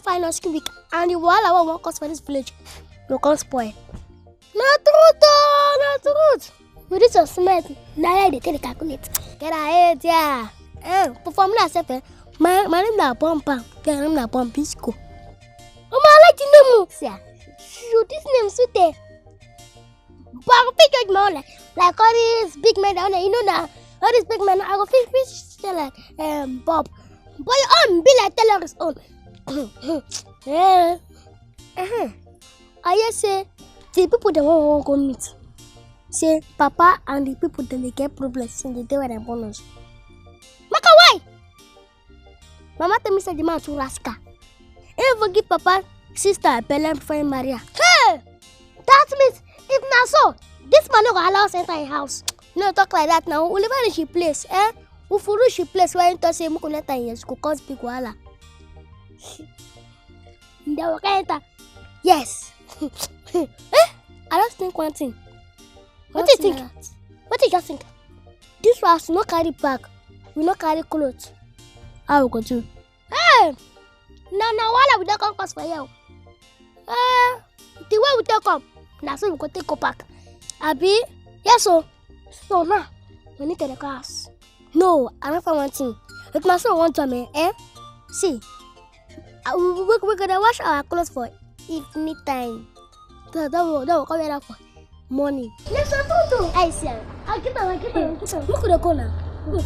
won't find us week, and the wall won't cause for this village. You can't spoil. Not truth. With this smart, now they tell you calculate. Get ahead, yeah. Perform that self. My name na Pompa. My name na Pompisco. I like the name. Yeah. Shoot this name suite. But pick my like all these big men down there. You know now, all these big men. I go fish like Bob. But your own be like Taylor's own. I just say the people that won't go meet. Say Papa and the people that they get problems in the day when they're born. Maka why? Mama tell me say the man too rascal. Ain't forgive Papa, sister, Bella before Maria. Hey! That means if not so, this man no go allow us enter his house. No talk like that now. We'll never reach his place, we will reach his place where you say muku enter his go cause big wahala. They will enter. Yes. I just think one thing. What do you think? What do you just think? This house no carry bag, we no carry clothes. How we go do? Hey! Now why we don't come cause for you? The way we take up, now so we go take up back. Abi? Yes, so now we need to the class. No, I don't find one thing. If my son wants to see, we're gonna wash our clothes for evening time. That will come here for morning. Let's go. I see. I'll get on. Look at the corner. Look.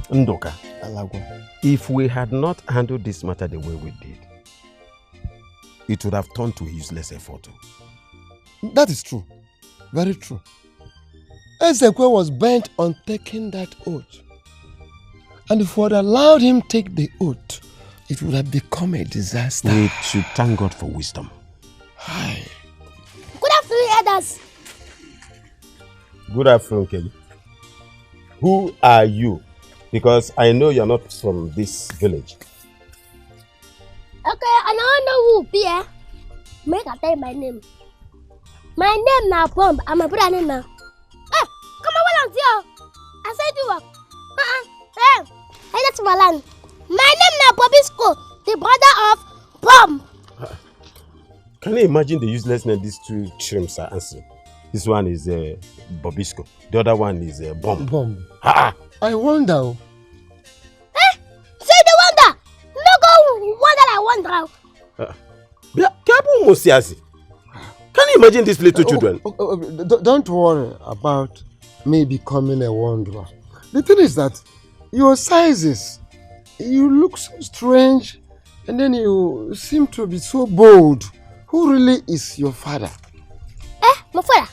Ndoka, if we had not handled this matter the way we did, it would have turned to useless effort. That is true. Very true. Ezekwe was bent on taking that oath. And if we had allowed him take the oath, it would have become a disaster. We should thank God for wisdom. Hi. Good afternoon, elders. Good afternoon, Kelly. Who are you? Because I know you're not from this village. Okay, and I don't know who be here. Make I tell you my name. My name now Bomb. I'm a brother name now. Hey, come on, well, here. I said you work. Hey, that's my land. My name now Bobisco, the brother of Bomb. Can you imagine the uselessness these two chimps are answering? This one is Bobisco. The other one is Bomb. Bomb. I wonder. Say the wonder. No go wonder I wonder. Can you imagine these little children? Don't worry about me becoming a wanderer. The thing is that your sizes, you look so strange, and then you seem to be so bold. Who really is your father? My father?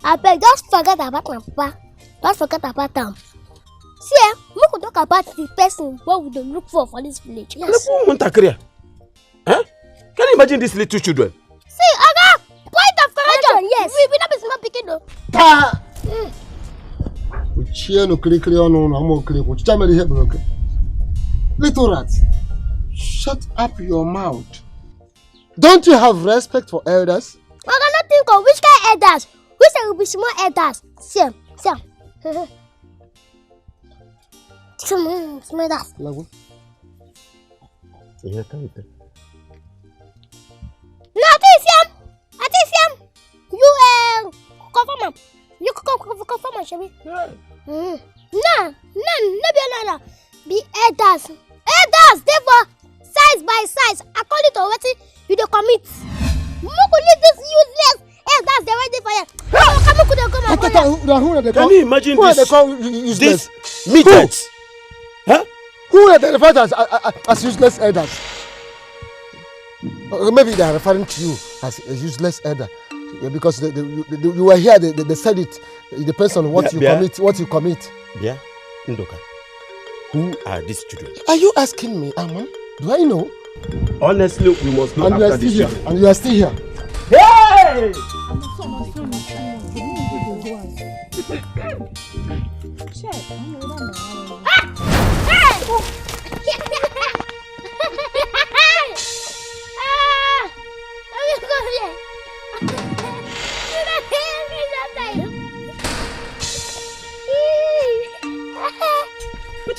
I beg, just forget about my papa. Just forget about them. See, we could talk about the person what we don't look for this village. Yes. Can you imagine these little children? See, Aga, point of correction. Yes. We not be small picking though. Little rat, shut up your mouth. Don't you have respect for elders? I cannot think of which kind of elders. Which will be small elders. See. Small elders. No, Atisiam. You confirm. You confirm, Shabby. No, be elders. Elders, therefore, size by size, according to what you do commit. This useless elders, they're ready for you. Can you imagine this midgets? Who are they referred as useless elders? Maybe they are referring to you as a useless elder. Because you were here, they said it. It depends on what you commit. Yeah, Ndoka. Who are these children? Are you asking me, Aman? Do I know? Honestly, we must know after this show. And you are still here. Hey!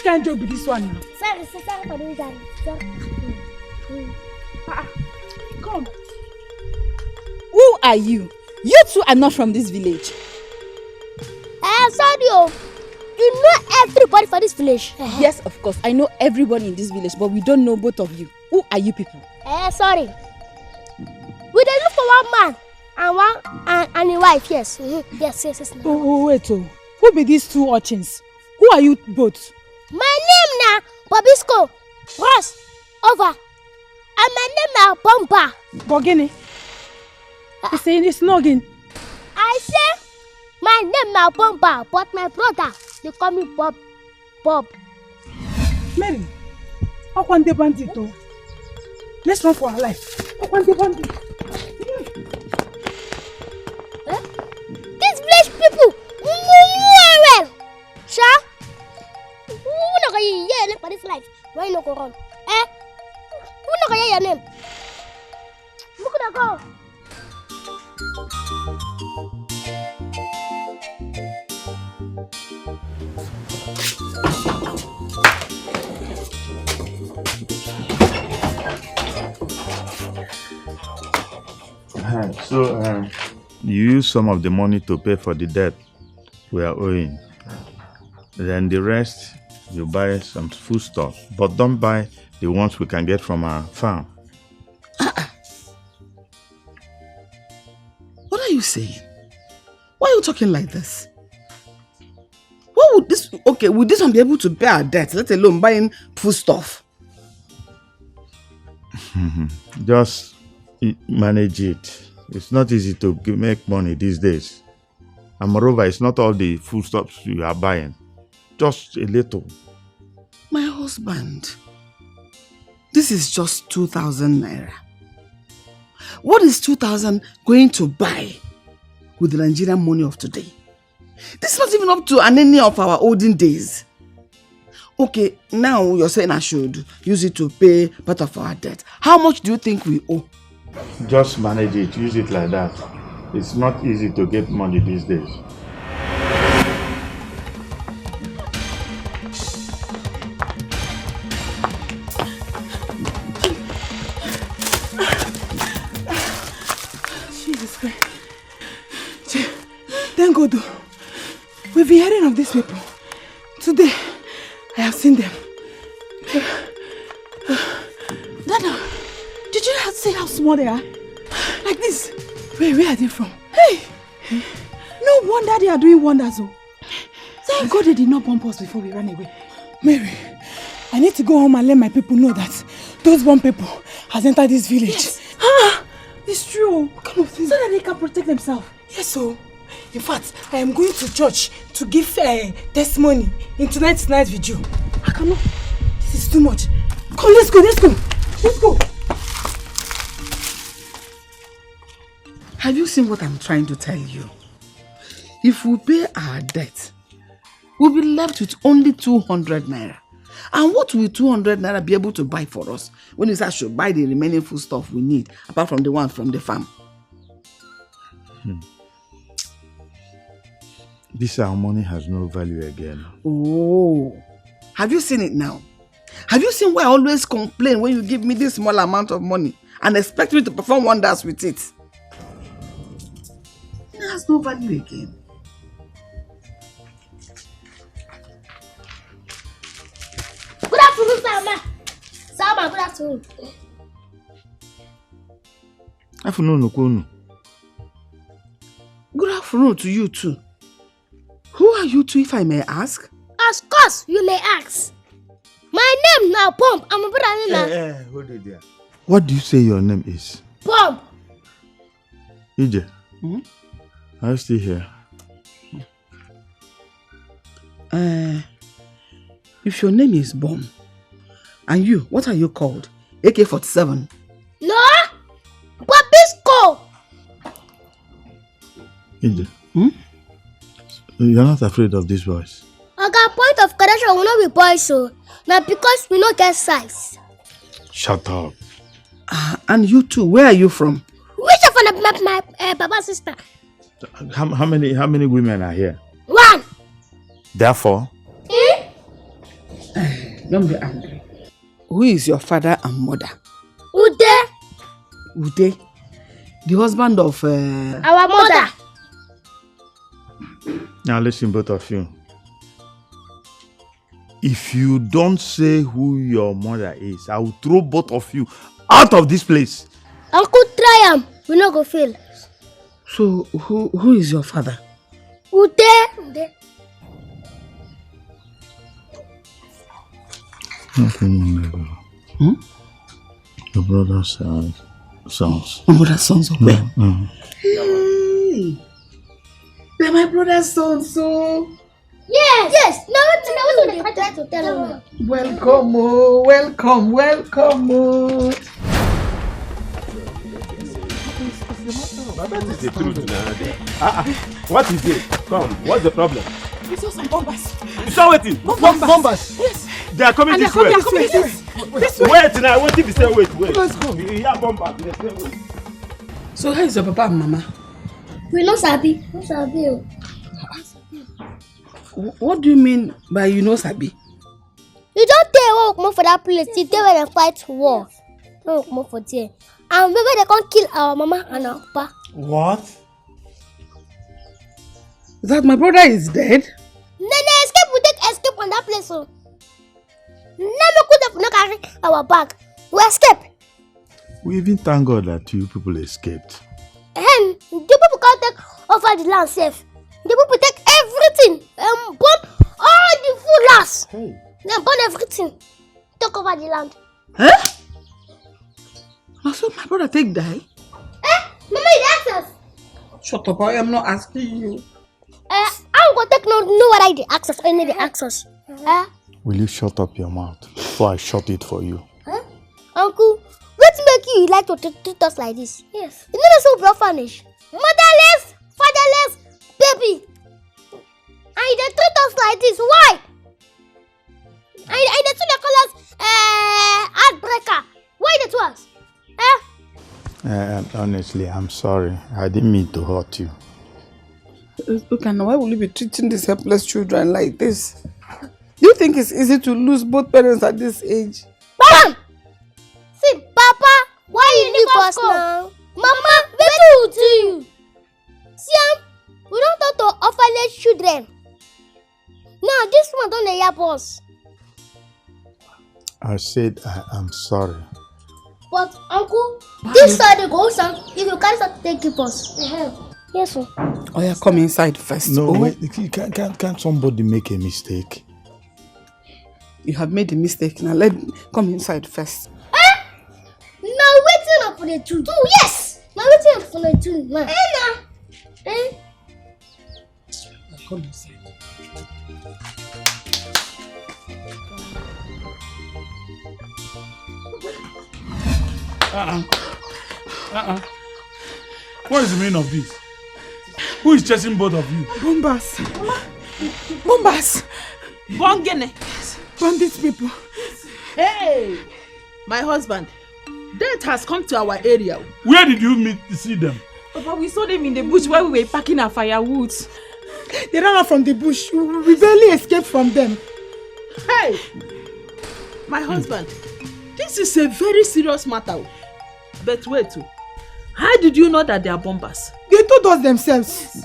kind of job with this one now? Sorry for the guy. Come. Who are you? You two are not from this village. Sorry, oh. You know everybody for this village. Yes, of course. I know everybody in this village, but we don't know both of you. Who are you people? Sorry. We dey look for one man and a wife, yes. Yes. Oh, wait, oh. Who be these two urchins? Who are you both? My name na Bobisco, Ross, over. And my name na Bomba. Bogini. You saying it's noggin? I say my name na Bomba, but my brother, they call me Bob. Mary, I want the bandit though. Let's run for our life. I want the bandit. These village people, well. Sha? Who not gonna hear your name for this life? Why you not go run? Who not gonna hear your name? Who could go? So, you use some of the money to pay for the debt we are owing. Then the rest, you buy some food stuff. But don't buy the ones we can get from our farm. What are you saying? Why are you talking like this? What would this... Okay, would this one be able to pay our debt, let alone buying food stuff? Just manage it. It's not easy to make money these days. And moreover, it's not all the foodstuffs you are buying. Just a little. My husband, this is just 2,000 naira. What is 2,000 going to buy with the Nigerian money of today? This is not even up to any of our olden days. Okay, now you're saying I should use it to pay part of our debt. How much do you think we owe? Just manage it. Use it like that. It's not easy to get money these days. Jesus Christ. Thank God. We've been hearing of these people. Today, I have seen them. Dada, did you not see how small they are? Like this. Where are they from? Hey! No wonder they are doing wonders, oh. Thank God they did not bump us before we ran away. Mary, I need to go home and let my people know that those bomb people has entered this village. Yes. It's true. What kind of thing? So that they can protect themselves. Yes, so. In fact, I am going to church to give testimony in tonight's night video. I cannot. This is too much. Come, let's go. Let's go. Have you seen what I'm trying to tell you? If we pay our debt, we'll be left with only 200 naira. And what will 200 naira be able to buy for us when we should buy the remaining food stuff we need, apart from the one from the farm? This our money has no value again. Oh, have you seen it now? Have you seen why I always complain when you give me this small amount of money and expect me to perform wonders with it? It has no value again. Good afternoon, Salma. Salma, good afternoon. Afternoon. Good afternoon to you too. Who are you two, if I may ask? Of course, you may ask. My name now, Pump. I'm a brother. Hold it there. What do you say your name is? Pump. Ije, are you still here? If your name is Bomb, and you, what are you called? AK-47? No, Bobisco. Ije, you're not afraid of these boys? Okay, point of correction will not be boys, so now because we not get size. Shut up. And you too, where are you from? Which of my Baba's sister? How many women are here? One. Therefore? Don't be angry. Who is your father and mother? Ude. Ude, the husband of Our mother. Now listen, both of you. If you don't say who your mother is, I will throw both of you out of this place. Uncle, try him. We not go fail. So, who is your father? Ude. Ude. Your brother's sons. My brother's sons of where? Mm. Hey! They're my brother's sons, so... Yes. Yes. No, what they try to tell him. Welcome, oh, welcome. But that is the truth now. What is it? Come, what's the problem? We saw some bombers. You saw waiting? Bombers. Yes. They are coming this way. This way. Wait now, what if you say wait? Let's go. Yeah, bombers. They say wait. So, how is your papa and mama? We no sabi. No sabi. What do you mean by you know sabi? You don't tell what come for that place. You tell when they fight war. No come for there. And maybe they can't kill our mama and our papa. What? That my brother is dead? Then they escape. We take escape on that place. So. Never could have not carry our bag. We escape. We even thank God that you people escaped. And the people can't take over the land safe. The people take everything and burn all the full house. Hey. They burn everything. Take over the land. Huh? So my brother take die? Mama, you ask us. Shut up, I am not asking you. I'm going to take no what I the access. I need the access. Will you shut up your mouth before I shut it for you? Uncle, what make you like to treat us like this? Yes. You know so orphanage. Motherless, fatherless, baby. And they treat us like this. Why? And they call us heartbreaker. Why they do us? Honestly, I'm sorry. I didn't mean to hurt you. Look, and why will you be treating these helpless children like this? Do you think it's easy to lose both parents at this age? Bam! See, Papa, why you leave us now? Mama, where do you? See, we don't talk to orphanage children. No, this one don't help us. I said I am sorry. But uncle, this side the goes on. If you can't start to take us. Yes, sir. Oh yeah, come inside first. No, wait. Can't somebody make a mistake? You have made a mistake. Now come inside first. Now waiting up for the two. Yes. Now waiting up for the two. Come inside. What is the meaning of this? Who is chasing both of you? Bombers. Bombers. Bongene. Bandit people. Hey, my husband. Death has come to our area. Where did you see them? Papa, we saw them in the bush while we were packing our firewood. They ran out from the bush. We barely escaped from them. Hey, my husband. This is a very serious matter. But wait, how did you know that they are bombers? They told us themselves.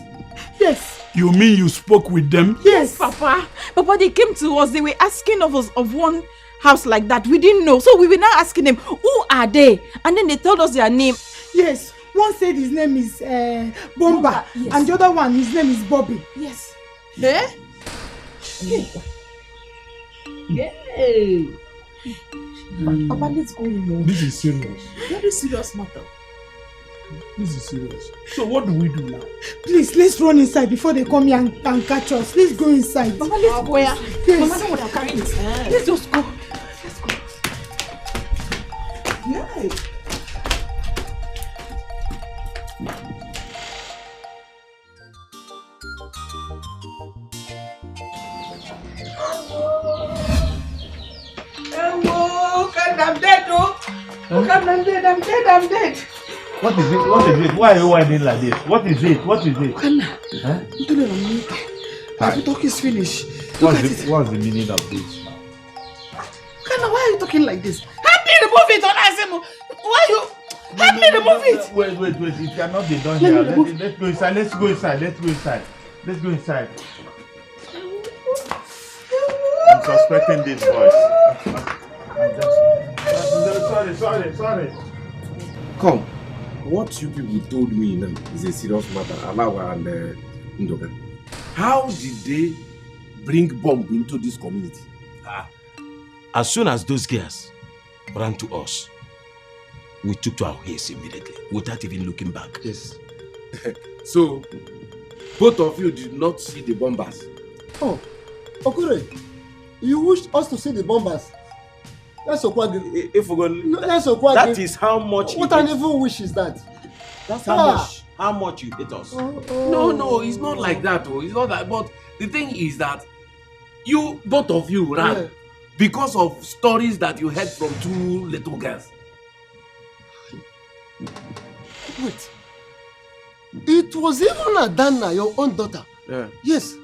Yes. You mean you spoke with them? Yes, Papa. Papa, they came to us. They were asking of us of one house like that. We didn't know. So we were now asking them, who are they? And then they told us their name. Yes. One said his name is Bomba. Yes. And the other one, his name is Bobby. Yes. Eh? Hey. Papa, let's go in. This is serious. Very serious matter. This is serious. So what do we do now? Please, let's run inside before they come here and catch us. Let's go inside. Mama, let's go. Yes. No matter what I'm carrying. Let's just go. Let's go. Yeah. I'm dead, oh! Look, I'm dead. What is it? Why are you whining like this? What is it? The talk is finished. What's the meaning of this? are you talking like this? Help me remove it, Onasimo. Why you? Help me remove it. Wait. It cannot be done here. Let's go inside. Let's go inside. I'm suspecting this voice. Sorry. Come. What you people told me now is a serious matter. Alawa and Ndoka. How did they bring bomb into this community? As soon as those girls ran to us, we took to our heels immediately, without even looking back. Yes. So, both of you did not see the bombers? Oh, Okure, you wish us to see the bombers? That's Okwagi. If we're going, that's Okwagi. That is how much. What an evil wish is that? That's how much you hate us. No, it's not like that. It's not that. But the thing is that both of you ran because of stories that you heard from two little girls. Wait. It was even Adana, your own daughter. Yeah. Yes,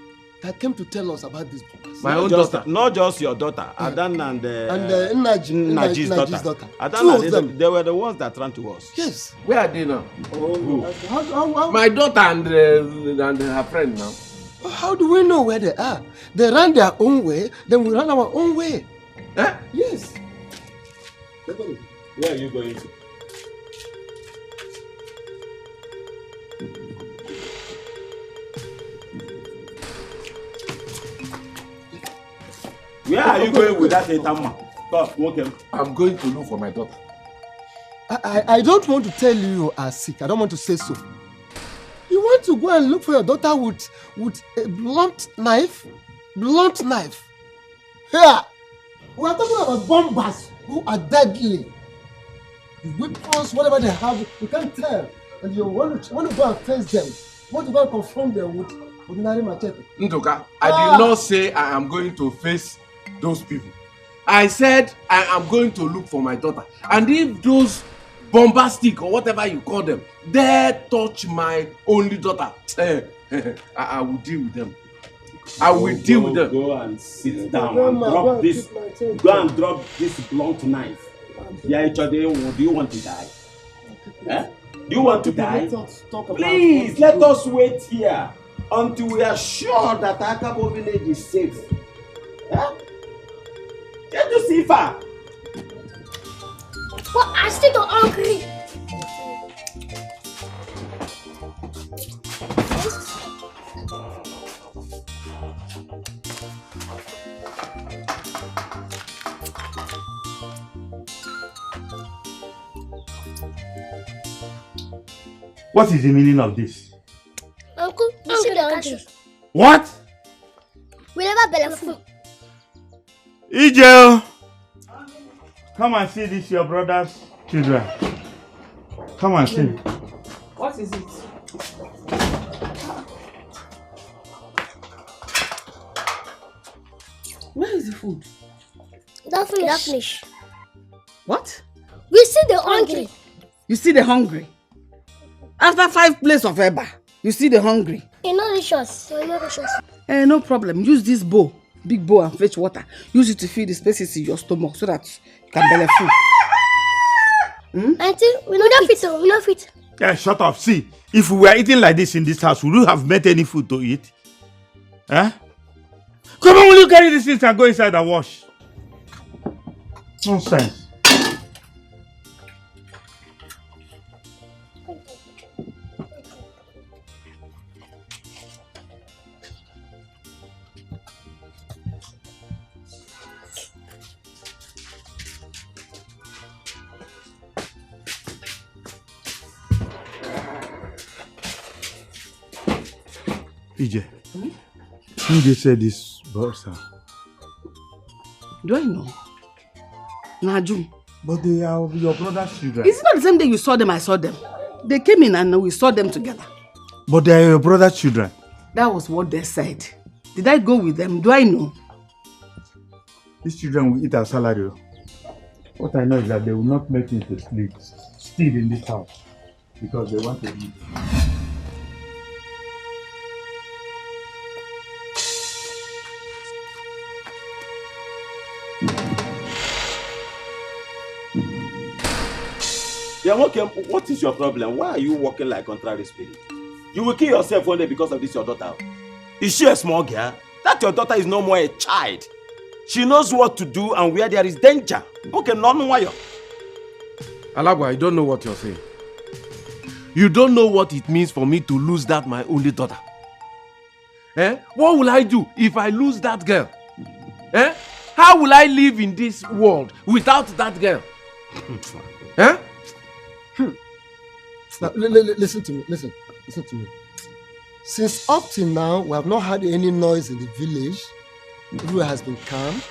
that came to tell us about this bombers. My own daughter. Not just your daughter, Adana and Naji's daughter. Adana, they were the ones that ran to us. Yes. Where are they now? How? My daughter and her friend now. How do we know where they are? They ran their own way, then we ran our own way. Huh? Yes. Where are you going to? Where are you going with that Etama? I'm going to look for my daughter. I don't want to tell you you are sick. I don't want to say so. You want to go and look for your daughter with a blunt knife? Blunt knife. Here, we are talking about bombers who are deadly. The weapons, whatever they have, you can't tell. And you want to go and face them. You want to go and confront them with ordinary machete. Ndoka, I did not say I am going to face those people. I said I am going to look for my daughter. And if those bombastic or whatever you call them dare touch my only daughter, I will deal with them. I will deal with them. Go and sit down and drop this. Go and drop this blunt knife. Yeah, do you want to die? Eh? Do you want to die? Please, let us wait here until we are sure that Akabo village is safe. Eh? Get to see far. But I'm still hungry. What is the meaning of this? Uncle, you see the hungry. What? We never belly full. Ijel! Come and see this, your brother's children. Come and see. What is it? Where is the food? Don't finish. What? We see the hungry. You see the hungry? After 5 plates of eba, you see the hungry? No problem. Use this bowl, big bowl, and fetch water. Use it to fill the spaces in your stomach so that you can belly full. Auntie, we don't fit. Yeah, shut up. See, if we were eating like this in this house, would you have met any food to eat? Huh? Come on, will you carry these things and go inside and wash? Nonsense. EJ, who they say this birds are? Do I know? Najum. But they are your brother's children. Is it not the same day you saw them, I saw them? They came in and we saw them together. But they are your brother's children. That was what they said. Did I go with them? Do I know? These children will eat our salary. What I know is that they will not make it to sleep still in this house because they want to eat. Yeah, okay, what is your problem? Why are you walking like contrary spirit? You will kill yourself one day because of this your daughter. Is she a small girl? That your daughter is no more a child. She knows what to do and where there is danger. Okay, no why. Alagwa, I don't know what you're saying. You don't know what it means for me to lose that my only daughter. Eh? What will I do if I lose that girl? Eh? How will I live in this world without that girl? Eh? Now, listen to me. Listen to me. Since up till now, we have not had any noise in the village. Everywhere has been calm.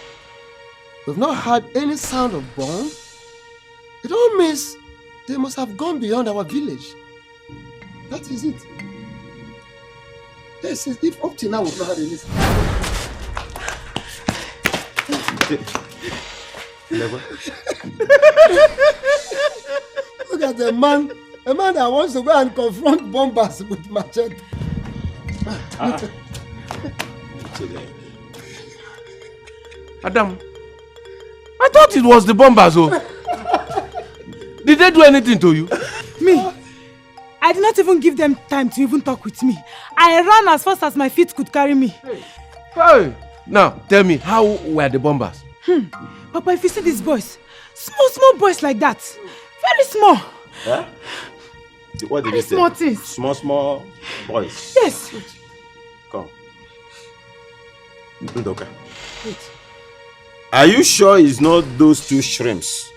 We've not heard any sound of bomb. It all means they must have gone beyond our village. That is it. Yes, if up till now we've not had any sound. Look at the man. A man that wants to go and confront bombers with machete. Adam, I thought it was the bombers. Oh. Did they do anything to you? Me? I did not even give them time to even talk with me. I ran as fast as my feet could carry me. Hey. Now, tell me, how were the bombers? Papa, if you see these boys, small boys like that, very small. Huh? What did very you say? Small things. Small boys. Yes. Come. Ndoka. Are you sure it's not those two shrimps?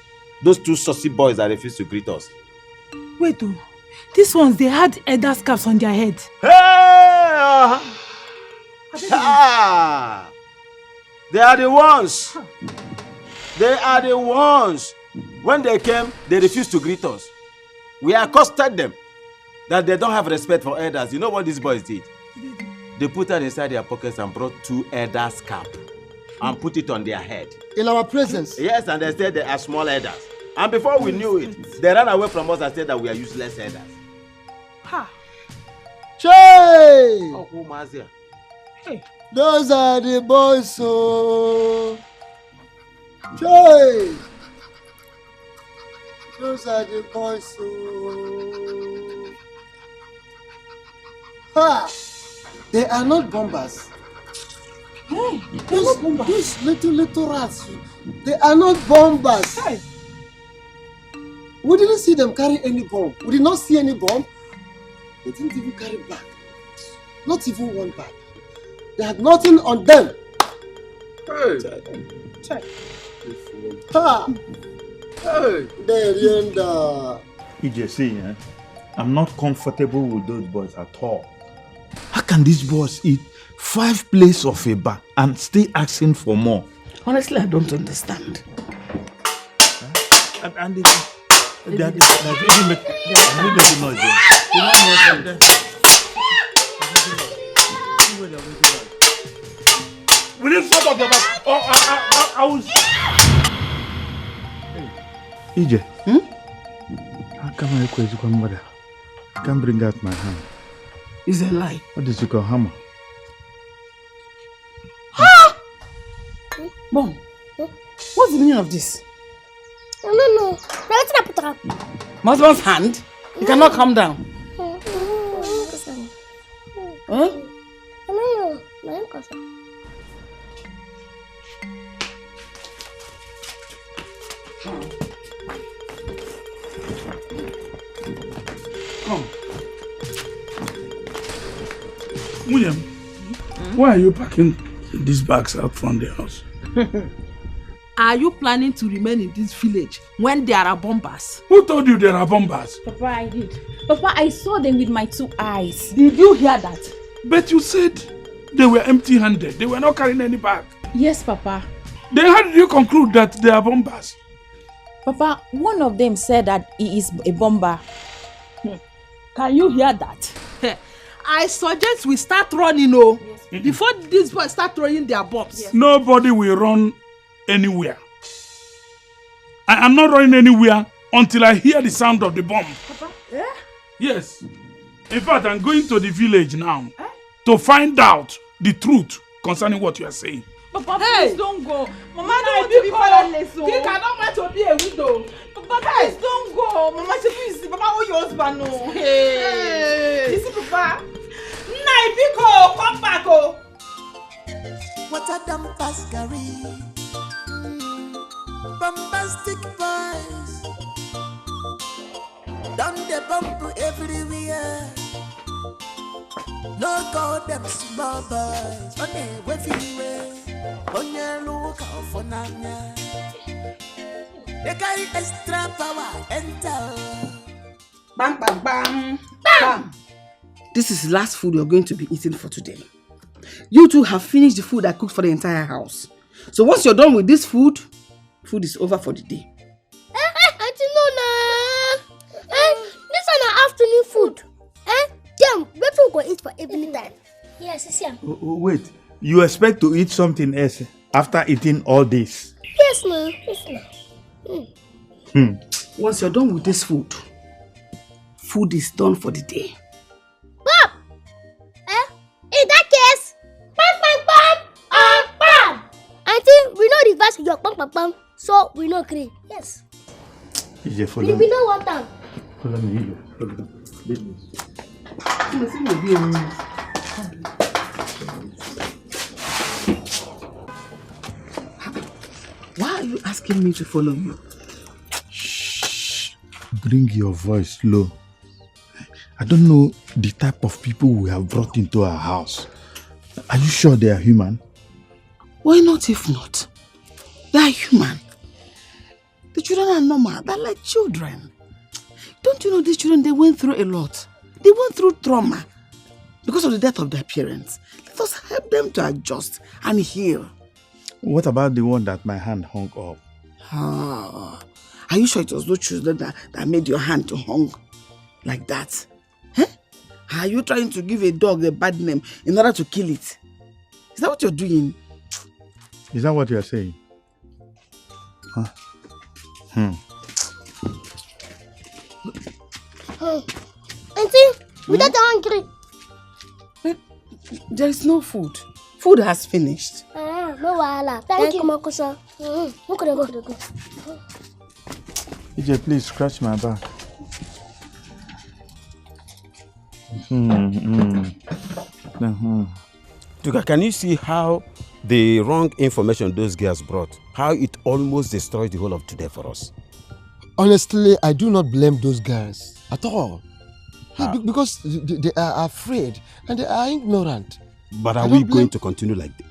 Those two saucy boys that refuse to greet us? Wait, these ones, they had elder scarves on their head. Hey! They are the ones. They are the ones. When they came, they refused to greet us. We accosted them that they don't have respect for elders. You know what these boys did? They put her inside their pockets and brought 2 elders' cap and put it on their head. In our presence? Yes, and they said they are small elders. And before we knew it, they ran away from us and said that we are useless elders. Ha! Hey! Oh, who was there? Hey! Those are the boys, so. Hey! Those are the boys, so. Ha! They are not bombers. Hey, they're not bombers. Those little rats. They are not bombers. Hey. We didn't see them carry any bomb. We did not see any bomb. They didn't even carry bag. Not even one bag. They had nothing on them. Hey. Check. Ha! Hey. You see, I'm not comfortable with those boys at all. How can these boys eat 5 plates of eba and still asking for more? Honestly, I don't understand. And they're even making noise. We need to talk about. I was. EJ. How come I request you come mother? I can't bring out my hand. It's a lie. What is it called? Hammer? Mom, what's the meaning of this? No. My husband's hand? You cannot calm down. Huh? Come. William, why are you packing these bags out from the house? Are you planning to remain in this village when there are bombers? Who told you there are bombers? Papa, I did. Papa, I saw them with my 2 eyes. Did you hear that? But you said they were empty-handed. They were not carrying any bag. Yes, Papa. Then how did you conclude that they are bombers? Papa, one of them said that he is a bomber. Can you hear that? I suggest we start running, yes, before these boys start throwing their bombs. Yes. Nobody will run anywhere. I am not running anywhere until I hear the sound of the bomb. Papa? Yes. In fact, I'm going to the village now to find out the truth concerning what you are saying. Papa, please don't go. Mama, I don't want to be fatherless. You cannot wait to be a widow. Papa, Papa, please don't go. Mama, please. Papa, oh, your husband, no. Hey. Listen, Papa. Naibiko, come back, oh. What a damn pascary. Bombastic boys. Down the bump everywhere. No go them small boys. On the way freeway. On your look out for Nanya. They carry extra power. Enter. Bam, bam, bam. Bam. This is the last food you're going to be eating for today. You two have finished the food I cooked for the entire house. So once you're done with this food is over for the day. Auntie Nona. This is an afternoon food. Damn, where we go eat for evening time? Yes, it's here. Wait, you expect to eat something else after eating all this? Yes, ma'am. Once you're done with this food is done for the day. Bob! In that case, bam, Auntie, we know reverse your bam, so we know green. Yes. We know what time. Follow me. Why are you asking me to follow you? Shh. Bring your voice low. I don't know the type of people we have brought into our house. Are you sure they are human? Why not if not? They are human. The children are normal. They're like children. Don't you know these children, they went through a lot. They went through trauma because of the death of their parents. Let us help them to adjust and heal. What about the one that my hand hung up? Are you sure it was those children that made your hand to hung like that? Are you trying to give a dog a bad name in order to kill it? Is that what you're doing? Is that what you're saying? Huh? Auntie, we're not hungry. There is no food. Food has finished. No wahala. Thank you, Makosa. Go. EJ, please scratch my back. Tuka, can you see how the wrong information those girls brought, how it almost destroyed the whole of today for us? Honestly, I do not blame those girls at all. Because they are afraid and they are ignorant. But are we going to continue like this?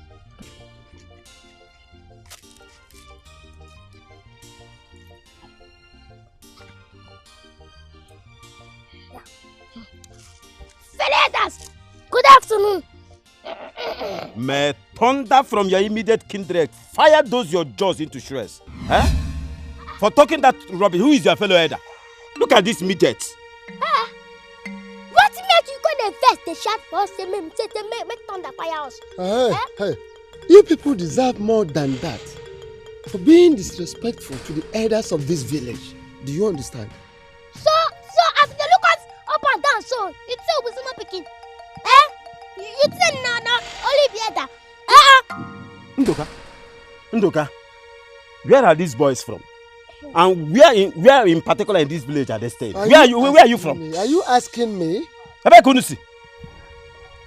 Senators, good afternoon. May thunder from your immediate kindred fire those your jaws into shreds. For talking that rubbish, who is your fellow elder? Look at this midget. What make you go the first? They shout for us, they make thunder fire us. Hey, you people deserve more than that. For being disrespectful to the elders of this village. Do you understand? So as they look us up and down, so it's so we not picking. You say no, only the elder. Ndoka, where are these boys from? And where in particular in this village are they staying? Where are you from? Are you asking me? I couldn't see.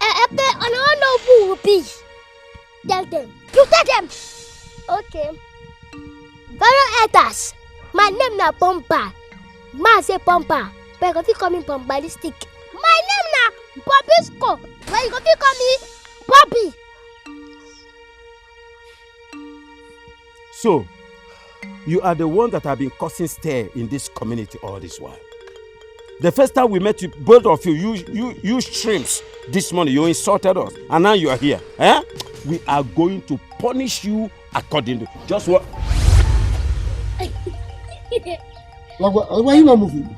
I don't know who will be. Tell them. You tell them. Okay. Fellow elders, my name na Pompa. Ma say Pompa. But if you call me Pompa, this stick. My name na Bobisco. Why you call me Bobby? So, you are the one that have been causing stir in this community all this while. The first time we met you, both of you shrimps this morning, you insulted us, and now you are here. We are going to punish you accordingly. Just what? Why are you not moving?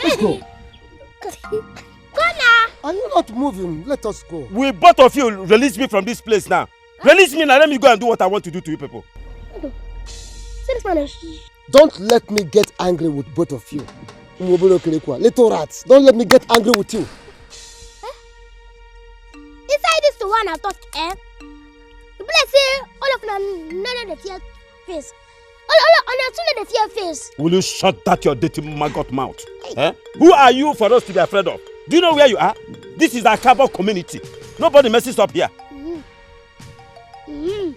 Let's go. Go now. Are you not moving? Let us go. Will both of you release me from this place now? Release me now, let me go and do what I want to do to you people. Don't let me get angry with both of you. Little rats, don't let me get angry with you. Inside this the one I thought, The place say all of them none of the tear face. All I still the fear face. Will you shut that your dirty maggot mouth? Eh? Who are you for us to be afraid of? Do you know where you are? This is a cowboy community. Nobody messes up here. Inside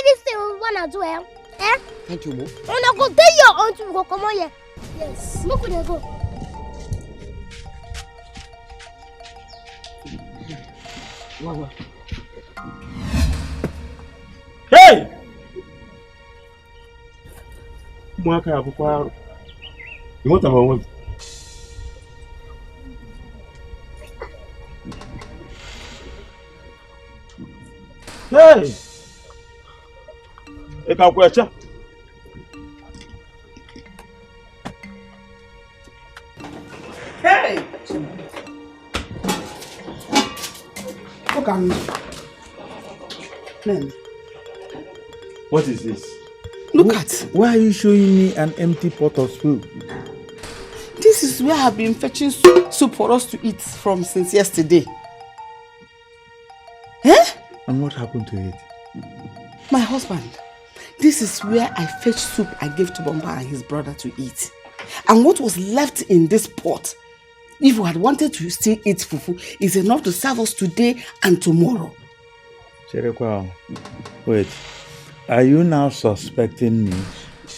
this thing we wanna do eh? Thank you, Mo. And I go tell your aunt to go come on here. Yes. Look where they go. Wow. Hey! Mwaka ya bukwaru. You want about what? Hey! Eka kwecha. Hey! Look at me. Man. What is this? Look at. Why are you showing me an empty pot of soup? This is where I've been fetching soup for us to eat from since yesterday. Eh? And what happened to it? My husband, this is where I fetched soup I gave to Bomba and his brother to eat. And what was left in this pot, if we had wanted to still eat fufu, is enough to serve us today and tomorrow. Cherekwa, wait. Are you now suspecting me?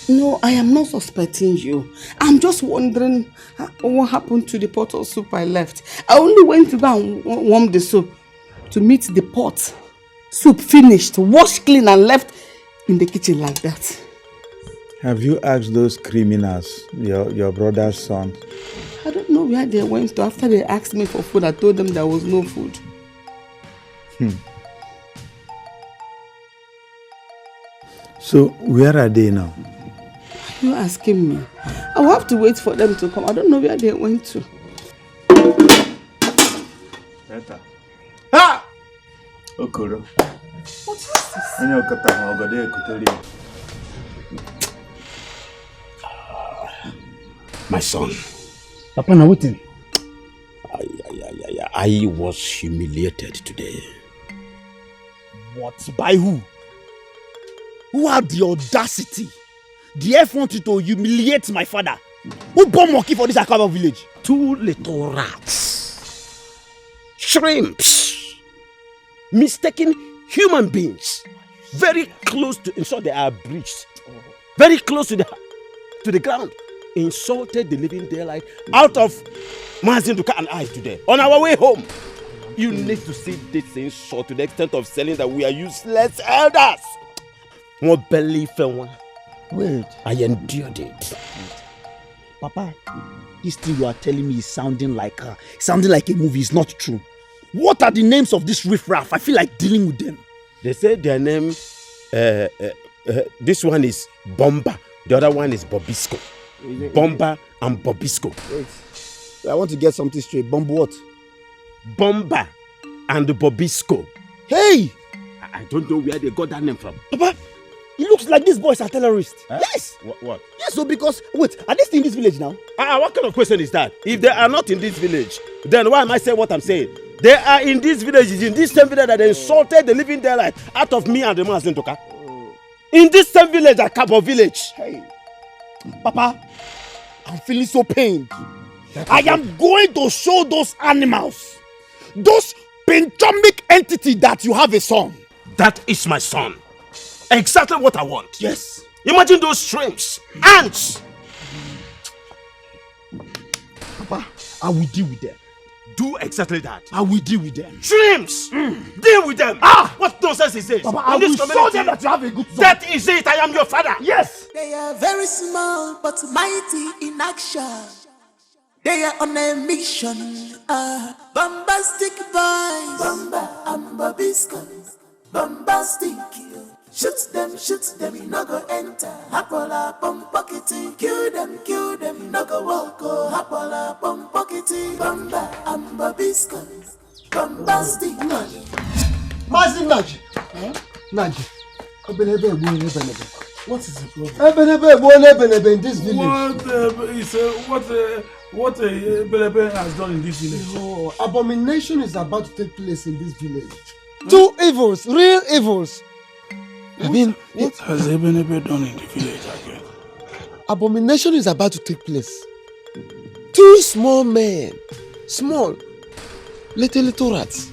No, I am not suspecting you. I'm just wondering what happened to the pot of soup I left. I only went to go and warm the soup to meet the pot. Soup finished, washed clean and left in the kitchen like that. Have you asked those criminals, your brother's son? I don't know where they went to. After they asked me for food, I told them there was no food. So, where are they now? Are you asking me? I will have to wait for them to come. I don't know where they went to. Better. Ha! Okoro. What is this? My son. Papa, now waiting. I was humiliated today. What? By who? Who had the audacity, the effort to humiliate my father? Who born monkey for this Akaba village? 2 little rats. Shrimps. Mistaken human beings. Very close to, in short, they are breached. Very close to the ground. Insulted the living daylight out of Mazin Duka and I today. On our way home. You need to see this insult to the extent of saying that we are useless elders. More belly fell. Wait. I endured it. Papa, this thing you are telling me is sounding like a movie. It's not true. What are the names of this riffraff? I feel like dealing with them. They say their name, this one is Bomba. The other one is Bobisco. Bomba and Bobisco. Wait. I want to get something straight. Bomba what? Bomba and Bobisco. Hey! I don't know where they got that name from. Papa, it looks like these boys are terrorists. Huh? Yes. What? Yes, so because, wait, are they still in this village now? What kind of question is that? If they are not in this village, then why am I saying what I'm saying? They are in these villages, in this same village that they insulted the living daylight out of me and the man Zentoka. In this same village, at Cabo village. Hey, Papa, I'm feeling so pained. I am going to show those animals, those pentomic entity that you have a son. That is my son. Exactly what I want. Yes. Imagine those shrimps, ants. Papa, I will deal with them. Do exactly that. I will deal with them. Shrimps! Deal with them! What nonsense is this? Papa, I will show them that you have a good son. That is it. I am your father. Yes. They are very small but mighty in action. They are on a mission. Bombastic boys. Bomba and Bobisco. Bombastic. Shoot them, you no go enter. Hapola, bomb pockety. Kill them, you no go walk. Hapola, bomb pockety. Bomba and Bobisco. Bombastic money. Massive Naj. Naj. What is the problem? In this village. What Belebe has done in this village? Oh, abomination is about to take place in this village. Two evils, real evils. What has Ebenebe done in the village again? Abomination is about to take place. 2 small men, small, little rats.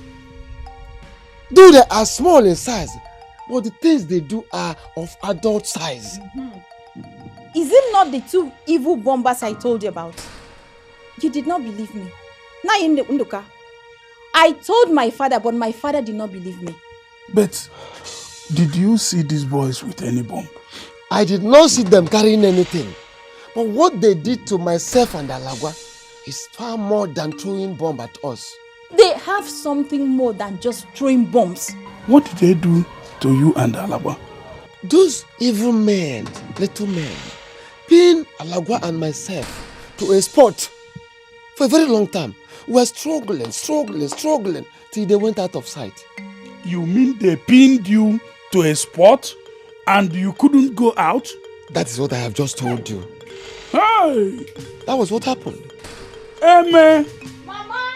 Though they are small in size, but the things they do are of adult size. Is it not the 2 evil bombers I told you about? You did not believe me. Now in the Unduka. I told my father, but my father did not believe me. But did you see these boys with any bomb? I did not see them carrying anything. But what they did to myself and Alagwa is far more than throwing bomb at us. They have something more than just throwing bombs. What did they do to you and Alagwa? Those evil men, little men, pinned Alagwa and myself to a spot for a very long time. We were struggling till they went out of sight. You mean they pinned you to a spot and you couldn't go out? That is what I have just told you. Hey! That was what happened. Amen. Mama!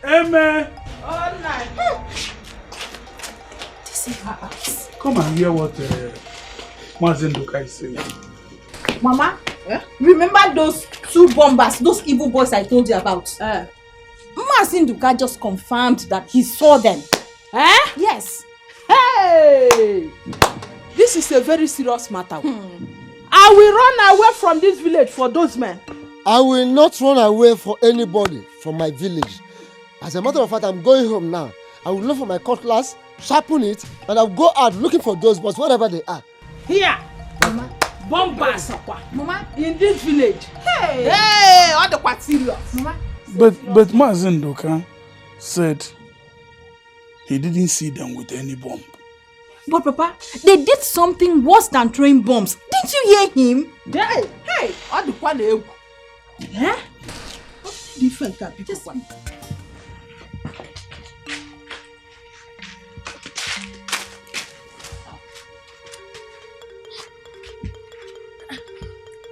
Amen. All night. This is her house. Come and hear what Mazenduka is saying. Mama, remember those 2 bombers, those evil boys I told you about? Mazinduka just confirmed that he saw them. Yes. Hey! This is a very serious matter. I will run away from this village for those men. I will not run away for anybody from my village. As a matter of fact, I'm going home now. I will look for my cutlass, sharpen it, and I'll go out looking for those boys, wherever they are. Here, Mama. bombers, Mama. in this village. Hey! Hey, all the quite serious. Mama. But Mazenduka said he didn't see them with any bomb. But Papa, they did something worse than throwing bombs. Didn't you hear him? Hey, all the quite different kind of people.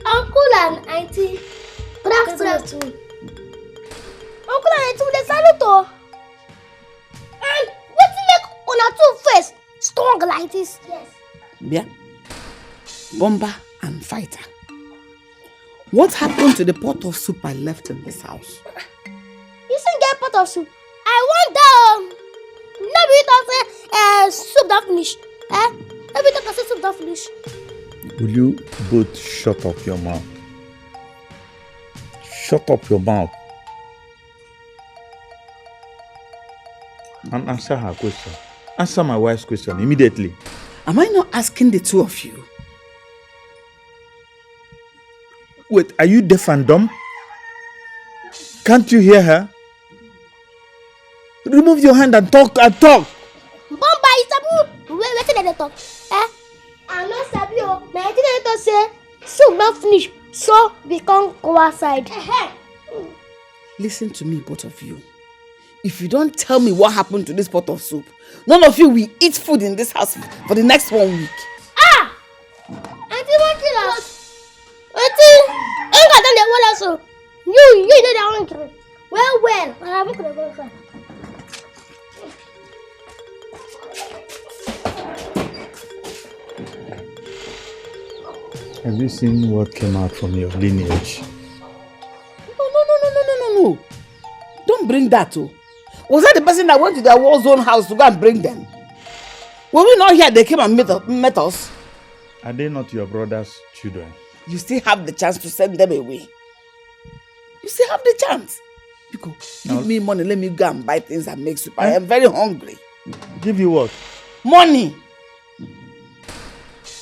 Uncle and Auntie, good afternoon. Uncle and Auntie, they salute you. And what make una 2 face strong like this? Yes. Yeah. Bomber and fighter. What happened to the pot of soup I left in this house? You still get pot of soup? I want maybe you don't say soup don't finish. Maybe you don't say soup don't finish. Will you both shut up your mouth? Shut up your mouth. And answer her question. Answer my wife's question immediately. Am I not asking the 2 of you? Wait, are you deaf and dumb? Can't you hear her? Remove your hand and talk and talk. Bomba is a wait till they talk. I'm not Sabio. Now I think I say soup not finish, so we can't go outside. Listen to me, both of you. If you don't tell me what happened to this pot of soup, none of you will eat food in this house for the next 1 week. Auntie won't kill us. Auntie, ain't got done the one also. You did that one. Well, I'm not gonna go outside. Have you seen what came out from your lineage? No. Don't bring that, oh. Was that the person that went to their war zone house to go and bring them? Were we not here? They came and met us. Are they not your brother's children? You still have the chance to send them away. You still have the chance. Because give me money, let me go and buy things and make soup. I am very hungry. Give you what? Money.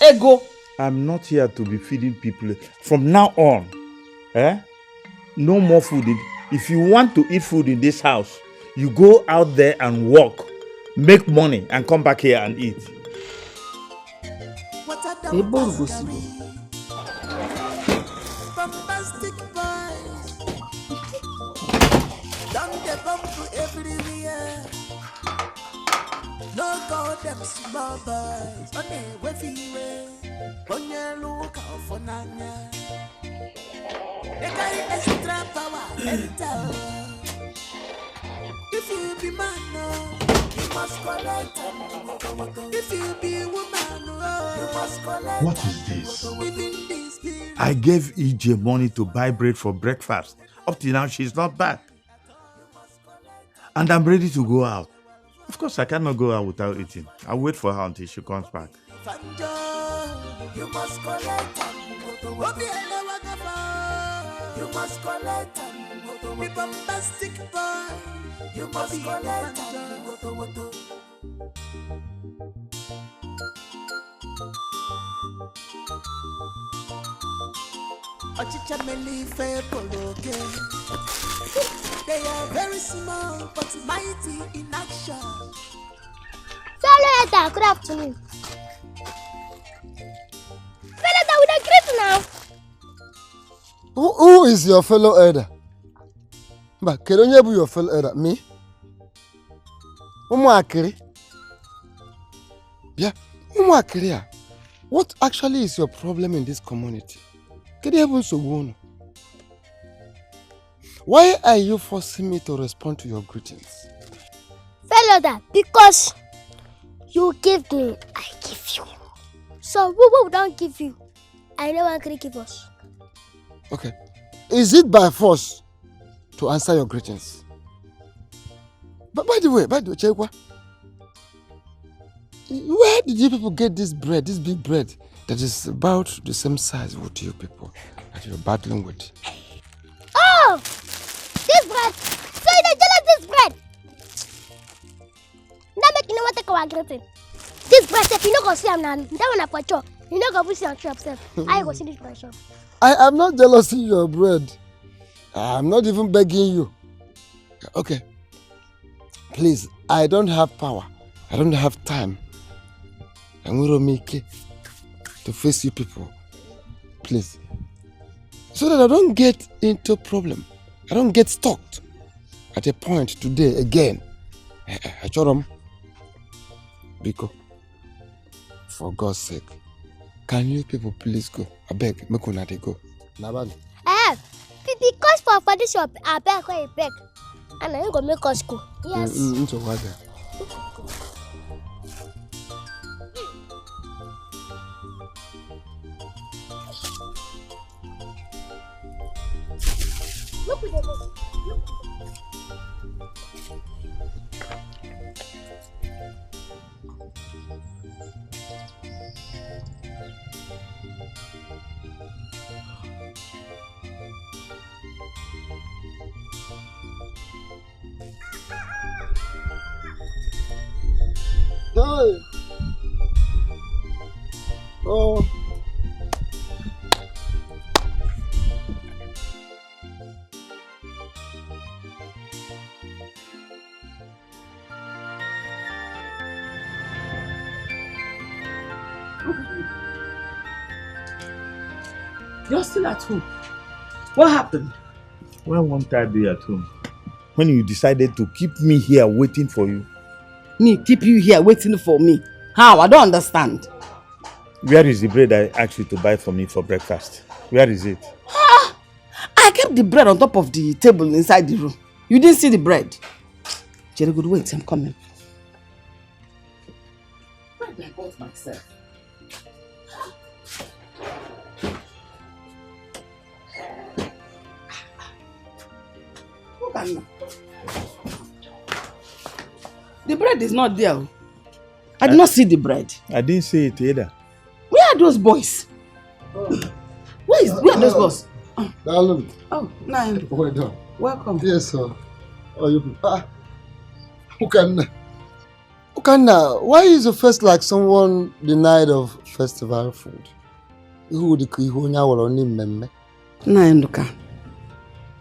Ego. I'm not here to be feeding people. From now on, no more food. If you want to eat food in this house, you go out there and work, make money, and come back here and eat. Bombastic boys. Don't get bumped everywhere. No call them small boys. On the wavy way. On your look out for Nanya. They carry extra power and tell. If you be man, you must collect them. If you be woman, you must collect. What is this? I gave EJ money to buy bread for breakfast. Up till now, she's not back. And I'm ready to go out. Of course, I cannot go out without eating. I'll wait for her until she comes back. You must collect. You must collect. We bombastic boy. You must collect. They are very small but mighty in action. Fellow Edda, good afternoon. Fellow Edda, we don't greet now. Who is your fellow elder? But can you be your fellow elder? Me? Yeah, what actually is your problem in this community? Why are you forcing me to respond to your greetings? Fellow Edda, because you give me, I give you. So we don't give you, I know one can give us. Okay. Is it by force to answer your greetings? But by the way, Chekwa, where did you people get this bread, this big bread that is about the same size with you people that you're battling with? Oh! This bread! So you don't jealous this bread! Now make you know what take our greeting. This bread, if you don't go see him now, that one for sure. You don't go push it on yourself. I go see this bread shop. I am not jealous of your bread. I'm not even begging you. Okay. Please, I don't have power. I don't have time. I'm going to make it to face you people. Please. So that I don't get into problem. I don't get stuck at a point today again. Achorom. Biko. For God's sake. Can you people please go? I beg, make una dey go. Nabali. Because for this shop, I beg where you beg. And I ain't gonna make us go. Yes. Into what? Look at the Hey. Oh. You're still at home. What happened? Why won't I be at home? When you decided to keep me here waiting for you. Me keep you here waiting for me? How? I don't understand. Where is the bread I asked you to buy for me for breakfast? Where is it? I kept the bread on top of the table inside the room. You didn't see the bread. Jerry, good, wait, I'm coming. Where did I bought myself? Look at me. The bread is not there. I did not see the bread. I didn't see it either. Where are those boys? Where are those boys? Darling. Oh, no. Well done. Welcome. Yes, sir. Oh, you. Ukanna, why is your face like someone the night of festival food? Who would you know?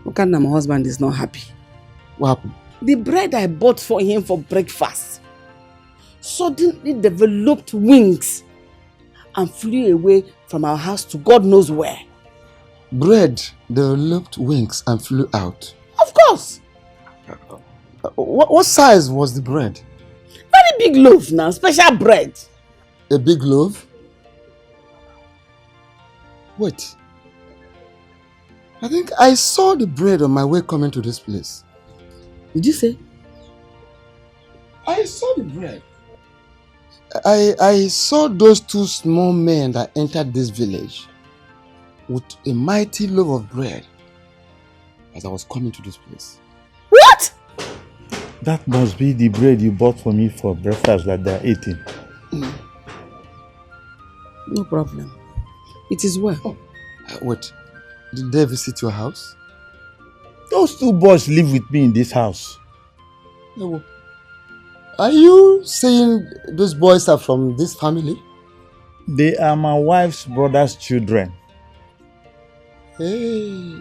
Ukanna, my husband is not happy. What happened? The bread I bought for him for breakfast suddenly developed wings and flew away from our house to God knows where. Bread developed wings and flew out? Of course. What size was the bread? Very big loaf now, special bread. A big loaf? Wait. I think I saw the bread on my way coming to this place. Did you say? I saw the bread. I saw those two small men that entered this village with a mighty loaf of bread as I was coming to this place. What? That must be the bread you bought for me for breakfast that they're eating. No problem. It is well. Oh. Wait, did they visit your house? Those two boys live with me in this house. No. Are you saying those boys are from this family? They are my wife's brother's children. Hey.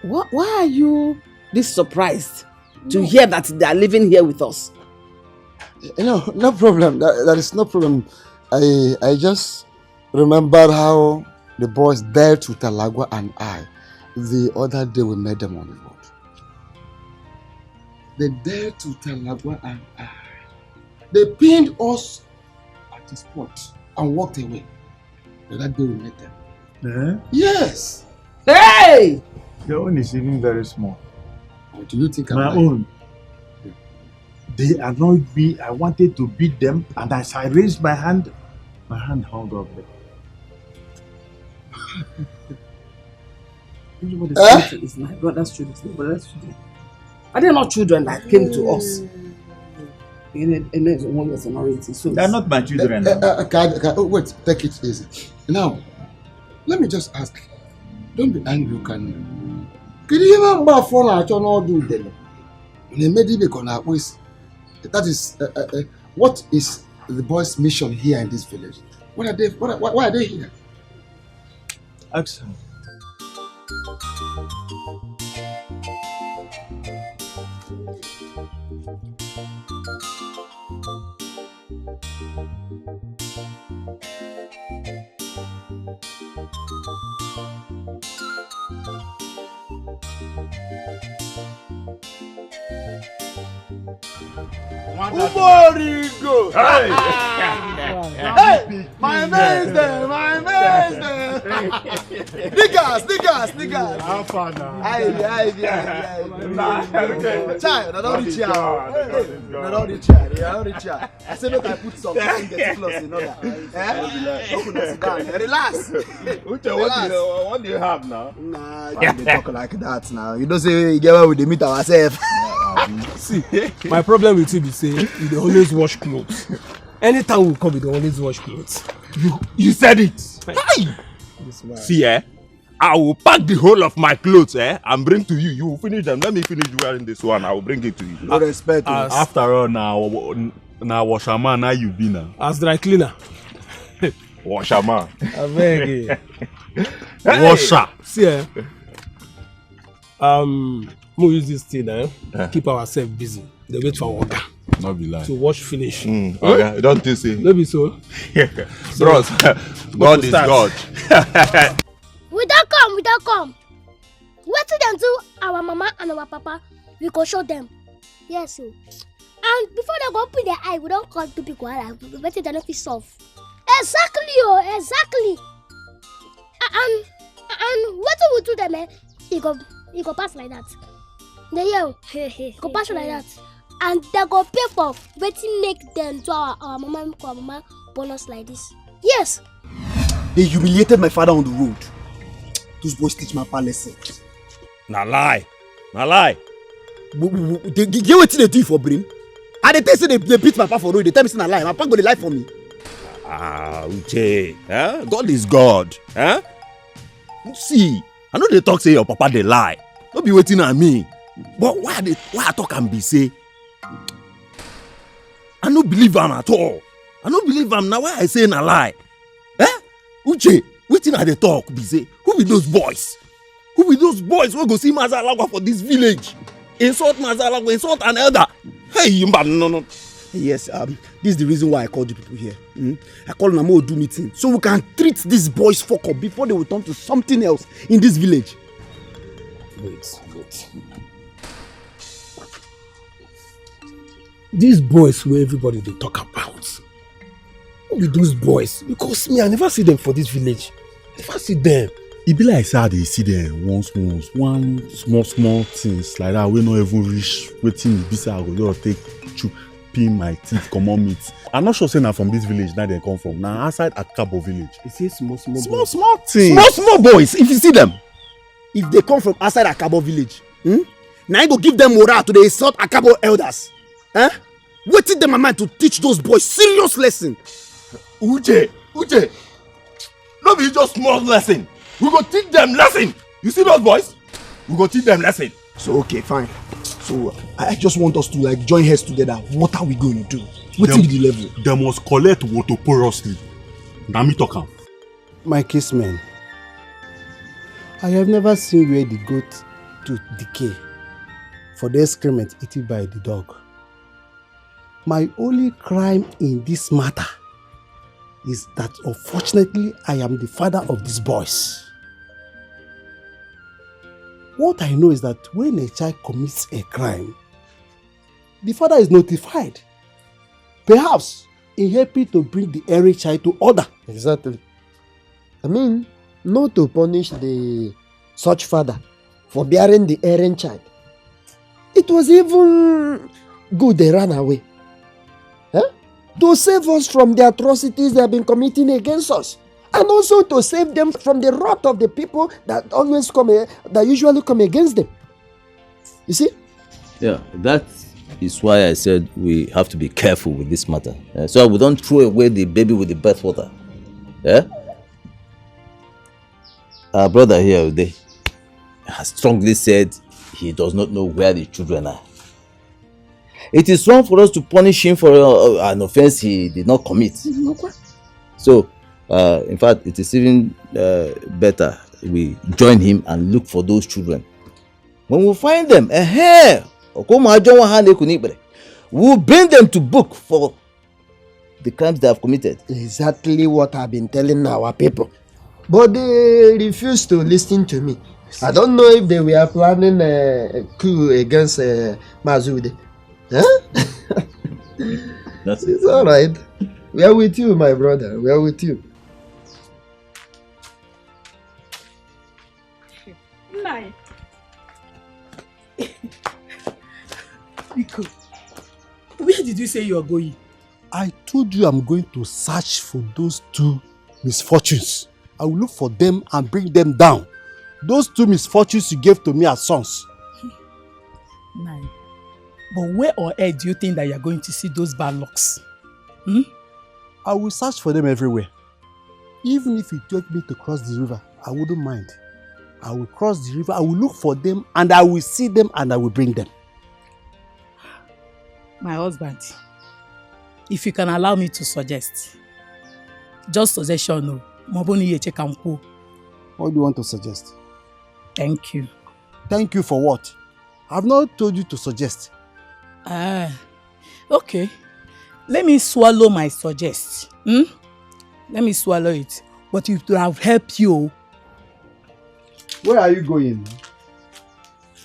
Why are you this surprised to hear that they are living here with us? No problem. That is no problem. I just remember how the boys dared to Talagwa and I the other day we met them on the road. They dared to Talagwa and I. They pinned us at the spot and walked away. The other day we met them. Yes. Hey! Your own is even very small. What do you think? My own. They annoyed me. I wanted to beat them, and as I raised my hand hung up there. It's my brother's children. Are they not children that came to us? They're not my children. Wait, take it easy. Now, let me just ask. Don't be angry, can you? Can you even buy phone at all do them? That is what is the boys' mission here in this village? Why are they here? Ask them. Uborigo! Hey! Hey! My man's there! My man's there! Niggas! How far now? Aye. Child, I don't reach out. I said, look, I put some get close, you know that. Open us down. Relax. What do you have now? Nah, you don't talk like that now. You don't say, get where we meet ourselves. See, my problem with you be say you dey always wash clothes. Anytime we come, you dey always wash clothes. You said it. Hey! See, I will pack the whole of my clothes and bring to you. You will finish them. Let me finish wearing this one. I will bring it to you. No respect. After all, now washerman, now you be now. As dry cleaner. Washerman. I beg you. Washer. See, we use this thing, keep ourselves busy. They wait for water. Not be lying. To wash finish. Okay, don't you see? Maybe so. Bros, God is God. We don't come. What did them do? Our mama and our papa, we go show them. Yes, so. And before they go open their eye, we don't call two people. We better than if it's soft. Exactly. And what do we do them? You go pass like that. They yell, go pass like that. And they go pay for waiting make them to our mama bonus like this. Yes. They humiliated my father on the road. Those boys teach my papa lesson. Na lie. They get what they do for brain. And they say they beat my papa for road. They tell me it's not lie. My papa go dey lie for me. Uche, God is God. See, I know they talk say your papa dey lie. Don't be waiting on me. But why I talk and be say? I don't believe him at all. I don't believe him now. Why I say na lie? Uche, waiting at the talk be say, who be those boys? Who be those boys who go see Mazalagwa for this village? Insult Mazalagwa, insult an elder. Hey, no. Yes, this is the reason why I called you people here. I called them do meeting so we can treat these boys fuck up before they will turn to something else in this village. Wait. These boys who everybody they talk about. Who be those boys? Because me, I never see them for this village. I never see them. It be like how they see them one small things like that. We not even reach waiting the bisa go take chew. pin my teeth, come on meat. I'm not sure saying I'm from this village now they come from. Now outside Akabo village. It says small Small things. things. Small boys, if you see them, if they come from outside Akabo village, now you go give them morale to the insult Akabo elders. Waiting them a mind to teach those boys serious lesson. Uche, no be just small lesson. We go teach them lesson. You see those boys? We go teach them lesson. So okay, fine. So I just want us to like join heads together. What are we going to do? What will be the level? They must collect water porously. Now me talk am. My case man, I have never seen where the goat to decay for the excrement eaten by the dog. My only crime in this matter is that unfortunately I am the father of these boys. What I know is that when a child commits a crime, the father is notified. Perhaps in helping to bring the erring child to order. Exactly. I mean, not to punish the such father for bearing the erring child. It was even good they ran away. To save us from the atrocities they have been committing against us. And also to save them from the wrath of the people that usually come against them. You see? Yeah, that is why I said we have to be careful with this matter. So we don't throw away the baby with the bathwater. Yeah? Our brother here today has strongly said he does not know where the children are. It is wrong for us to punish him for an offense he did not commit. So, in fact, it is even better we join him and look for those children. When we find them, we'll bring them to book for the crimes they have committed. Exactly what I've been telling our people. But they refuse to listen to me. I don't know if they were planning a coup against Mazude. That's It's all right. We are with you, my brother. We are with you. Nine. Rico, where did you say you are going? I told you I'm going to search for those two misfortunes. I will look for them and bring them down. Those two misfortunes you gave to me as sons. Nine. But where on earth do you think that you are going to see those bad lucks? I will search for them everywhere. Even if it took me to cross the river, I wouldn't mind. I will cross the river, I will look for them, and I will see them, and I will bring them. My husband, if you can allow me to suggest, just suggestion, no. What do you want to suggest? Thank you. Thank you for what? I've not told you to suggest. Okay. Let me swallow my suggest. Let me swallow it. But it will have helped you. Where are you going?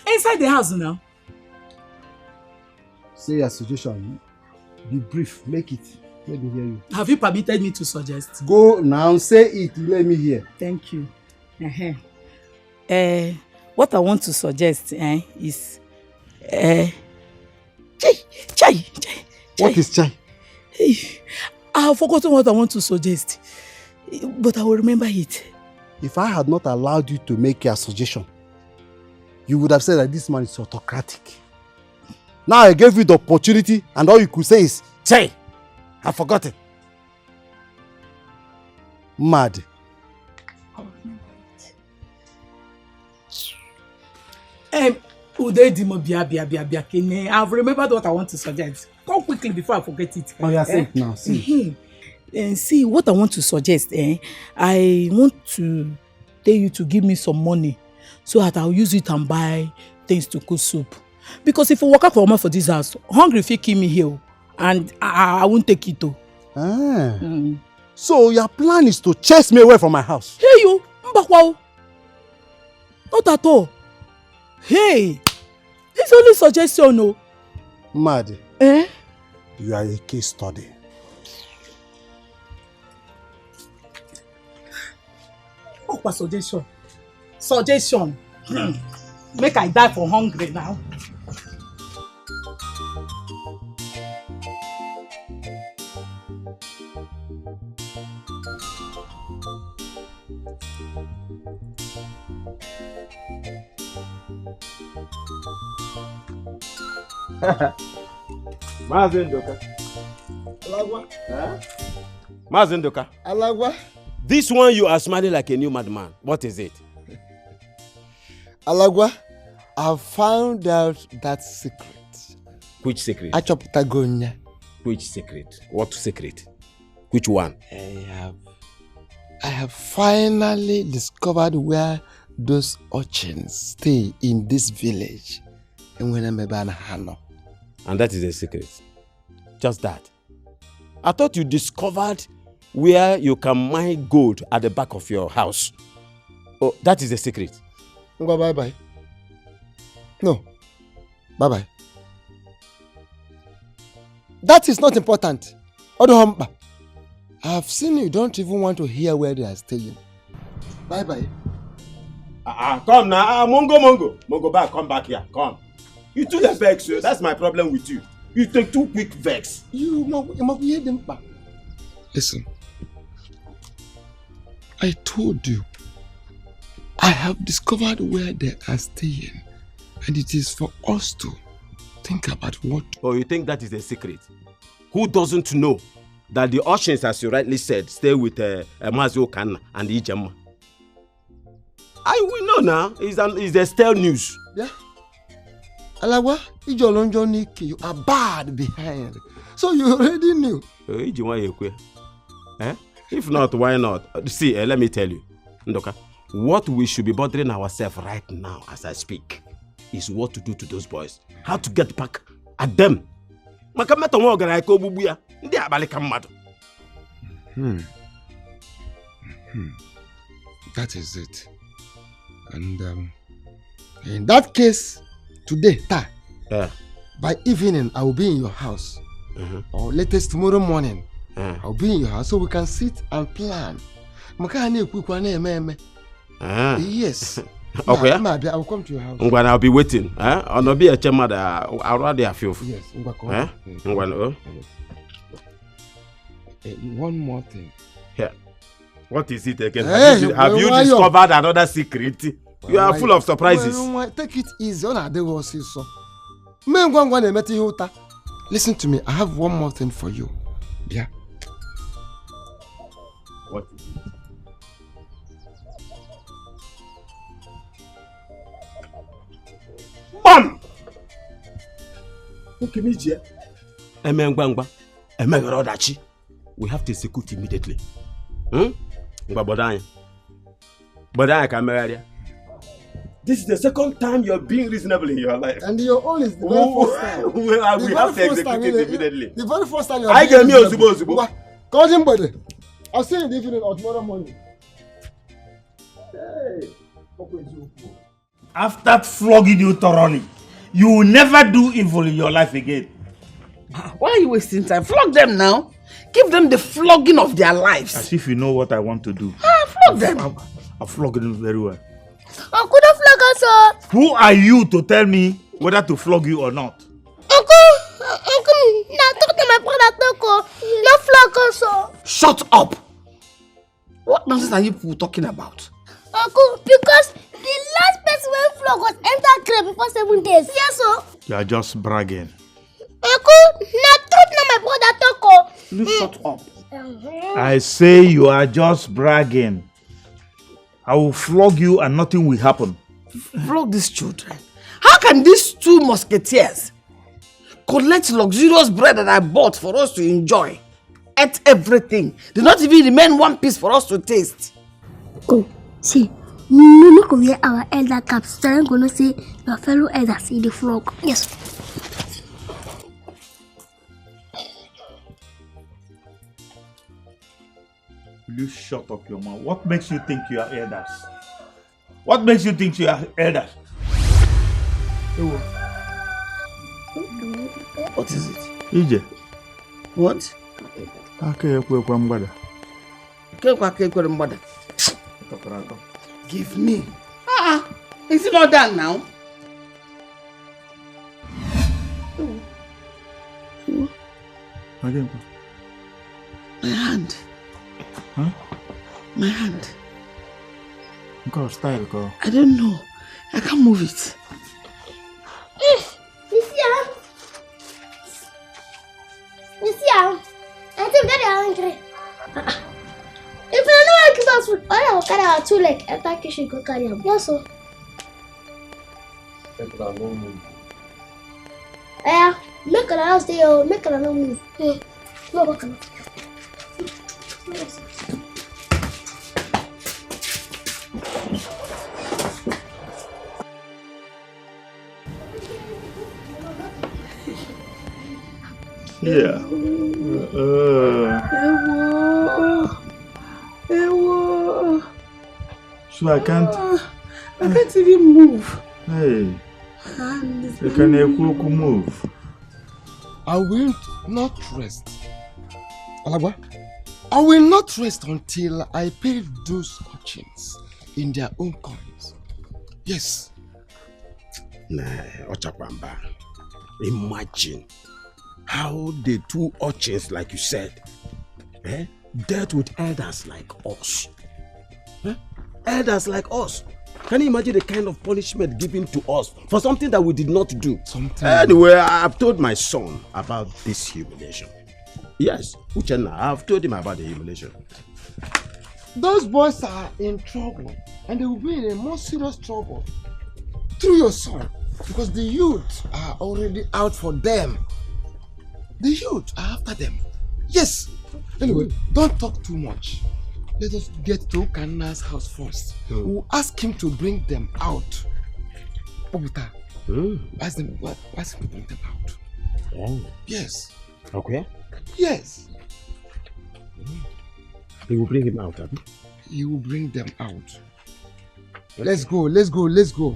Inside the house now. Say your suggestion. Be brief. Make it. Let me hear you. Have you permitted me to suggest? Go now. Say it. Let me hear. Thank you. What I want to suggest is chai. What is chai? I have forgotten what I want to suggest, but I will remember it. If I had not allowed you to make your suggestion, you would have said that this man is autocratic. Now I gave you the opportunity and all you could say is, chai, I've forgotten. Mad. I've remembered what I want to suggest. Come quickly before I forget it. Oh, yeah, say it now. See. See what I want to suggest. I want to tell you to give me some money so that I'll use it and buy things to cook soup. Because if I work out for this house, hungry if you kill me here, and I won't take it too. So your plan is to chase me away from my house? Hey you, Mbakwao. Not at all. Hey, it's only suggestion, no. Mad. You are a case study. What suggestion? Suggestion. Make I die for hungry now. Mazendoka. Alagwa. Mazendoka. Alagwa. This one you are smiling like a new madman. What is it? Alagwa, I found out that secret. Which secret? Achoptagonya. Which secret? What secret? Which one? I have finally discovered where those urchins stay in this village. And that is a secret. Just that. I thought you discovered where you can mine gold at the back of your house. Oh, that is a secret. Bye-bye. No. Bye-bye. That is not important. Odohomba. I have seen you don't even want to hear where they are staying. Bye-bye. Come now. Mongo back. Come back here. Come. You took the vex, so that's my problem with you. You take too quick vex. Listen. I told you. I have discovered where they are staying. And it is for us to think about what... Oh, you think that is a secret? Who doesn't know that the Oceans, as you rightly said, stay with Mazi Okanna and Ijema? We know now. It's a stale news. Yeah. Alawa, you are bad behind. So you already knew. If not, why not? See, let me tell you, Ndoka, what we should be bothering ourselves right now as I speak is what to do to those boys. How to get back at them. That is it. And in that case, today, by evening, I will be in your house. Or latest tomorrow morning, I'll be in your house so we can sit and plan. Yes. Okay. I will come to your house. I'll be waiting. I'll be a chairman. I'll rather feel. Yes. One more thing. Yeah. What is it again? Have you discovered another secret? You are full of surprises. Take it easy. Listen to me. I have one more thing for you. Yeah. What is it? Bam! We have to execute immediately. This is the second time you're being reasonable in your life. And your own is the very first time. We have to execute it immediately. The very first time you're I gave me Ozubo. Call him, buddy. I'll see you in the evening or tomorrow morning. Hey. After flogging you thoroughly, you will never do evil in your life again. Why are you wasting time? Flog them now. Give them the flogging of their lives. As if you know what I want to do. Flog them. I'll flog them very well. Uncle, don't flog us, sir. Who are you to tell me whether to flog you or not? Uncle, now talk to my brother, Toko. Not flog us, sir. Shut up. What nonsense are you people talking about? Uncle, because the last person when flog was entered grave before 7 days. Yes, sir. You are just bragging. Uncle, now talk to my brother, Toko. You shut up. I say you are just bragging. I will flog you and nothing will happen. Flog these children. How can these two musketeers collect luxurious bread that I bought for us to enjoy? Ate everything. Did not even remain one piece for us to taste. Oh, see, we go wear our elder caps. So I'm gonna say your fellow elders see the flog. Yes. Will you shut up your mouth? What makes you think you are elders? What makes you think you are elders? What is it? Ije. What? Give me. Is it not done now? My hand. Huh? My hand. Go, style, go. I don't know. I can't move it. You see her? You see her? I think that I'm angry. If I don't want to give us food, I will carry our 2 legs. I think you should go carry them. Yes, sir. Yeah, make an house there, make an no move. Hey, no back on. Yeah. Ewo. So I can't. I can't even move. Hey. You can move. I will not rest. Alagwa, I will not rest until I pay those urchins in their own coins. Yes. Nah, Ochakwamba. Imagine how the 2 urchins, like you said, dealt with elders like us. Elders like us. Can you imagine the kind of punishment given to us for something that we did not do? Anyway, I've told my son about this humiliation. Yes, Uchenna, I've told him about the humiliation. Those boys are in trouble, and they will be in a more serious trouble through your son, because the youth are already out for them. The youth are after them. Yes. Anyway, don't talk too much. Let us get to Kanna's house first. We'll ask him to bring them out. Obuta, ask him to bring them out. Oh. Yes. Okay. Yes. He will bring him out, Abby? He will bring them out. Let's go, let's go, let's go.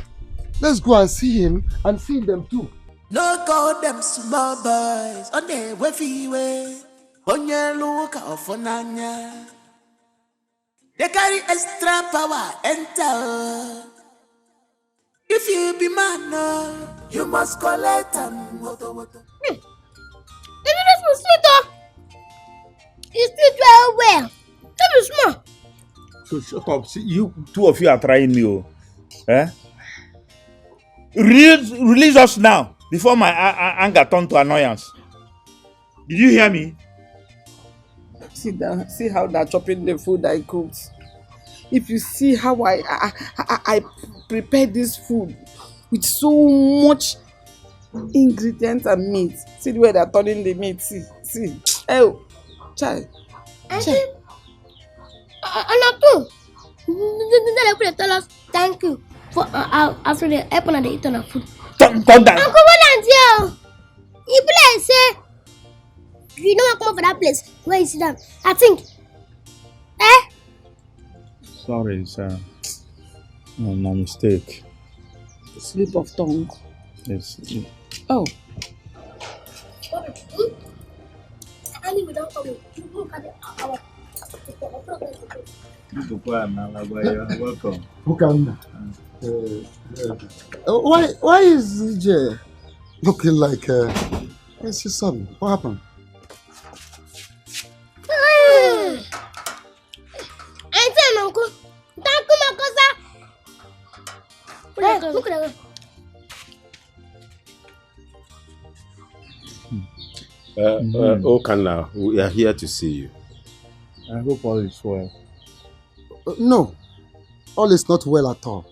Let's go and see him and see them too. No call them small boys on their way. On your look out for Nanya. They carry extra power, enter. If you be man, you must collect them. This mosquito is still very well. Tell me small. So shut up. See, you 2 of you are trying me. Oh. Eh? Release us now before my anger turn to annoyance. Did you hear me? Sit down. See how they're chopping the food I cooked. If you see how I prepared this food with so much ingredients and meat. See the way they're turning the meat. See. Oh, child. Anatu, they tell us thank you for after the apple and the eating of food. Come down. Uncle Volunteer, you play say you don't come for that place where you sit down. I think, Sorry, sir. No mistake. Slip of tongue. Yes. Oh. Anyway, don't come. You look at our. Welcome. Why is EJ looking like where's his son? What happened? I tell Uncle. Thank you, look at Okanna, we are here to see you. I hope all is well. No, all is not well at all.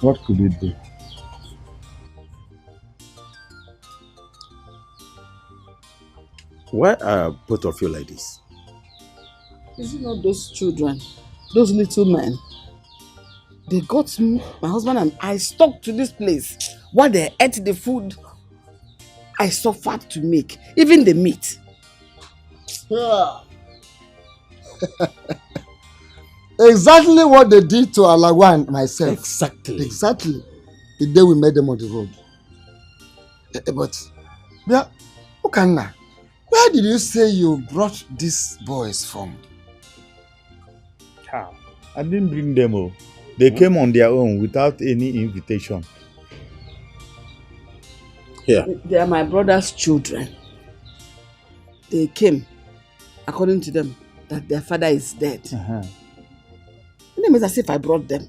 What could it be? Why are both of you like this? Is it not those children? Those little men? They got me, my husband and I stuck to this place while they ate the food I suffered to make, even the meat. Yeah. Exactly what they did to Alagwa and myself. Exactly. The day we met them on the road. But, yeah, Okanna, where did you say you brought these boys from? How? I didn't bring them all. They came on their own without any invitation. Yeah. They are my brother's children. they came, according to them, that their father is dead. It means as if I brought them.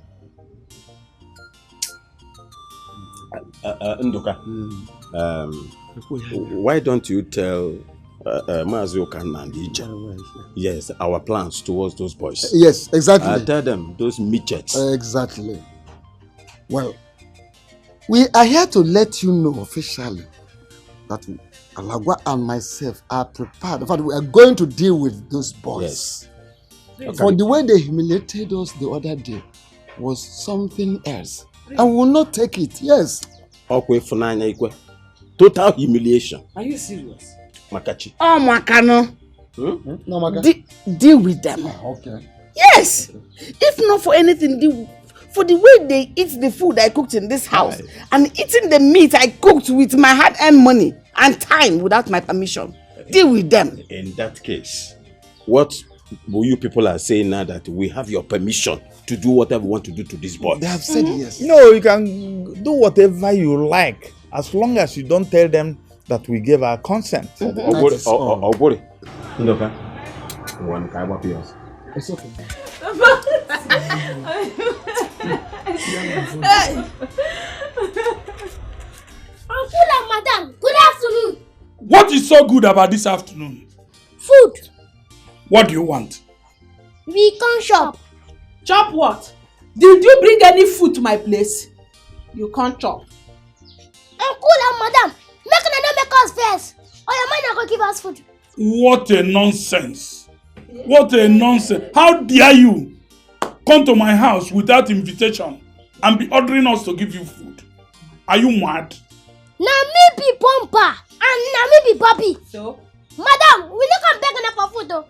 Nduka, why don't you tell Maaziokan and Ija, yes, our plans towards those boys? Yes, exactly. Tell them, those midgets. Exactly. Well, we are here to let you know officially that Alagwa and myself are prepared. In fact, we are going to deal with those boys. Yes. Okay. For the way they humiliated us the other day was something else. Really? And we will not take it. Yes. Total humiliation. Are you serious? Makachi. Oh, Makano. No, Maka. Deal with them. Okay. Yes. Okay. If not for anything, for the way they eat the food I cooked in this house and eating the meat I cooked with my hard-earned money and time without my permission. Deal with them. In that case, what you people are saying now that we have your permission to do whatever we want to do to these boys? They have said yes. No, you can do whatever you like as long as you don't tell them that we gave our consent. Obori. Ndoka. One kind of yours. It's okay. Uncle and Madam, good afternoon. What is so good about this afternoon? Food. What do you want? We can't shop. Chop what? Did you bring any food to my place? You can't chop. Uncle and Madam, make us first. Or your man not gonna give us food. What a nonsense. What a nonsense. How dare you come to my house without invitation and be ordering us to give you food? Are you mad? Na me be bumper and na me be Bobby. So? Madam, we no come beg for food though.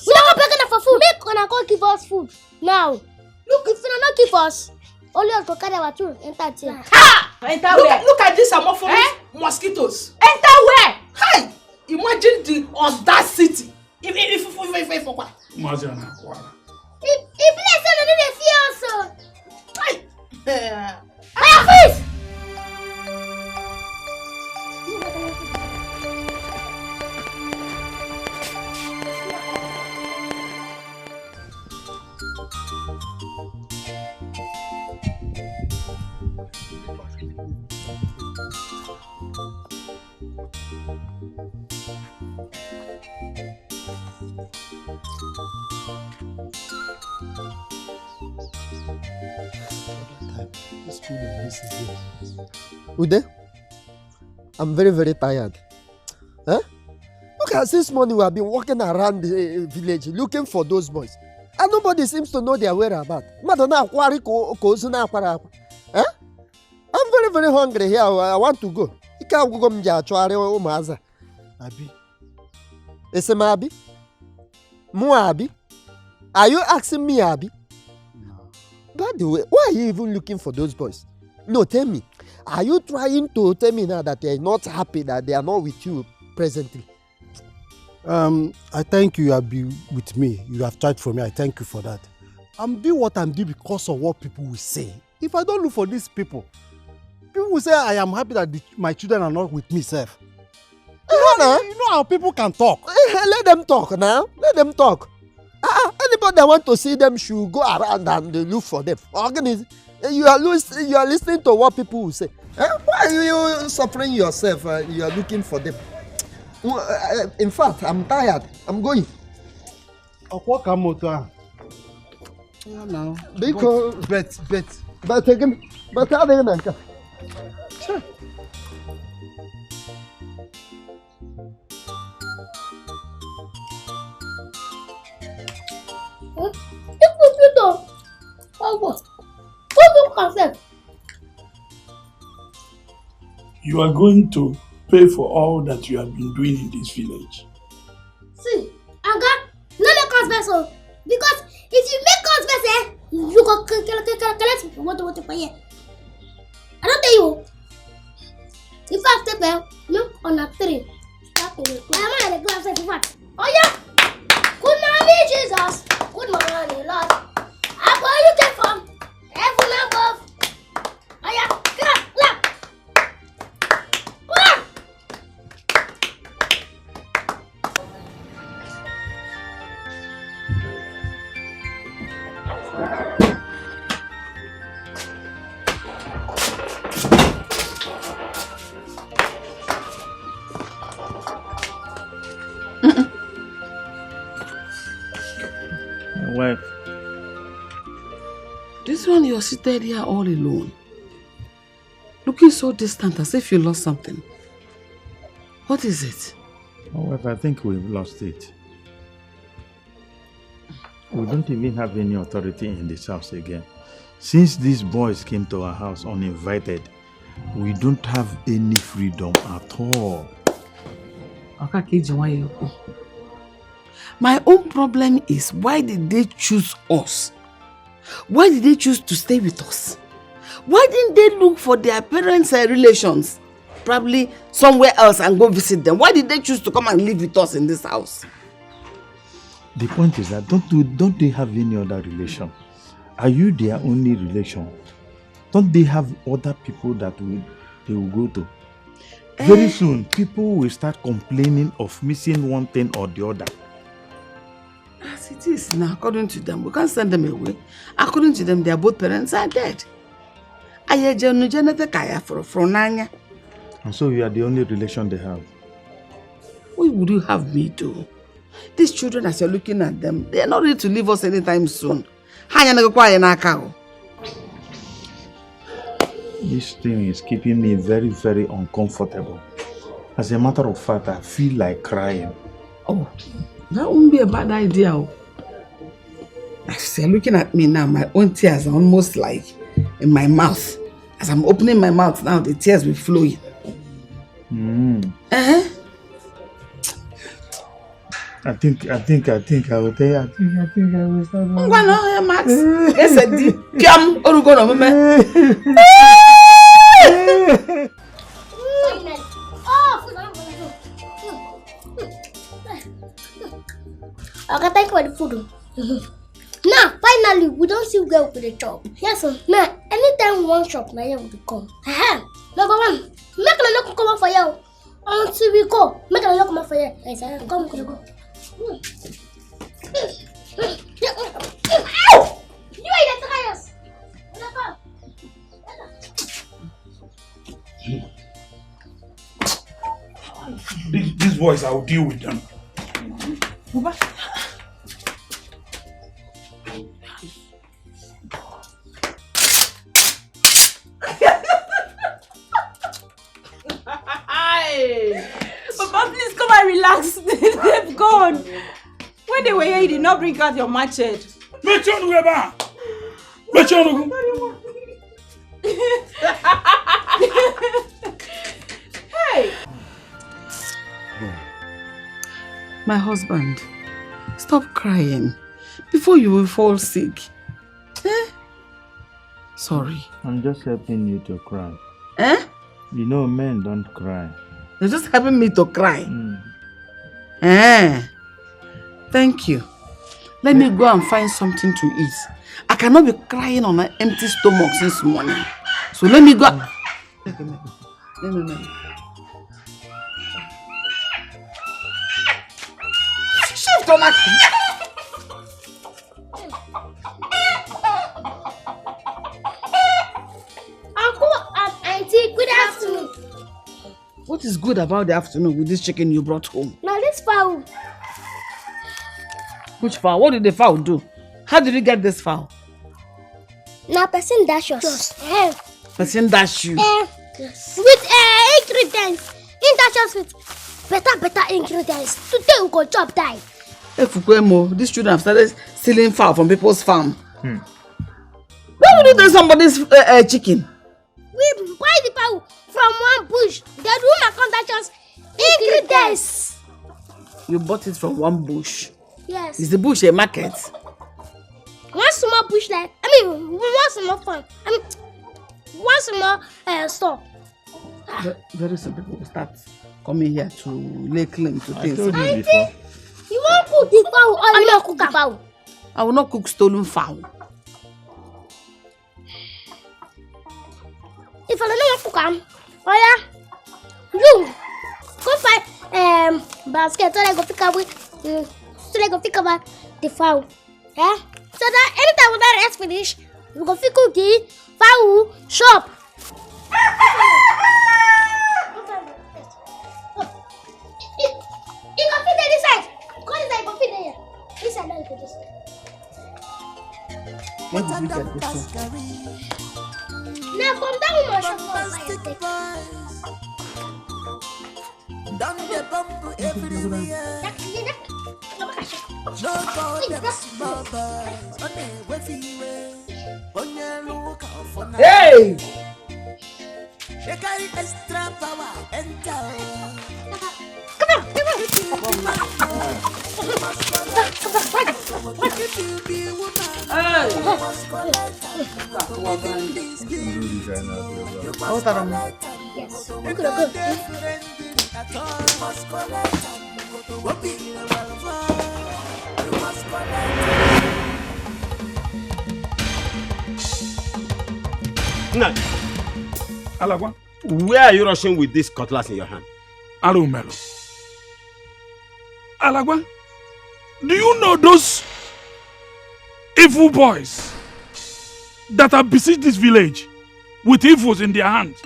We no come beg for food. Make una go give us food. Now, look, if you not give us, only us go carry our children enter here. Ha! Enter where? Look at this Amophobia mosquitoes. Enter where? Hi! Imagine the audacity. If what? Imagine what? If place no dey fear us. Hi! Fire fish! Ude, I'm very, very tired. Huh? Look at this morning we have been walking around the village looking for those boys. And nobody seems to know their whereabouts. Huh? I'm very, very hungry here. I want to go. Abi. Esema Abi? Mo Abi? Are you asking me Abi? No. By the way, why are you even looking for those boys? No, tell me. Are you trying to tell me now that they are not happy that they are not with you presently? I thank you have been with me. You have tried for me. I thank you for that. I'm doing what I'm doing because of what people will say. If I don't look for these people, people will say I am happy that my children are not with me, sir. You know how people can talk. Let them talk now. Let them talk. Anybody that want to see them should go around and look for them. You are listening to what people will say. Why are you suffering yourself? You are looking for them. In fact, I'm tired. I'm going. Yeah, now. Because bet again, but how they gonna? Sure. You are going to pay for all that you have been doing in this village. See, Aga, no make us vessel. Because if you make us vessel, you go collect what for here. I don't tell you. If I step out, look on a tree. Stop it. I'm at the glass of what? Oh yeah. Good morning, Jesus. Good morning, Lord. I'm where you came from. Heaven above. Oh yeah. Clap, clap. Come on. My wife. This one, you're seated here all alone. Looking so distant as if you lost something. What is it? My wife, I think we've lost it. We don't even have any authority in this house again. Since these boys came to our house uninvited, we don't have any freedom at all. My own problem is, why did they choose us? Why did they choose to stay with us? Why didn't they look for their parents' relations? Probably somewhere else and go visit them. Why did they choose to come and live with us in this house? The point is that don't they have any other relation? Are you their only relation? Don't they have other people that they will go to? Very soon, people will start complaining of missing one thing or the other. As it is now, according to them, we can't send them away. According to them, their both parents are dead. And so you are the only relation they have. What would you have me do? These children, as you're looking at them, they are not ready to leave us anytime soon. This thing is keeping me very, very uncomfortable. As a matter of fact, I feel like crying. Oh, that won't be a bad idea. As you're looking at me now, my own tears are almost like in my mouth. As I'm opening my mouth now, the tears will flow in. I think I will tell you. I think I will start. Max. Yes, I did. Come, Okay, thank you for the food. Now, finally, we don't see where we put the chop. Yes, sir. Now, anytime we want shop, now you will come. Number one, make a look come for you. Until we go, make a look come for you. I said, come, go. Ow! You are the tires. These boys, I will deal with them. Papa, please come and relax. They've gone. When they were here, you did not bring out your machete. Hey! My husband, stop crying before you will fall sick. Sorry. I'm just helping you to cry. You know, men don't cry. You're just helping me to cry. Thank you. Let me go and find something to eat. I cannot be crying on an empty stomach since morning. So let me go. No. Shift on that. Uncle and Auntie, good afternoon. What is good about the afternoon with this chicken you brought home? Now this fowl. Which fowl? What did the fowl do? How did you get this fowl? Now person dash us. Person dash you? With ingredients. In dash us with better ingredients. Today we go chop time. Fukwemo, these children have started stealing fowl from people's farm. Why would you take somebody's chicken? We buy the fowl from one bush. The woman come dash us ingredients. You bought it from one bush? Yes. Is the bush a market? One small bush one small farm. One small store. Very soon people will start coming here to lay claim to things. I told you before. You won't cook the fowl or you not cook the fowl? I will not cook stolen fowl. If I don't cook them, you go find basket so I go pick up the fowl. Yeah? So that anytime when that is finished, we go pick up the fowl shop. You can fit this side. Where did you get this one? Now from that woman shop Down the bumper everywhere. No more them small boys. On the way, on your look out for now. Hey! They carry extra power and power. Come on. Yes. Now, Alagwa, where are you rushing with this cutlass in your hand? Arumelo. Alagwa, do you know those evil boys that have besieged this village with evils in their hands?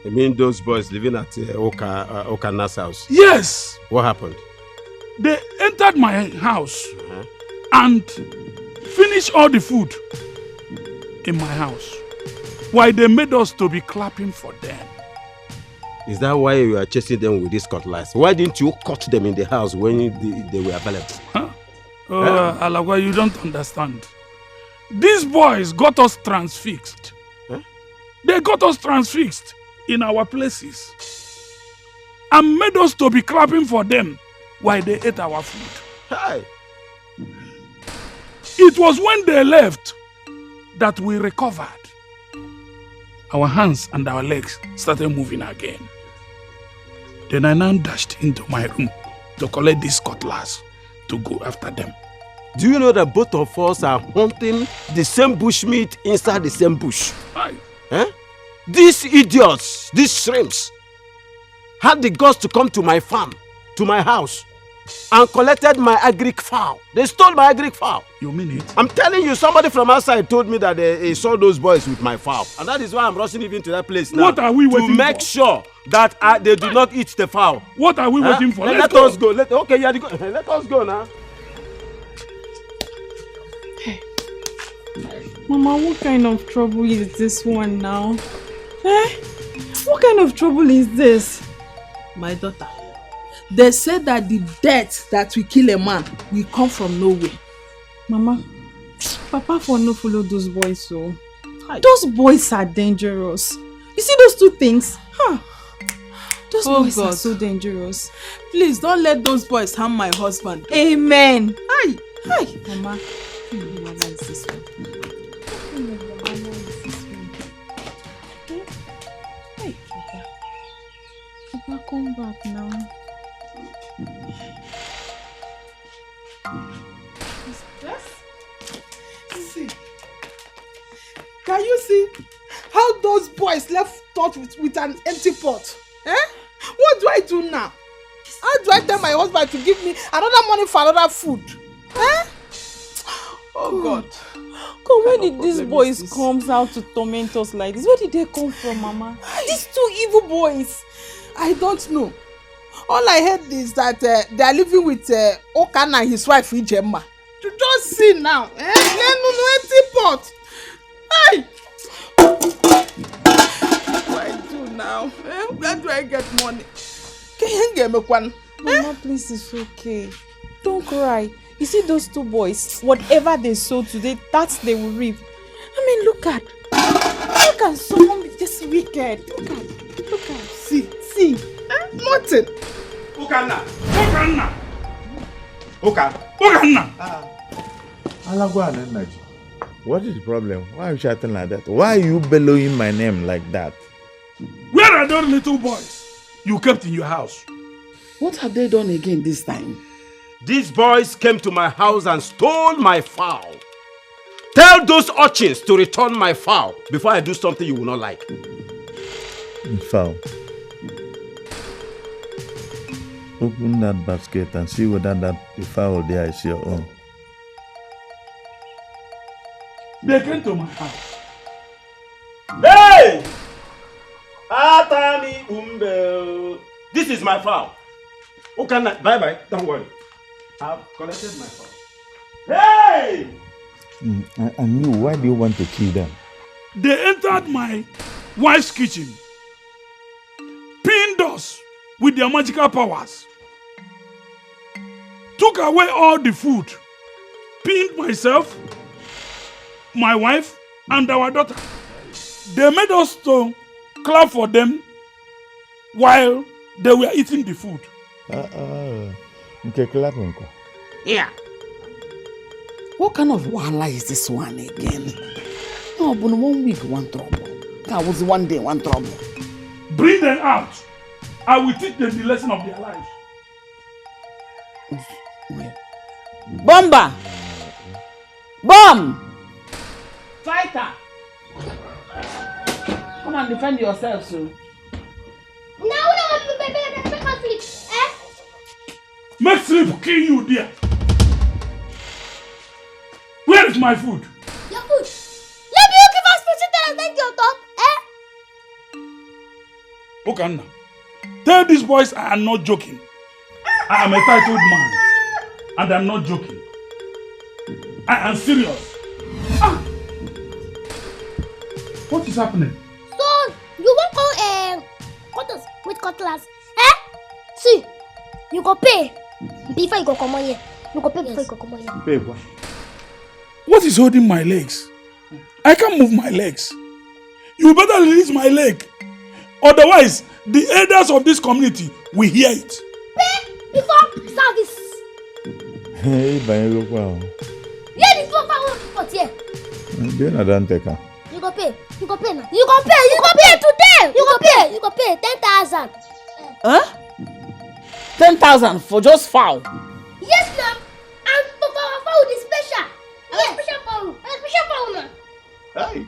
You mean those boys living at Okana's house? Yes. What happened? They entered my house and finished all the food in my house. Why they made us to be clapping for them. Is that why you are chasing them with this cutlass? Why didn't you cut them in the house when they were available? Huh? Alagwa, you don't understand. These boys got us transfixed. Huh? They got us transfixed in our places and made us to be clapping for them while they ate our food. Hi. It was when they left that we recovered. Our hands and our legs started moving again. Then I now dashed into my room to collect this cutlass to go after them. Do you know that both of us are hunting the same bushmeat inside the same bush? Aye. Eh? These idiots, these shrimps, had the guts to come to my farm, to my house, and collected my agric fowl. They stole my agric fowl. You mean it? I'm telling you, somebody from outside told me that they saw those boys with my fowl. And that is why I'm rushing even to that place now. What are we waiting for? To make sure that they do not eat the fowl. What are we waiting for? Let us go. Let us go now. Mama, what kind of trouble is this one now? Eh? What kind of trouble is this? My daughter, they said that the death that will kill a man will come from nowhere. Mama, Papa for no follow those boys so. Those boys are dangerous. You see those two things? Huh? Those boys are so dangerous. Please don't let those boys harm my husband. Amen. Hi. Hi. Mama, Mama is this one. Hey, Papa, come back now. See. Can you see how those boys left us with an empty pot? Eh? What do I do now? How do I tell my husband to give me another money for another food? Eh? Oh God. God, where did these boys come out to torment us like this? Where did they come from, Mama? These two evil boys. I don't know. All I heard is that they are living with Okan and his wife Ijemma. To just see now. Empty pot. Hey! What do I do now? Where do I get money? Can you get me one? Mama, please, it's okay. Don't cry. You see those two boys, whatever they sow today, that they will reap. I mean, look at. How can someone be this wicked? Look at. See. Nothing. Okanna. Alagwa and Naji. What is the problem? Why are you shouting like that? Why are you bellowing my name like that? Where are those little boys you kept in your house? What have they done again this time? These boys came to my house and stole my fowl. Tell those urchins to return my fowl before I do something you will not like. Fowl. Open that basket and see whether the fowl there is your own. They came to my house. Hey! Atami Umbe. This is my fowl. Okay, bye-bye. Don't worry. I've collected my fowl. Hey! And you, why do you want to kill them? They entered my wife's kitchen, pinned us with their magical powers, took away all the food, pinned myself, my wife, and our daughter. They made us to clap for them while they were eating the food. Yeah. What kind of wahala is this one again? No, but 1 week, one trouble. That was 1 day, one trouble. Bring them out. I will teach them the lesson of their lives. Bomba! Bomb! Fighter! Come and defend yourself, so. Make sleep kill you there. Where is my food? Your food. Let me give us food and then you talk. Okay, now. Tell these boys I am not joking. I am a titled man. And I am not joking. I am serious. What is happening? So, you won't call cutlass with cutlass. See, you go pay before you go come on here. You go pay before you go come on here. Pay what? What is holding my legs? I can't move my legs. You better release my leg. Otherwise, the elders of this community will hear it. Pay before service. Hey, wow. Yeah, this one for here. Do not done take her. You go pay. You go pay now. You go pay. You go pay today. You go pay. You go pay 10,000. Huh? 10,000 for just fowl? Yes, ma'am. And for our fowl is special. Yes, special fowl. Special fowl, ma'am. Hey.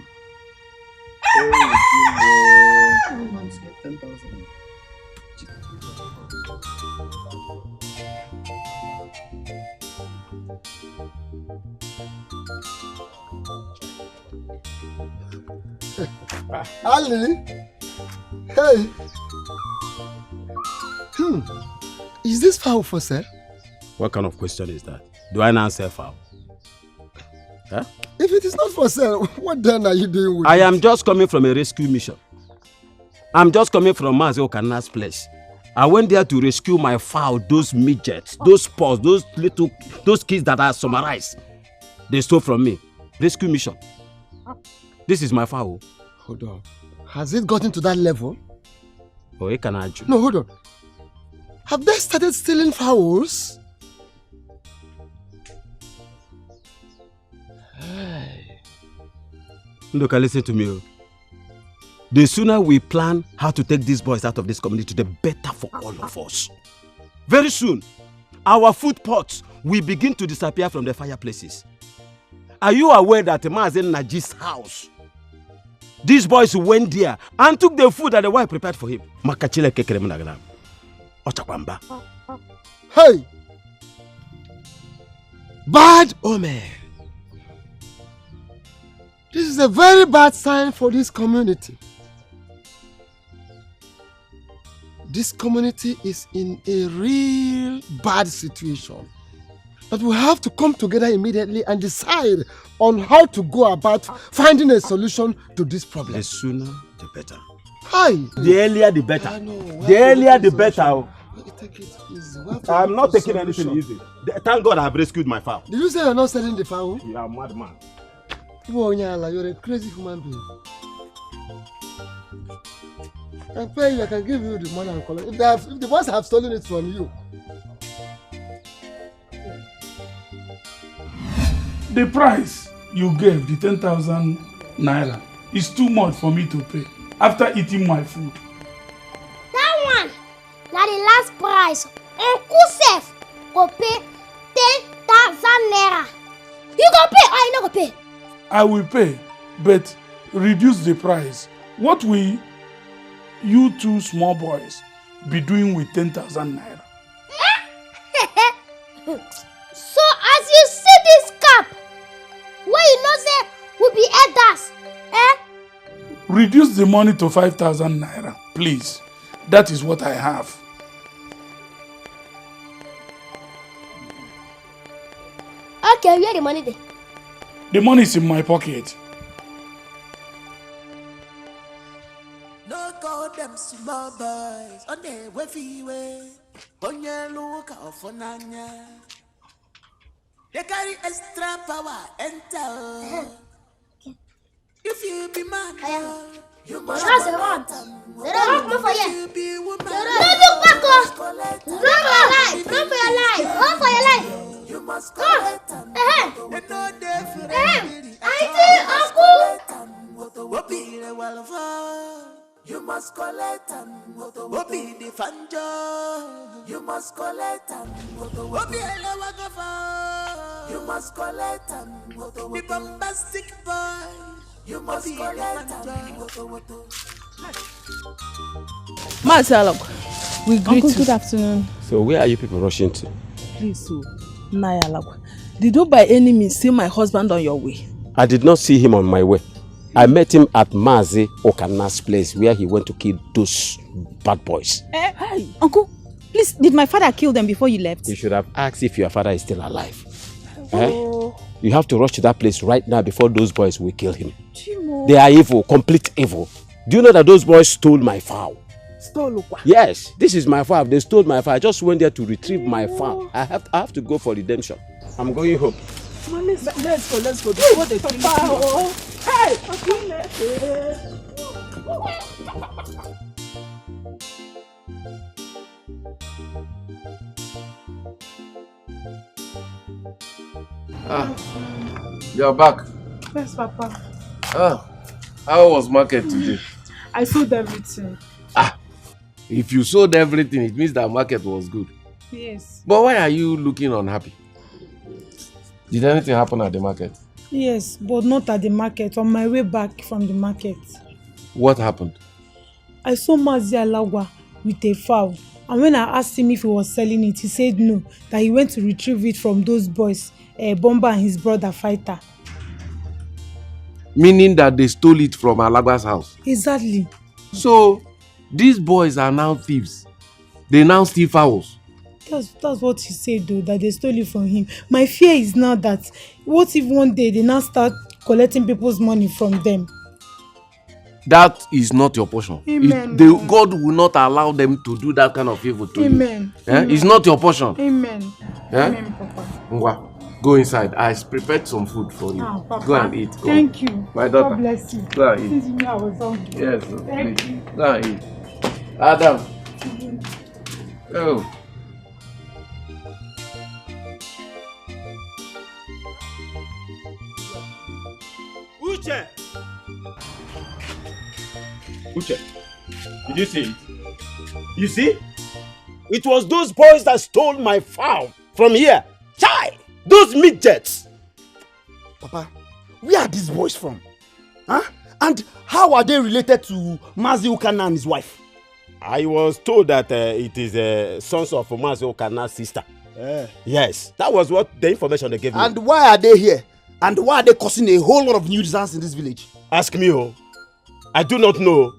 Who wants to get 10,000? Ali, hey, is this fowl for sale? What kind of question is that? Do I now sell fowl? Huh? If it is not for sale, what then are you doing with I it? am just coming from a rescue mission. I'm just coming from Mazio Kana's place. I went there to rescue my fowl, those midgets, those paws, those kids that are summarized. They stole from me. Rescue mission. This is my fowl. Hold on. Has it gotten to that level? Oh, it can argue. No, hold on. Have they started stealing fowls? Look, listen to me. The sooner we plan how to take these boys out of this community, the better for all of us. Very soon, our food pots will begin to disappear from the fireplaces. Are you aware that Mazen Naji's house, these boys went there and took the food that the wife prepared for him? Hey! Bad omen. This is a very bad sign for this community. This community is in a real bad situation. But we have to come together immediately and decide on how to go about finding a solution to this problem. The sooner, the better. Hi. The earlier, the better. The earlier, the better. I'm not taking anything easy. Thank God I have rescued my fowl. Did you say you're not selling the fowl? You are a madman. You're a crazy human being. I can pay you, I can give you the money and collect. If the boys have stolen it from you. The price you gave, the 10,000 naira, is too much for me to pay after eating my food. That one, na the last price. Uncle Sef go pay 10,000 naira. You go pay or you no go pay? I will pay, but reduce the price. What will you two small boys be doing with 10,000 naira? So as you see this cap, where you know say will be elders, Reduce the money to 5,000 naira, please. That is what I have. Okay, where the money there? The money is in my pocket. No call them small boys on their way. On your look out for Nanya. They carry extra power enter. If you be man, you must That's the one. They don't look for you. Don't look back up. Run for your life. Run for your life. Run for your life. You must go. Auntie, uncle. You must collect what be the fanjo. You must collect what be you must collect the bombastic boy. You must collect Marcelo, we greet Uncle, you. good afternoon. So where are you people rushing to? Please, so Nayalagwa, did you by any means see my husband on your way? I did not see him on my way. I met him at Mazi Okana's place where he went to kill those bad boys. Hey, Uncle, please, did my father kill them before you left? You should have asked if your father is still alive. You have to rush to that place right now before those boys will kill him. Chimo. They are evil, complete evil. Do you know that those boys stole my fowl? Stole what? Yes, this is my fowl. They stole my fowl. I just went there to retrieve my fowl. I have to go for redemption. I'm going home. Let's go. Before they kill you. Hey! You're back. Yes, Papa. How was market today? I sold everything. If you sold everything, it means that market was good. Yes. But why are you looking unhappy? Did anything happen at the market? Yes, but not at the market. On my way back from the market, What happened? I saw Mazi Alagwa with a fowl. And when I asked him if he was selling it, he said no, that he went to retrieve it from those boys, Bomba and his brother Fighter. Meaning that they stole it from Alagba's house? Exactly. So, these boys are now thieves. They now steal fowls. That's what he said though, that they stole it from him. My fear is now that, what if one day they now start collecting people's money from them? That is not your portion. Amen. God will not allow them to do that kind of evil to Amen. you. Amen. It's not your portion. Amen. Amen, Papa. Ngwa, go inside. I prepared some food for you. Papa. Go and eat. Go. Thank you. My daughter. God bless you. Go and eat. Since you knew I was hungry. Yes, Thank please. you. Go and eat. Adam. Oh. Uche! Uche, did you see it? You see? It was those boys that stole my fowl from here. Chai! Those midgets! Papa, where are these boys from? Huh? And how are they related to Mazi Ukana and his wife? I was told that it is sons of Mazi Ukana's sister. Yes, that was what the information they gave me. And why are they here? And why are they causing a whole lot of nuisance in this village? Ask me, oh. I do not know.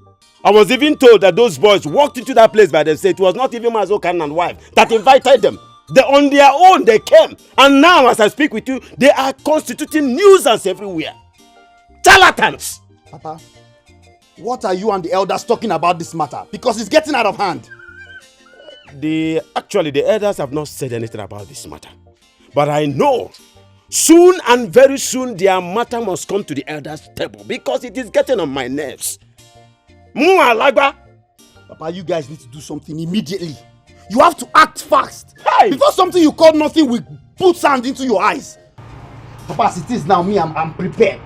I was even told that those boys walked into that place by themselves. It was not even Mazi Ukana and wife that invited them. They on their own, they came. And now, as I speak with you, they are constituting nuisance everywhere. Charlatans! Papa, what are you and the elders talking about this matter? Because it's getting out of hand. Actually, the elders have not said anything about this matter. But I know, soon and very soon, their matter must come to the elders' table because it is getting on my nerves. Papa, you guys need to do something immediately. You have to act fast. Hey! Before something you call nothing will put sand into your eyes. Papa, as it is now, I'm prepared.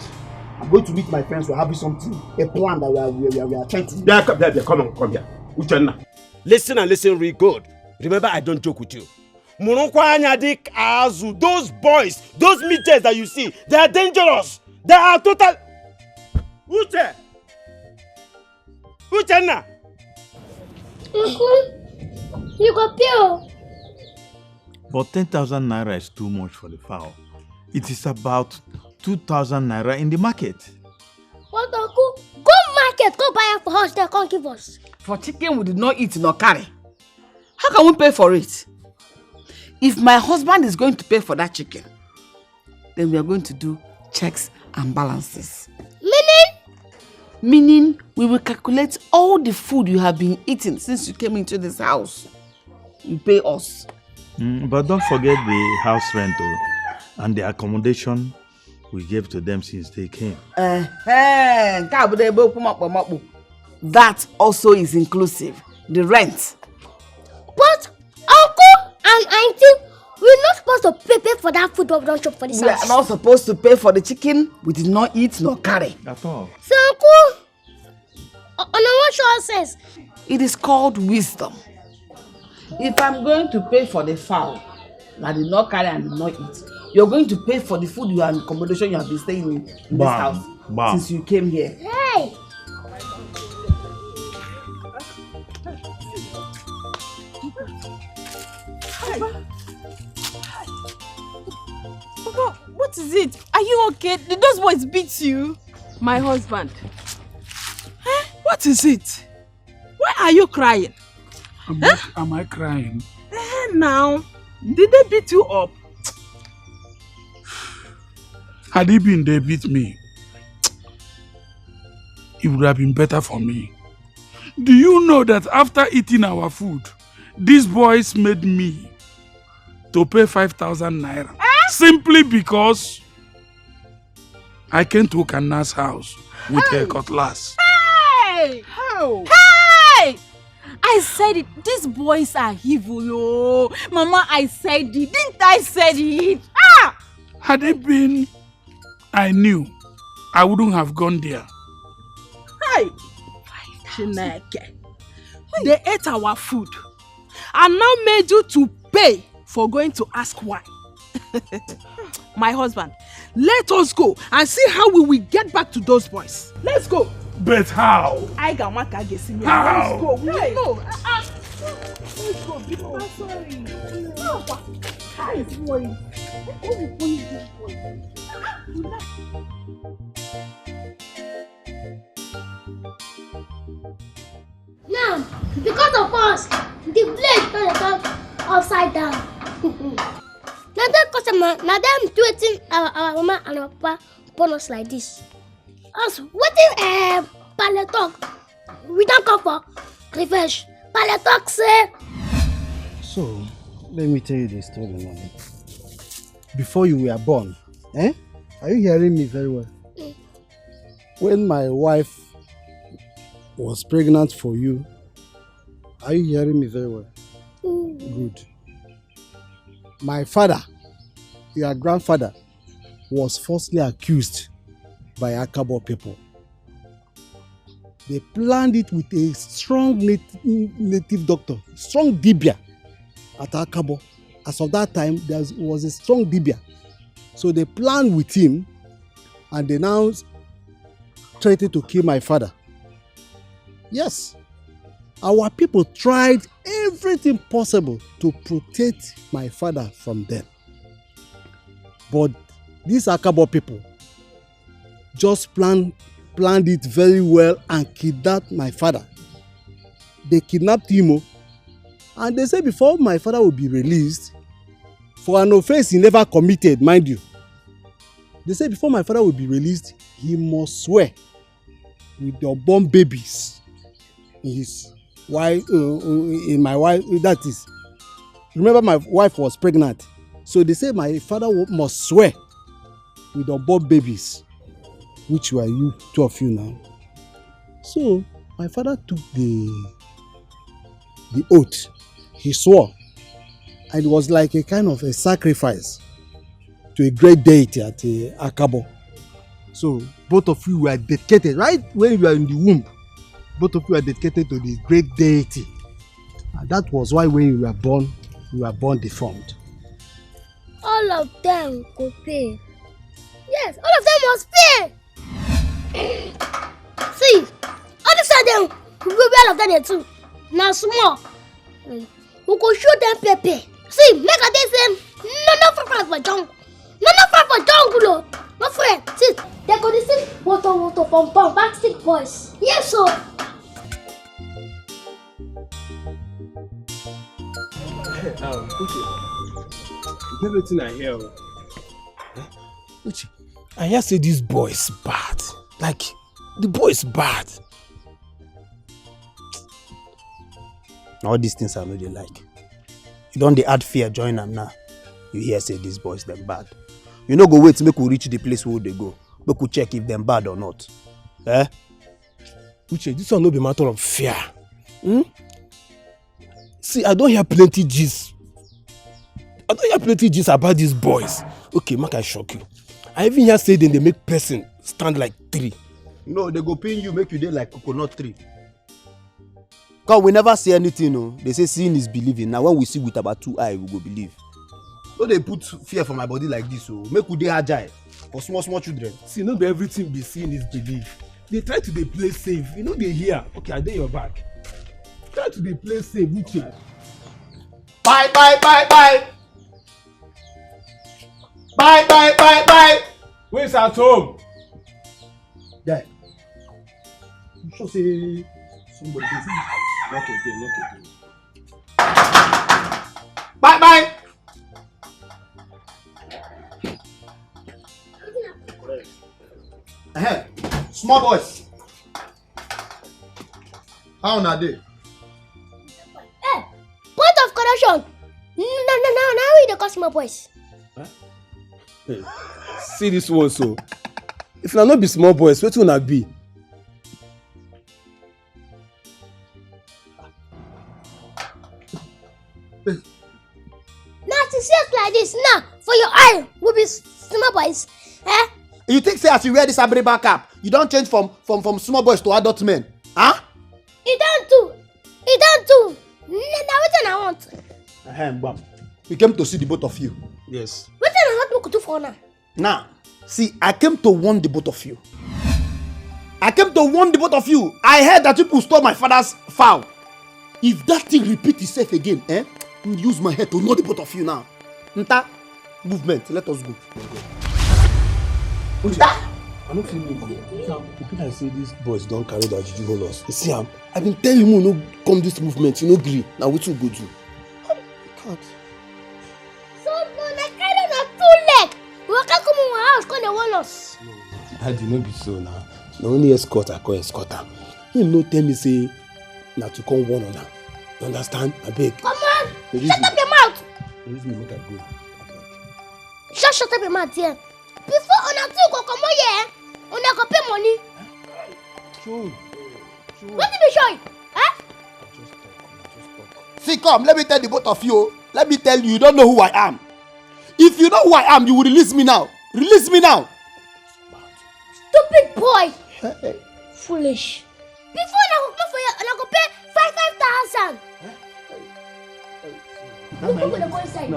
I'm going to meet my friends. We're having something, a plan that we are trying to do. Yeah, come here. Uchenna. Listen and listen real good. Remember, I don't joke with you. Those boys, those midgets that you see, they are dangerous. They are total. Uche! Uchenna! You got pure. But 10,000 naira is too much for the fowl. It is about 2,000 naira in the market. What, Uncle? Go market, go buy it for us, they can't give us. For chicken we did not eat nor carry. How can we pay for it? If my husband is going to pay for that chicken, then we are going to do checks and balances. Meaning? We will calculate all the food you have been eating since you came into this house. You pay us. But don't forget the house rent and the accommodation we gave to them since they came. That also is inclusive. The rent. But Uncle and Auntie, we're not supposed to pay for that food we don't shop for this We house. are not supposed to pay for the chicken. We did not eat nor carry. At all. So Uncle, on what sure sense? It is called wisdom. If I'm going to pay for the fowl, I did not carry and did not eat, you're going to pay for the food and accommodation you have been staying in this house since you came here. Hey! Papa, what is it? Are you okay? Did those boys beat you? My husband. What is it? Why are you crying? Am I crying? Now, did they beat you up? Had it been they beat me, it would have been better for me. Do you know that after eating our food, these boys made me to pay 5,000 naira simply because I came to Kana's house with a cutlass. Hey! How? Hey! I said it. These boys are evil, oh. Mama, I said it. Didn't I say it? Ah! Had it been I knew, I wouldn't have gone there. Hey! Chineke. They ate our food and now made you to pay for going to ask why. My husband, let us go and see how we will get back to those boys. Let's go. But how? I got my car. Let's How? go. We Hey. will go. Let's go. I'm sorry. Hi, boy. Now, because of us, the blade turned upside down. Now that customer, now them tweeting our mama and our papa upon us like this. Us waiting pallet talk. We don't come for revenge. Pallet talk say. So, let me tell you the story, mommy. Before you were born, are you hearing me very well? When my wife was pregnant for you, are you hearing me very well? Good. My father, your grandfather, was falsely accused by Akabo people. They planned it with a strong native doctor, strong Dibia at Akabo. As of that time, there was a strong Dibia. So they planned with him and they now threatened to kill my father. Yes, our people tried everything possible to protect my father from them. But these Akabo people just planned it very well and kidnapped my father. They kidnapped him, and they said before my father will be released, for an offense he never committed, mind you. They said before my father will be released, he must swear with the unborn babies in his wife, in my wife, that is, remember my wife was pregnant. So they said my father must swear with the unborn babies, which were you, two of you now. So my father took the oath. He swore. And it was like a kind of a sacrifice to a great deity at Akabo. So both of you were dedicated, right when you were in the womb. Both of you were dedicated to the great deity. And that was why when you were born deformed. All of them could pay. Yes, all of them must pay. See, all of them, we will be all of them too. Now small. We could show them pepe. See, make a day say, no friend for jungle. No friend for jungle. No friend. See, they go to see water from backstreet boys. Yes, sir. Uche, everything I hear. Uche, I hear say this boy is bad. Like, the boy is bad. All these things I know they like. You don't they add fear, join them now. You hear say these boys them bad. You no go wait to make we reach the place where they go. Make we check if them bad or not. Eh? Uche, this one no be matter of fear. See, I don't hear plenty gist. About these boys. Okay, make I shock you. I even hear say then they make person stand like 3. No, they go pin you, make you dey like coconut tree. Cause we never see anything, no. They say seeing is believing. Now when we see with about 2 eyes, we go believe. So they put fear for my body like this, so make we dey agile for small children. See, not be everything be seen is belief. They try to dey play safe. You know they hear. Okay, I dey your back. Try to dey play safe, Uche. Bye. Bye. Where's at home? Yeah. You sure say somebody is Knock again. Bye. Small boys. How na dey? Hey, point of correction. Now we the customer boys. Hey, see this one so. If na not be small boys, what will not be? Now to see us like this, now for your eye will be small boys. Eh? You think say as you wear this Abriba cap, you don't change from small boys to adult men? Huh? He don't do. Now what I want? We came to see the both of you. Yes. What I want to do for now? Now, see, I came to warn the both of you. I heard that people stole my father's fowl. If that thing repeat itself again, I'll use my head to know the both of you now. Nta, movement, let us go. I don't feel no. People like say these boys don't carry that juju hold us. You see, I've been telling you no come this movement, you no agree. Now what you go do? God. So no, like I don't have 2 legs. We can't come in my house, come and warn us. Daddy, no be so now. Na only escort I call escort am. Him no tell me say na to come warn on am. You understand? I beg. Come on, shut up your mouth. Release me, make I go. Shut up your mouth here. Before on a 2 go come here, on a go pay money. True. What did you show? Eh? See, come, let me tell the both of you. Let me tell you, you don't know who I am. If you know who I am, you will release me now. Release me now. Stupid boy. Foolish. Before I go come for you, and I go pay 5,000. Now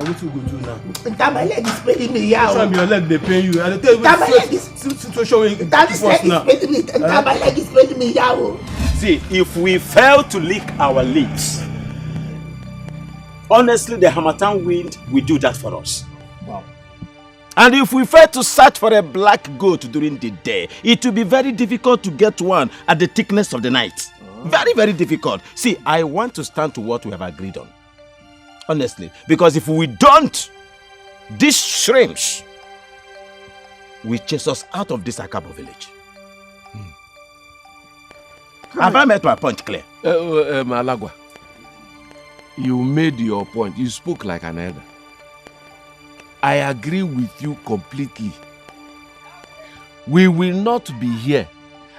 what you go do now? That my leg is paining me, yeah. Try me your leg they pain you. I tell you that my leg is situation that is leg is paining me. That my leg is paining me, yeah. See, if we fail to lick our lips, honestly, the Hamatan wind will do that for us. Wow. And if we fail to search for a black goat during the day, it will be very difficult to get one at the thickness of the night. Very, very difficult. See, I want to stand to what we have agreed on. Honestly, because if we don't, these shrimps will chase us out of this Akabo village. Have I made my point clear? Malagwa, you made your point. You spoke like an elder. I agree with you completely. We will not be here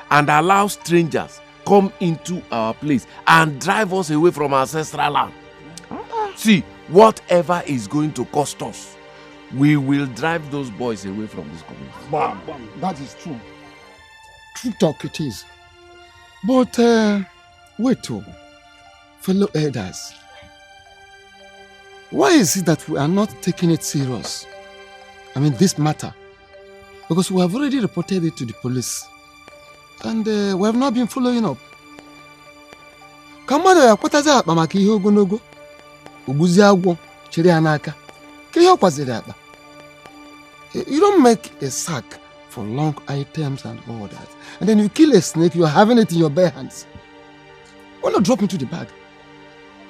and allow strangers come into our place and drive us away from our ancestral land. See, whatever is going to cost us, we will drive those boys away from this community. Wow, that is true. True talk it is. But wait, fellow elders, why is it that we are not taking it serious? I mean, this matter. Because we have already reported it to the police. And we have not been following up. Kamada yakwataza akpa maka ihe ogonogo. Uguzi agwo chiri anaka. Ke ihe kwaziri akpa. You don't make a sack for long items and all that. And then you kill a snake, you're having it in your bare hands. Why not drop into the bag?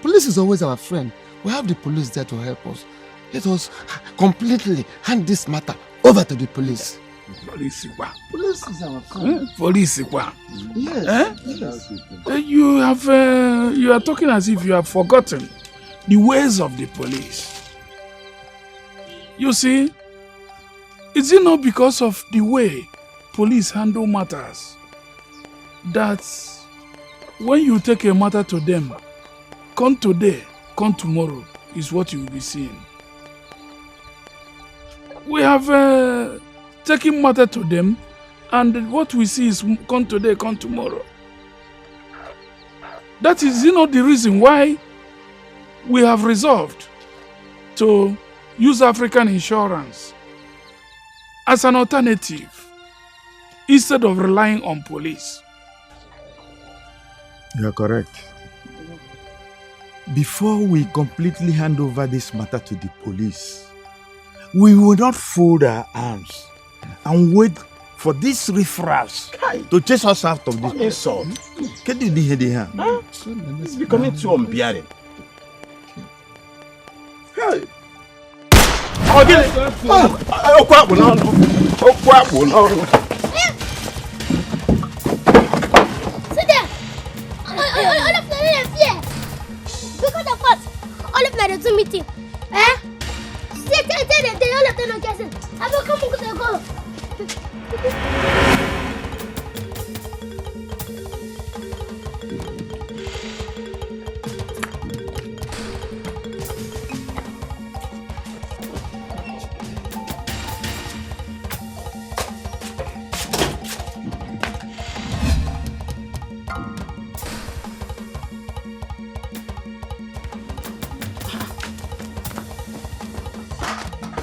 Police is always our friend. We have the police there to help us. Let us completely hand this matter over to the police. Police. Police is our friend. Police. Yes. Yes. You are talking as if you have forgotten the ways of the police. You see, is it not because of the way police handle matters that when you take a matter to them, come today, come tomorrow, is what you will be seeing. We have taken matter to them, and what we see is come today, come tomorrow. That is, the reason why we have resolved to use African insurance as an alternative instead of relying on police. You are correct. Before we completely hand over this matter to the police, we will not fold our arms and wait for these riffraffs to chase us out of this insult. Can you hear the hand? It's becoming too unbearable. Hey! Sit there! All of them are here! Because of us, all of them are to meeting. Eh? Sit there, all of them are guessing. I will come and go.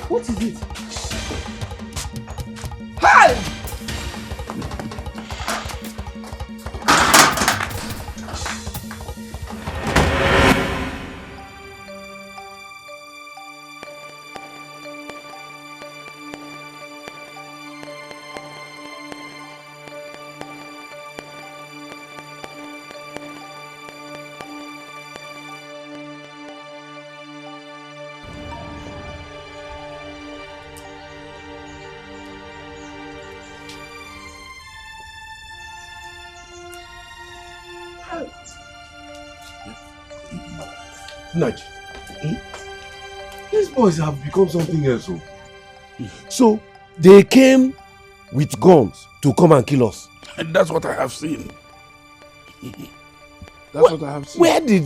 What is it? Hey! Naj, these boys have become something else. So, they came with guns to come and kill us. And that's what I have seen. That's what I have seen. Where did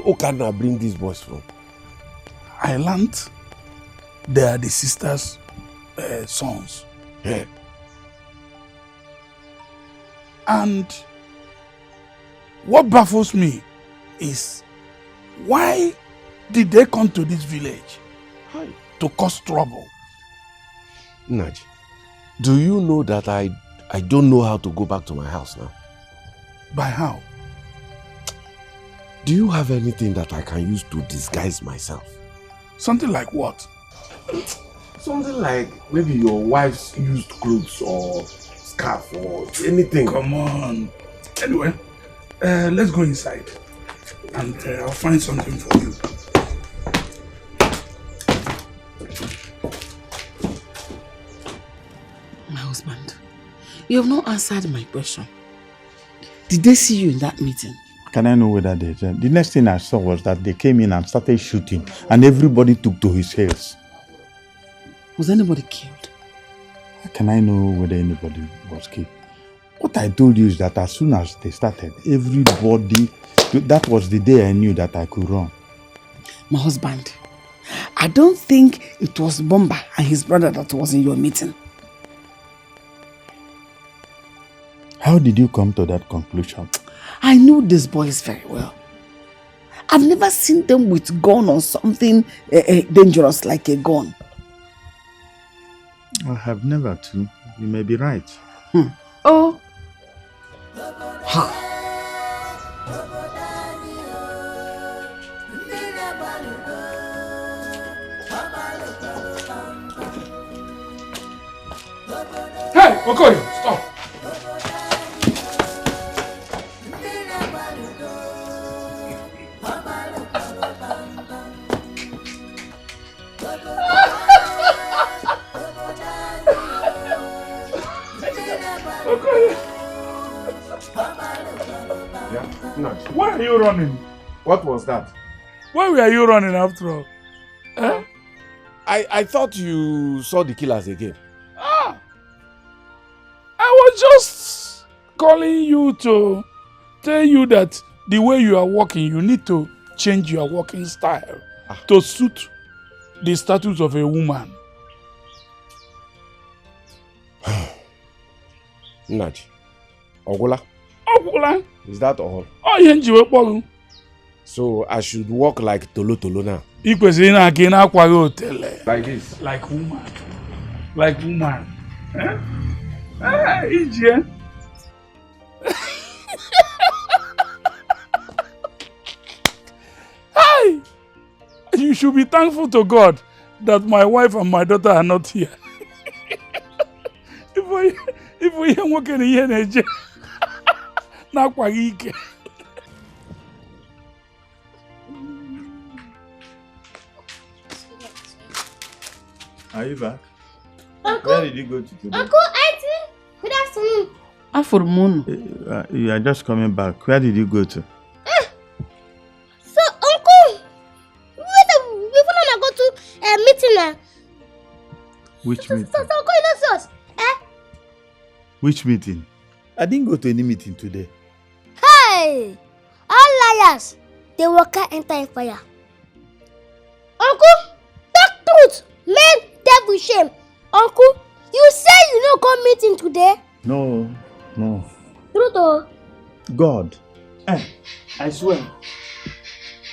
Okana bring these boys from? I learned they are the sisters' sons. Yeah. And what baffles me is, why did they come to this village to cause trouble? Naj, do you know that I don't know how to go back to my house now? By how? Do you have anything that I can use to disguise myself? Something like what? Something like maybe your wife's used clothes or scarf or anything. Come on. Anyway, let's go inside. And I'll find something for you. My husband, you have not answered my question. Did they see you in that meeting? Can I know whether they did? The next thing I saw was that they came in and started shooting, and everybody took to his heels. Was anybody killed? Can I know whether anybody was killed? What I told you is that as soon as they started, everybody, that was the day I knew that I could run. My husband, I don't think it was Bomba and his brother that was in your meeting. How did you come to that conclusion? I knew these boys very well. I've never seen them with gun or something dangerous like a gun. I have never too. You may be right. Oh. Ha. Hey, Okoye, stop. Why are you running? What was that? Why were you running after all? Eh? I thought you saw the killers again. Ah! I was just calling you to tell you that the way you are walking, you need to change your walking style to suit the status of a woman. Nnaji, Ogula? Ogula? Is that all? Oh, yeah, so I should walk like Tolo Tolo now? Like this. Like woman. Like woman. Eh? Ah, Ije. Hi! You should be thankful to God that my wife and my daughter are not here. If we ain't working here, Ije. Are you back? Uncle, Where did you go to today? Uncle, Auntie, good afternoon. Afternoon. You are just coming back. Where did you go to? So, Uncle, before I go to a meeting now. Which meeting? So, Uncle, you know us. Which meeting? I didn't go to any meeting today. Hey! All liars, they will not enter fire. Uncle, talk truth. Men, devil shame. Uncle, you say you no go meeting today? No. Truth oh. God. I swear.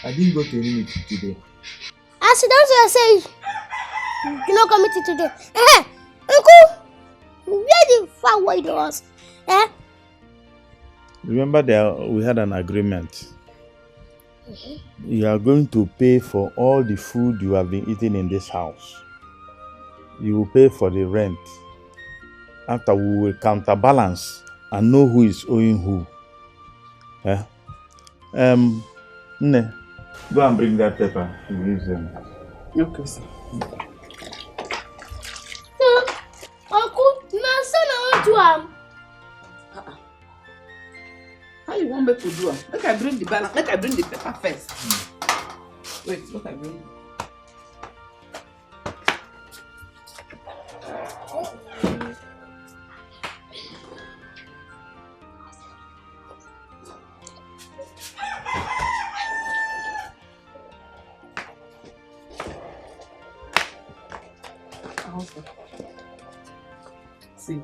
I didn't go to any meeting today. As you don't say you no go meeting today. Uncle, where the fuck were you was? Remember that we had an agreement. You are going to pay for all the food you have been eating in this house. You will pay for the rent. After we will counterbalance and know who is owing who. Nne, go and bring that paper. You use them. Okay, sir. So, Uncle, my son I want to How you want me to do it? Make I bring the balance. Make I bring the paper first. Wait, what I bring? See.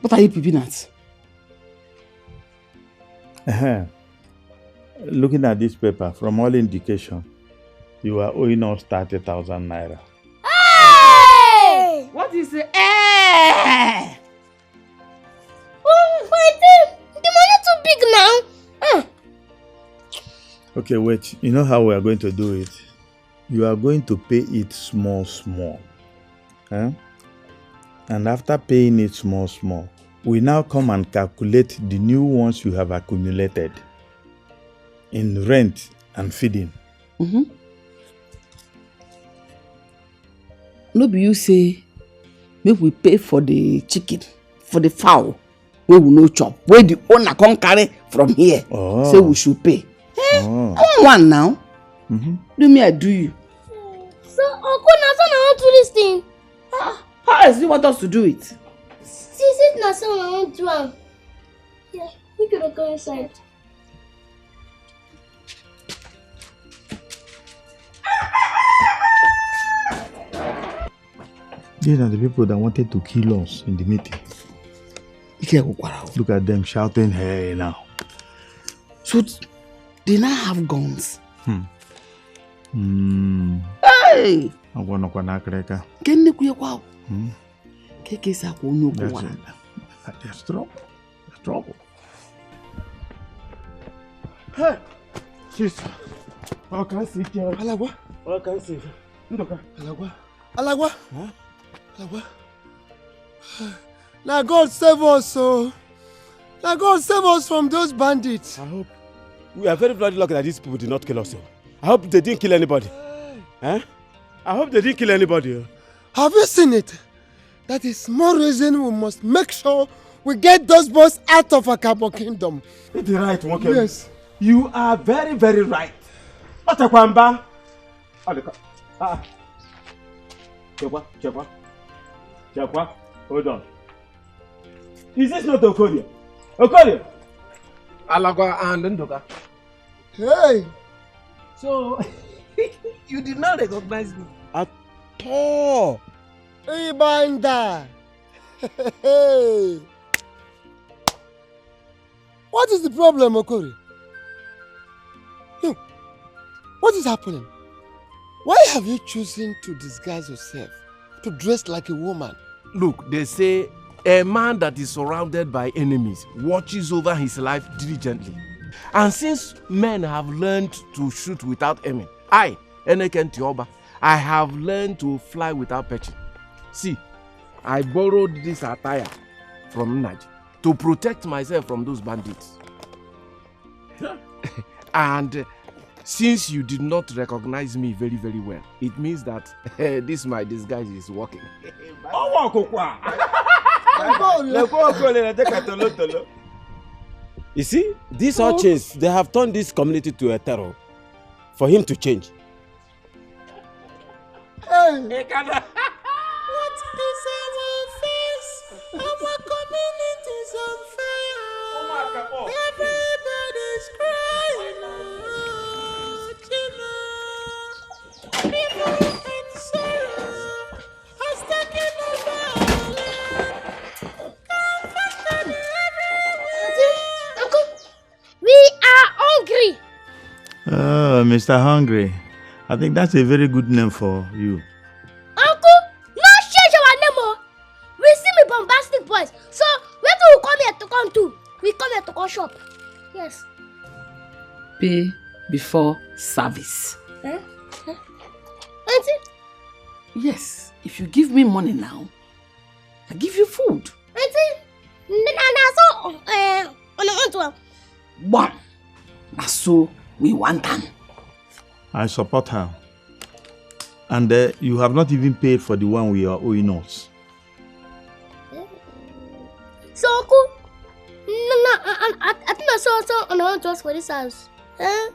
What are you peeping at? Looking at this paper, from all indication, you are owing us 30,000 naira. Hey! What is it? Hey! Oh, the money too big now. Okay, wait. You know how we are going to do it? You are going to pay it small. And after paying it small, we now come and calculate the new ones you have accumulated in rent and feeding. No be you say, make we pay for the chicken, for the fowl, where we no chop, where the owner come carry from here. Oh. Say we should pay. Oh. I want one now. Do me, I do you. So, Uncle, now son I want to do this thing. How else do you want us to do it? See, now son I want to do. Yeah, we could go inside. These are the people that wanted to kill us in the meeting. Look at them shouting, hey now. So, they now have guns. Hey! There's trouble. Hey! Sister. How can I see you? Alagwa. How can I see you? Alagwa. Alagwa. Huh? Alagwa. Now God save us, oh. Now God save us from those bandits. I hope. We are very bloody lucky that these people did not kill us. I hope they didn't kill anybody. I hope they didn't kill anybody. Have you seen it? That is more reason we must make sure we get those boys out of Akabo Kingdom. It's right, Wokem. Yes. You are very, very right. Otakwamba. Chekwa, hold on. Is this not Okoye? Okoye! Alagwa and Ndoka. Hey! So, you did not recognize me? At all. Ibanda. Hey! What is the problem, Okori? What is happening? Why have you chosen to disguise yourself, to dress like a woman? Look, they say a man that is surrounded by enemies watches over his life diligently. And since men have learned to shoot without aiming, I, Eneken Tioba, I have learned to fly without perching. See, I borrowed this attire from Naj to protect myself from those bandits. And since you did not recognize me very, very well, it means that this my disguise is working. You see, these urchins, they have turned this community to a terror. For him to change. Hey! What is our face? Our community's on fire. Everybody's crying out, people in sorrow has taken over. Uncle, we are hungry. Oh, Mr. Hungry. I think that's a very good name for you. Uncle, no change our name, oh. We see me bombastic boys. So, where do we come here to come to? We come here to come shop. Yes. Pay before service. Eh? Auntie? Yes, if you give me money now, I give you food. Auntie? One. So we want them. I support her. And you have not even paid for the one we are owing us. So, Uncle, I think I saw on our just for this house. Eh?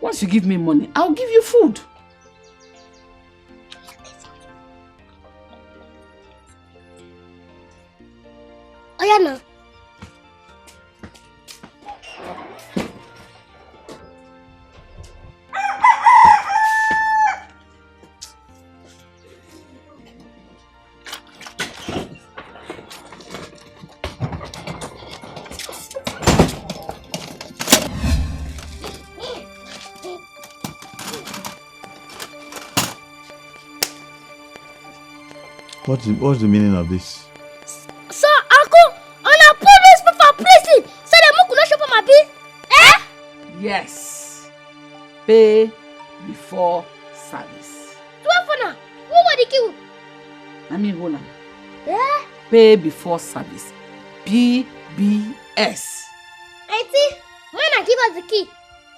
Once you give me money, I'll give you food. Oh, yeah, no. What's the meaning of this? So, Uncle, on a police for prison, so the moon could not shop on my bill? Eh? Yes. Pay before service. 12 for now. Who were the kill? I mean, hold on. Eh? Pay before service. PBS. Auntie, when I give us the key,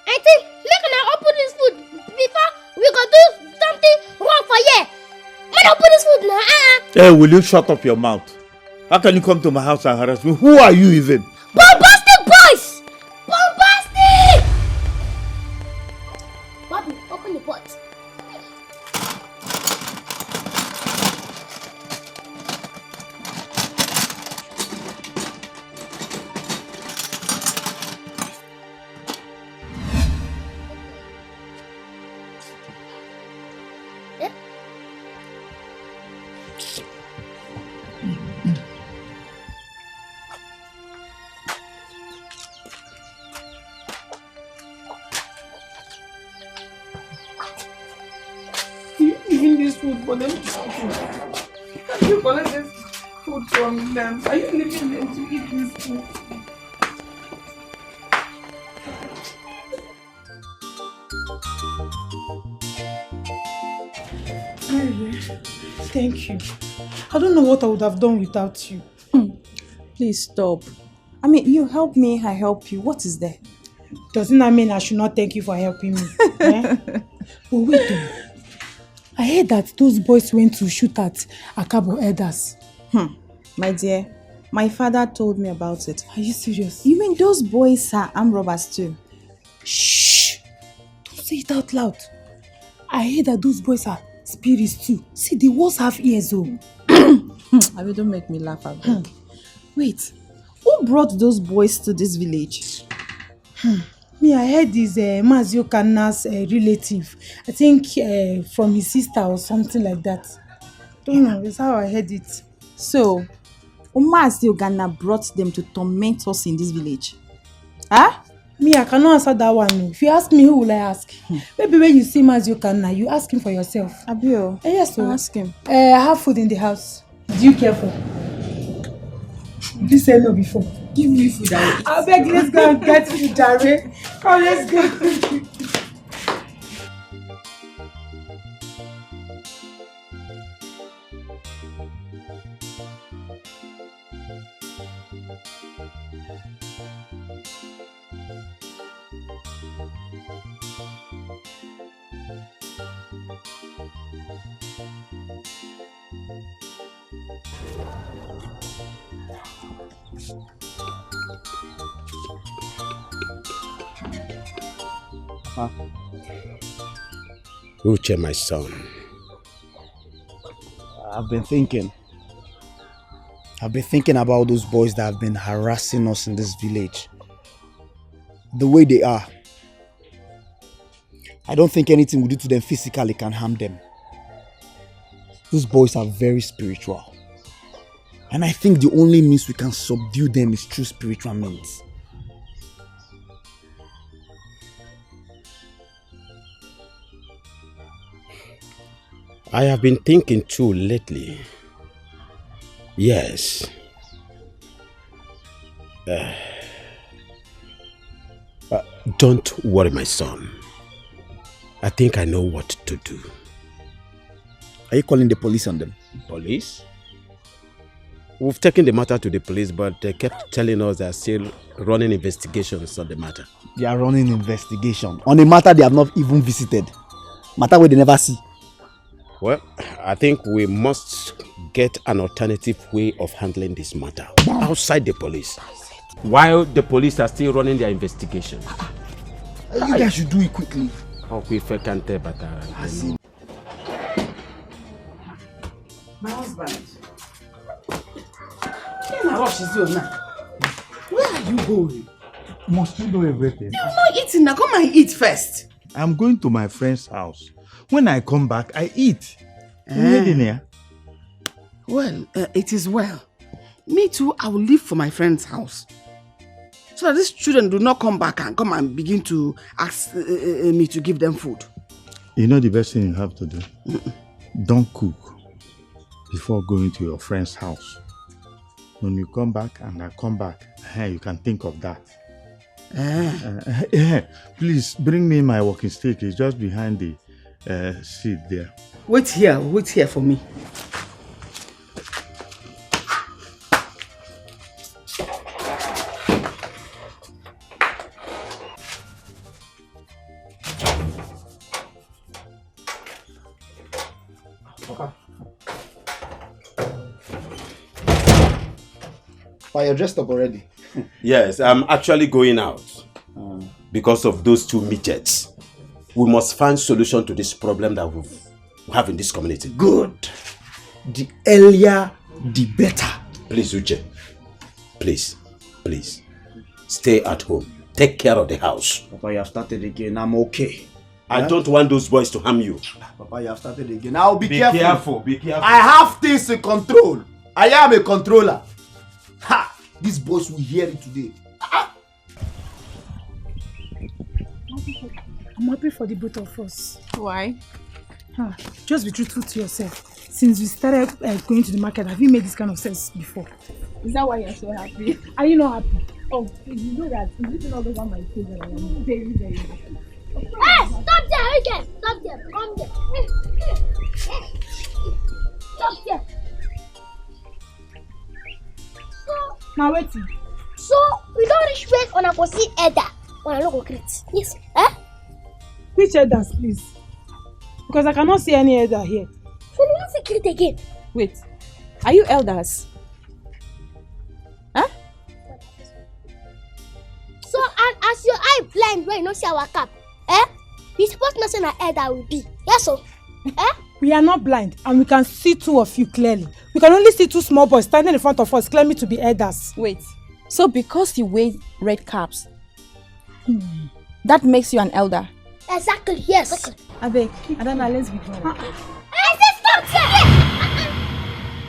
Auntie, make us open this food before we go do something wrong for you. When I open this food now, Hey, will you shut up your mouth? How can you come to my house and harass me? Who are you even? Bombastic boys! Bombastic! Bobby, open the pot. Giving this food for them to eat. Can you collect this food from them? Are you leaving them to eat this food? Mary, thank you. I don't know what I would have done without you. Please stop. I mean, you help me, I help you. What is there? Doesn't that mean I should not thank you for helping me? Eh? But wait, I heard that those boys went to shoot at Akabo elders. My dear, my father told me about it. Are you serious? You mean those boys are armed robbers too? Shh! Don't say it out loud. I heard that those boys are spirits too. See, the walls have ears, oh. I mean, don't make me laugh at them. Wait, who brought those boys to this village? Me, I heard this Mazio Kana's relative. I think from his sister or something like that. Don't know, that's how I heard it. So, Mazio Ghana brought them to torment us in this village? Huh? Me, I cannot answer that one. No. If you ask me, who will I ask? Maybe when you see Mazio Kana, you ask him for yourself. Abio, yes, so ask him. I have food in the house. Do you care for? This said no before. Give me food. I beg, let's go and get food, Jare. Come, let's go. Uche, my son. I've been thinking about those boys that have been harassing us in this village. The way they are. I don't think anything we do to them physically can harm them. Those boys are very spiritual. And I think the only means we can subdue them is through spiritual means. I have been thinking too lately. Yes. Don't worry, my son. I think I know what to do. Are you calling the police on them? Police? We've taken the matter to the police, but they kept telling us they're still running investigations on the matter. They are running investigation on a matter they have not even visited. Matter where they never see. Well, I think we must get an alternative way of handling this matter outside the police. While the police are still running their investigation. You guys should do it quickly. My husband. What is doing now? Where are you going? Must you know everything? You're not eating now. Come and eat first. I'm going to my friend's house. When I come back, I eat. Well, it is well. Me too, I will leave for my friend's house. So that these children do not come back and come and begin to ask me to give them food. You know the best thing you have to do? Don't cook before going to your friend's house. When you come back and I come back, you can think of that. Please bring me my walking stick. It's just behind the seat there. Wait here for me. Are you dressed up already? Yes, I'm actually going out because of those two midgets. We must find solution to this problem that we have in this community. Good. The earlier, the better. Please, Uche. Please. Stay at home. Take care of the house. Papa, you have started again. I'm okay. I don't want those boys to harm you. Papa, you have started again. I'll be careful. Be careful. I have things in control. I am a controller. Ha! These boys will hear it today. I'm happy for the both of us. Why? Just be truthful to yourself. Since we started going to the market, have you made this kind of sense before? Is that why you're so happy? Are you not happy? Oh, you know that. It's written all over my face and I am very, very happy. Hey, stop there, again. Stop there. Come there. Stop there. Now wait. So we don't reach where on a go see Eda. On a local crate. Yes. Which elders, please? Because I cannot see any elder here. So you want secret again? Wait, are you elders? Huh? So as your eye blind when you don't see our cap, you supposed not say an elder will be. Yes, so. We are not blind and we can see two of you clearly. We can only see two small boys standing in front of us claiming to be elders. Wait, so because you wear red caps, that makes you an elder? Exactly, yes. Exactly. Abeg, Adana, let's be going. I said stop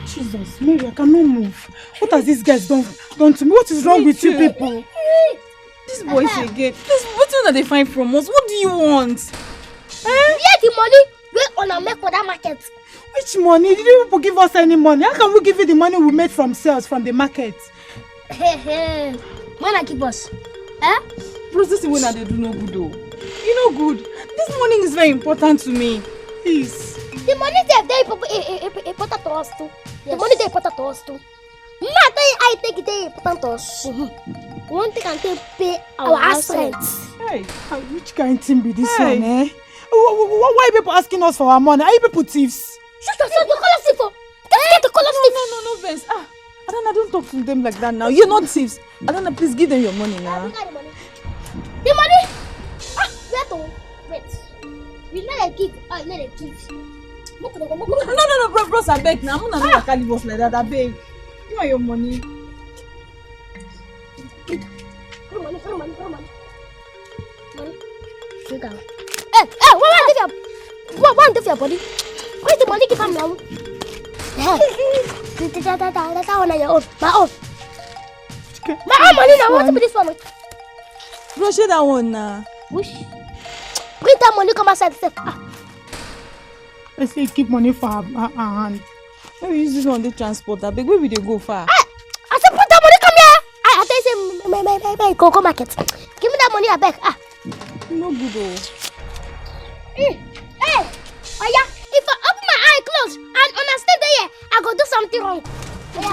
here! Jesus, Mary, I cannot move. What has these guys done to me? What is wrong with you people? These boys again. What are they find from us? What do you want? Where the money we on make for that market? Which money? Did you people give us any money? How can we give you the money we made from sales from the market? Hey, when I give us? Processing when they do no good though. You know good. This morning is very important to me. Please. The money is very important to us too. Yes. The money is important to us too. I take it important to us. One thing can pay our house rent. Hey, which kind of thing be this one, eh? Why are people asking us for our money? Are you people thieves? Shut up, the color thief. Get the color thief. No, Vince. Adana, don't talk to them like that now. You're not thieves. Adana, please give them your money now. The money? Where to? Wait. We let it give. Let it give. No, bros, I beg now. I'm not going to carry us like that. I beg. Give me your money. Money. Hey, what do your body? Where's the money? Give him now. That one on your own. My own. My own money now. What be this one? Bro, share that one now. Wish. Bring that money, come outside. I say keep money for her hand. Maybe use this one the transport. Where will they go far? I said put that money, come here. I tell you say go market. Give me that money, I beg. No good though. Hey, Oya, if I open my eye close and understand there, I go do something wrong. Oya,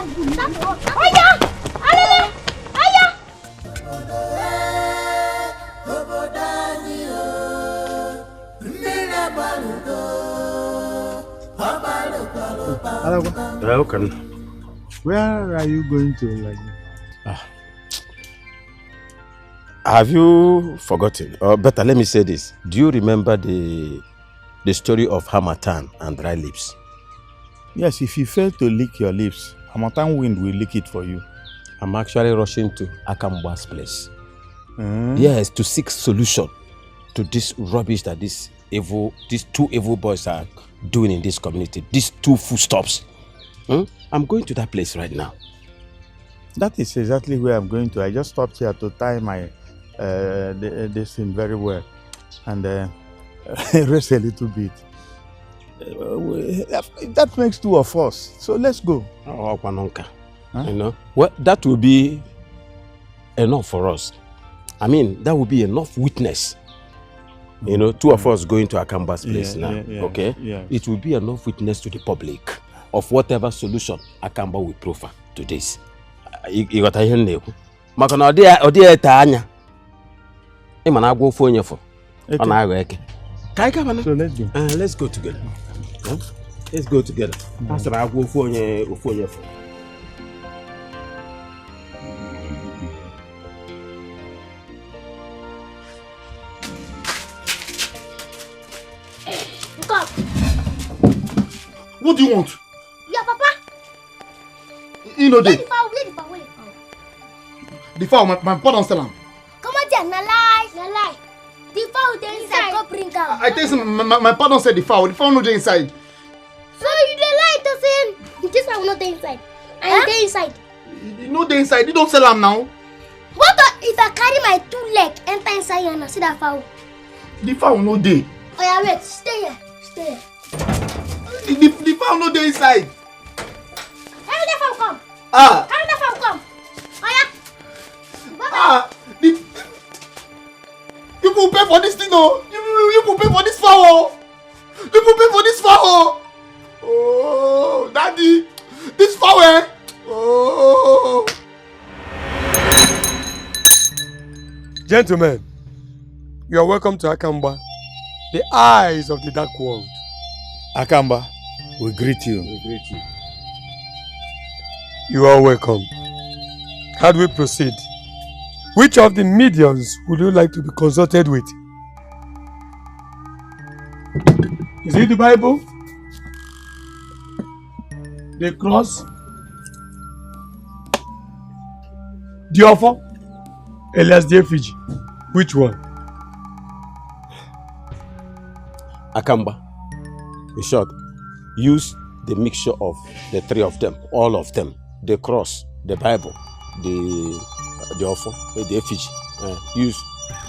Welcome. Where are you going to like? Have you forgotten? Or better, let me say this. Do you remember the story of Harmattan and dry lips? Yes, if you fail to lick your lips, Harmattan wind will lick it for you. I'm actually rushing to Akamba's place. Yes, to seek solution to this rubbish that these two evil boys are doing in this community. These two footsteps. I'm going to that place right now. That is exactly where I'm going to. I just stopped here to tie my this thing very well and rest a little bit. That makes two of us. So let's go. Oh, Panonka. You know, well, that will be enough for us. I mean, that will be enough witness. You know, two of us going to Akamba's place now. Okay? Yeah. It will be enough witness to the public of whatever solution Akamba will proffer to this. You got to hear me. Makana odi anya. E mana agwo fo onye fo. Ona ago eke. Kai ka bana. So let's go. Let's go together. Let's go together. Pastor agwo fo onye fo. What do you want? Yeah, Papa. You know Where the the fowl? The fowl, my papa don't sell them. Come on, dear, na lie. The fowl dey inside. Go bring am. I tell you, my papa don't sell the fowl. The fowl no dey inside. So you dey lie to say this one no dey inside. And dey inside. You know dey inside. You don't sell them now. What if I carry my two leg enter inside and I see that fowl? The fowl no dey. Oh yeah, wait. Stay here. The fowl no dey inside. Carry that fowl come. Carry that fowl come. You will pay for this thing, oh. You will pay for this fowl. You will pay for this fowl. Oh, Daddy, this fowl, eh? Oh. Gentlemen, you are welcome to Akamba, the eyes of the dark world. Akamba, we greet you. We greet you. You are welcome. How do we proceed? Which of the mediums would you like to be consulted with? Is it the Bible? The cross? The offer? Elias the effigy? Which one? Akamba. In short, use the mixture of the three of them, all of them. The cross, the Bible, the offer, the effigy. Use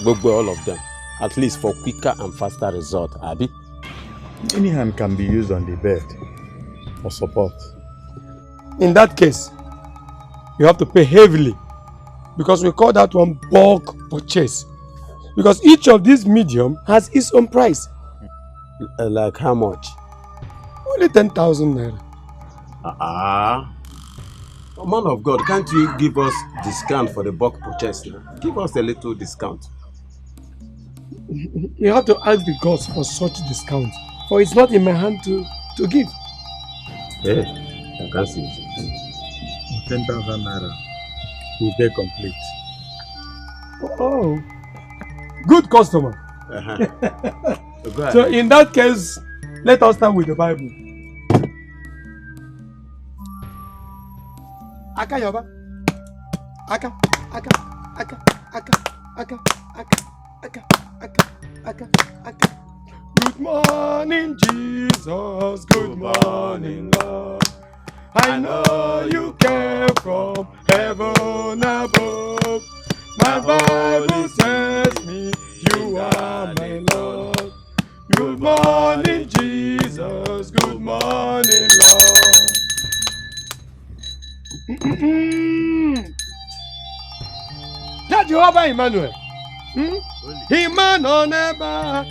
all of them, at least for quicker and faster result, Abi. Any hand can be used on the bed for support. In that case, you have to pay heavily because we call that one bulk purchase. Because each of these medium has its own price. Like how much? Only 10,000 naira. Man of God, can't you give us discount for the bulk purchase now? Give us a little discount. You have to ask the gods for such discount, for it's not in my hand to give. Hey, I can't see it. 10,000 naira will be complete. Oh, good customer. So in that case, let us start with the Bible. Aka Yoba. Aka. Good morning, Jesus. Good morning, Lord. I know you came from heaven above. My Bible says me, you are my Lord. Good morning, Jesus. Good morning, Lord. That Jehovah Emmanuel. Emmanuel never.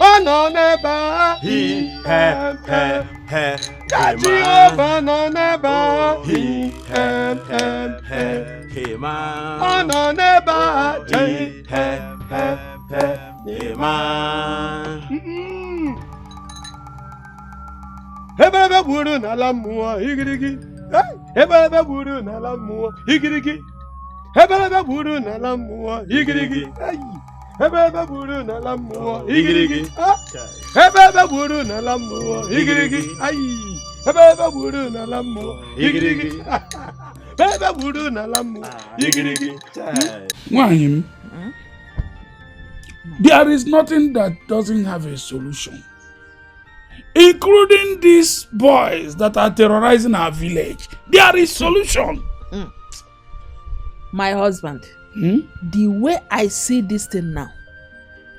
Oh no never. That Jehovah no never. Oh no never. Ebebe buru na la mmụọ igirigi. Ebebe buru na la mmụọ igirigi. Ebebe buru na la mmụọ igirigi. Ebebe buru na la mmụọ igirigi. Ebebe buru na la mmụọ igirigi. Ebebe buru na la mmụọ igirigi. Ebebe buru na la mmụọ igirigi. Nwanyị, there is nothing that doesn't have a solution. Including these boys that are terrorizing our village. There is solution. My husband, the way I see this thing now,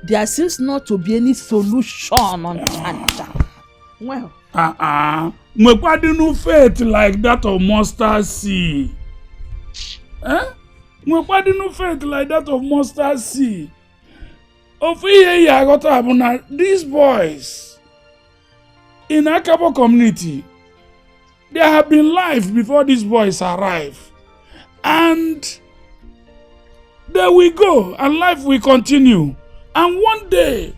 there seems not to be any solution on that. Well. Mwekwadinu faith like that of mustard seed. Mwekwadinu faith like that of mustard seed. Of here I got to these boys. In Akabo community, there have been life before these boys arrive. And there we go, and life will continue. And one day,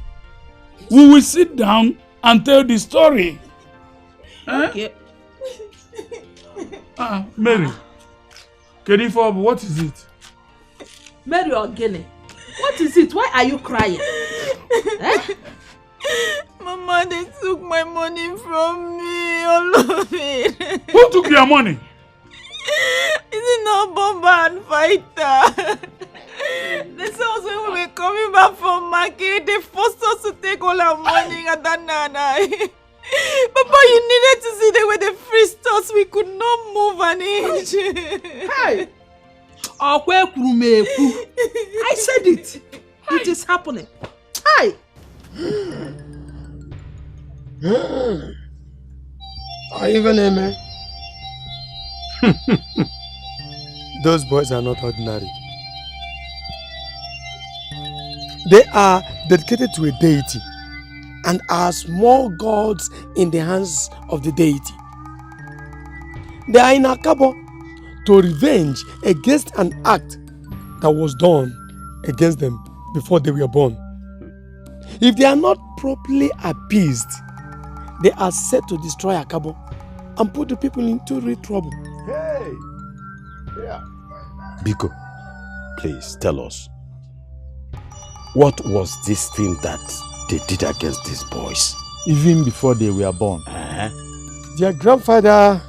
we will sit down and tell the story. Okay. Mary. Kedifob, what is it? Mary Ogene, what is it? Why are you crying? Mama, they took my money from me, all of it. Who took your money? Is it not Bomber and Fighter? They saw us when we were coming back from market. They forced us to take all our money at that nana. Papa, you needed to see the way they freezed us. We could not move an inch. Hey! I said it. It is happening. Hi. Even Amen. Those boys are not ordinary. They are dedicated to a deity and are small gods in the hands of the deity. They are in Akabo to revenge against an act that was done against them before they were born. If they are not properly appeased, they are set to destroy Akabo and put the people into real trouble. Hey! Yeah. Biko, please tell us. What was this thing that they did against these boys? Even before they were born. Their grandfather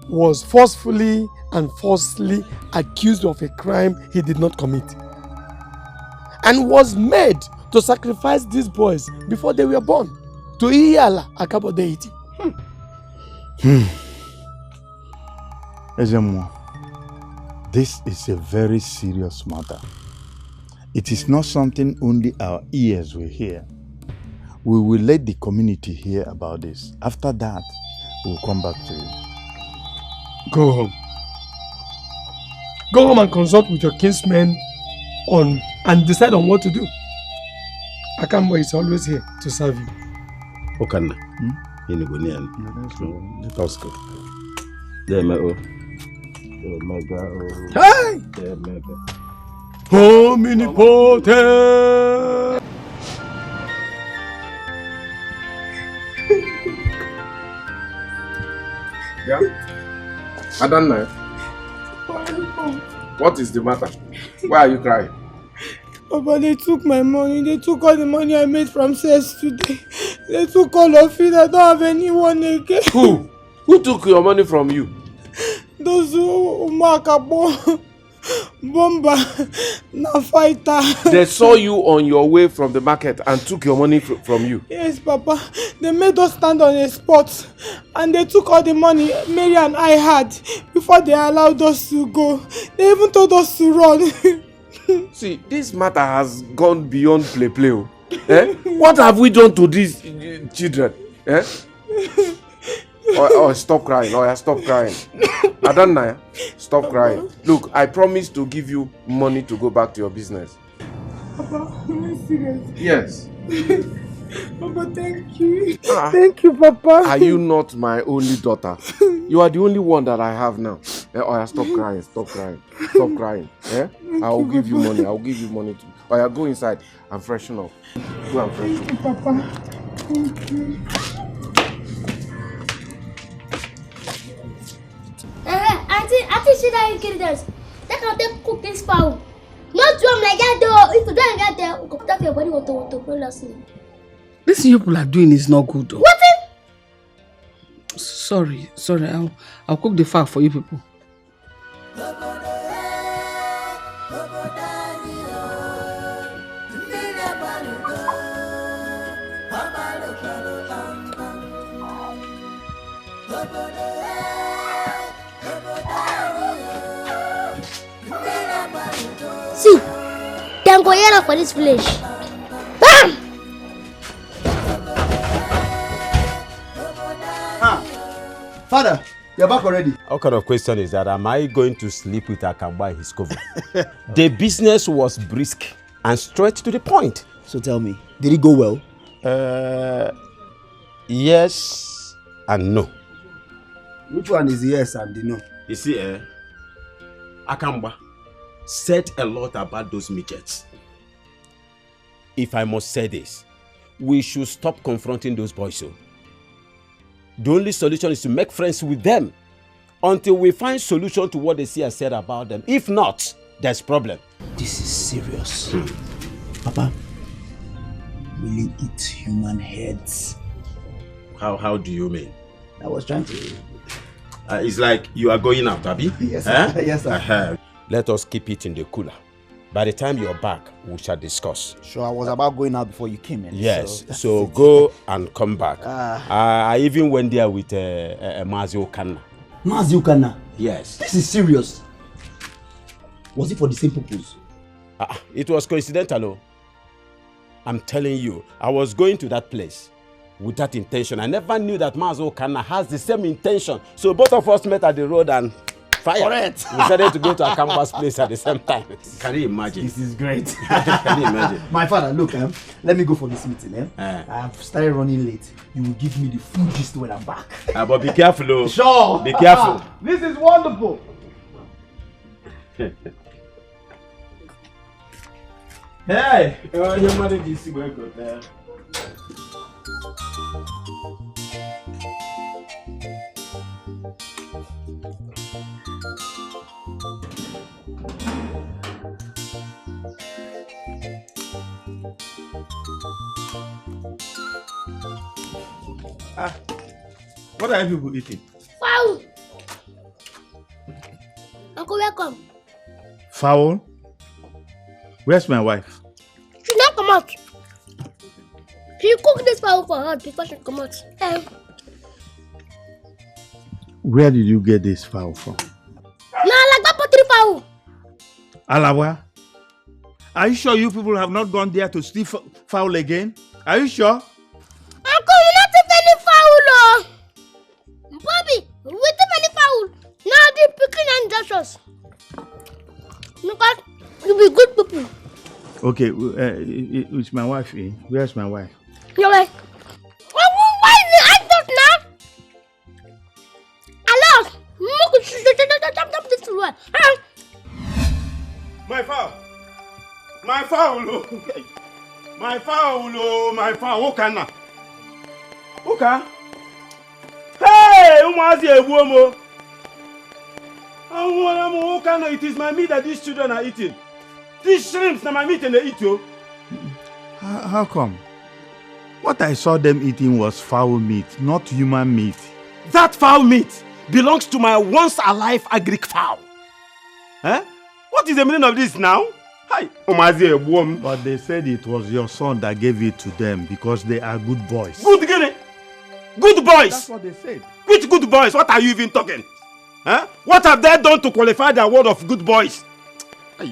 was forcefully and falsely accused of a crime he did not commit, and was made to sacrifice these boys before they were born to Iyala Akabo deity. Ezemo, this is a very serious matter. It is not something only our ears will hear. We will let the community hear about this. After that, we'll come back to you. Go home. Go home and consult with your kinsmen and decide on what to do. Akambo is always here to serve you. Okanna, let us go. There, my oh. Oh my God. Hey! There, my God. Omnipotent! Yeah? Adanna, what is the matter? Why are you crying? Papa, they took my money. They took all the money I made from sales today. They took all of it. I don't have anyone again. Who? Who took your money from you? Those who Makabo, Bomba, na fighter. They saw you on your way from the market and took your money from you. Yes, Papa. They made us stand on a spot and they took all the money Mary and I had before they allowed us to go. They even told us to run. See, this matter has gone beyond play. Eh? What have we done to these children? Eh? Oh, stop crying. Oh, stop crying. Adanna, stop crying. Look, I promise to give you money to go back to your business. Papa, are you serious? Yes. Papa, thank you. Thank you, Papa. Are you not my only daughter? You are the only one that I have now. Oh, stop crying. Stop crying. Stop crying. Eh? I will give you money. I will give you money too. Oh, go inside and freshen up. Go and freshen up. Thank you, Papa. Thank you. I think that you kill us. That can take cooking spout. Not drum like that though. If you don't get there, you can your body to fall asleep. This people are doing is not good though. What? Sorry. I'll cook the fowl for you people. See, then go yell for this village. Bam! Father, you're back already. What kind of question is that? Am I going to sleep with Akamba in his cover? The business was brisk and straight to the point. So tell me, did it go well? Yes and no. Which one is yes and the no? You see, Akamba said a lot about those midgets. If I must say this, we should stop confronting those boys. So. The only solution is to make friends with them until we find solution to what they see and said about them. If not, there's problem. This is serious. Papa, will you eat human heads? How do you mean? I was trying to... it's like you are going out, Abi? Yes, sir. Yes, sir. Let us keep it in the cooler. By the time you're back, we shall discuss. Sure, I was about going out before you came in. Yes, so go and come back. I even went there with Mazi Okanna. Mazi Okanna? Yes. This is serious. Was it for the same purpose? It was coincidental. I'm telling you, I was going to that place with that intention. I never knew that Mazi Okanna has the same intention. So both of us met at the road and fire. Correct. We decided to go to Akamba's place at the same time. Can you imagine? This is great. Can you imagine? My father, look, let me go for this meeting. I've started running late. You will give me the full gist when I'm back. But be careful. Sure. Be careful. This is wonderful. Hey! Your mother is very good there. What are you people eating? Fowl. Uncle, welcome. Fowl? Where's my wife? She not come out. She cook this fowl for her before she come out. Where did you get this fowl from? Nah, like that pottery fowl. Alawa? Are you sure you people have not gone there to steal fowl again? Are you sure? Uncle, you not take any fowl, oh. Bobby, we take any fowl. Now the picking and dashes. Look at, you be good people. Okay, it's my wife in. Where's my wife? You're like, why is the actors now? Allah, look at this one. My fowl! My fowl! My fowl! My fowl! Okana! Oka! Hey! Umazi Ebuomo! Okana, it is my meat that these children are eating. These shrimps are my meat and they eat you. How come? What I saw them eating was fowl meat, not human meat. That fowl meat belongs to my once alive agric fowl. Eh? What is the meaning of this now? Hi, but they said it was your son that gave it to them because they are good boys. Good guinea. Good boys. That's what they said. Which good boys? What are you even talking? Huh? What have they done to qualify their word of good boys? I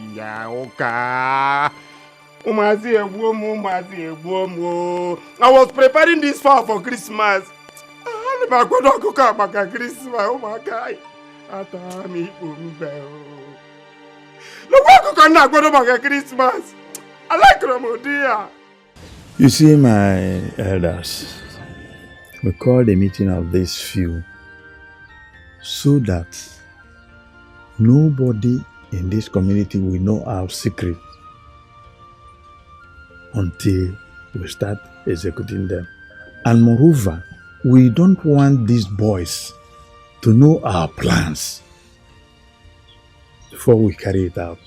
was preparing this fowl for Christmas. I'm going to cook up Christmas. Oh my God. Christmas. I like Ramodia. You see, my elders, we called a meeting of these few so that nobody in this community will know our secret until we start executing them. And moreover, we don't want these boys to know our plans before we carry it out.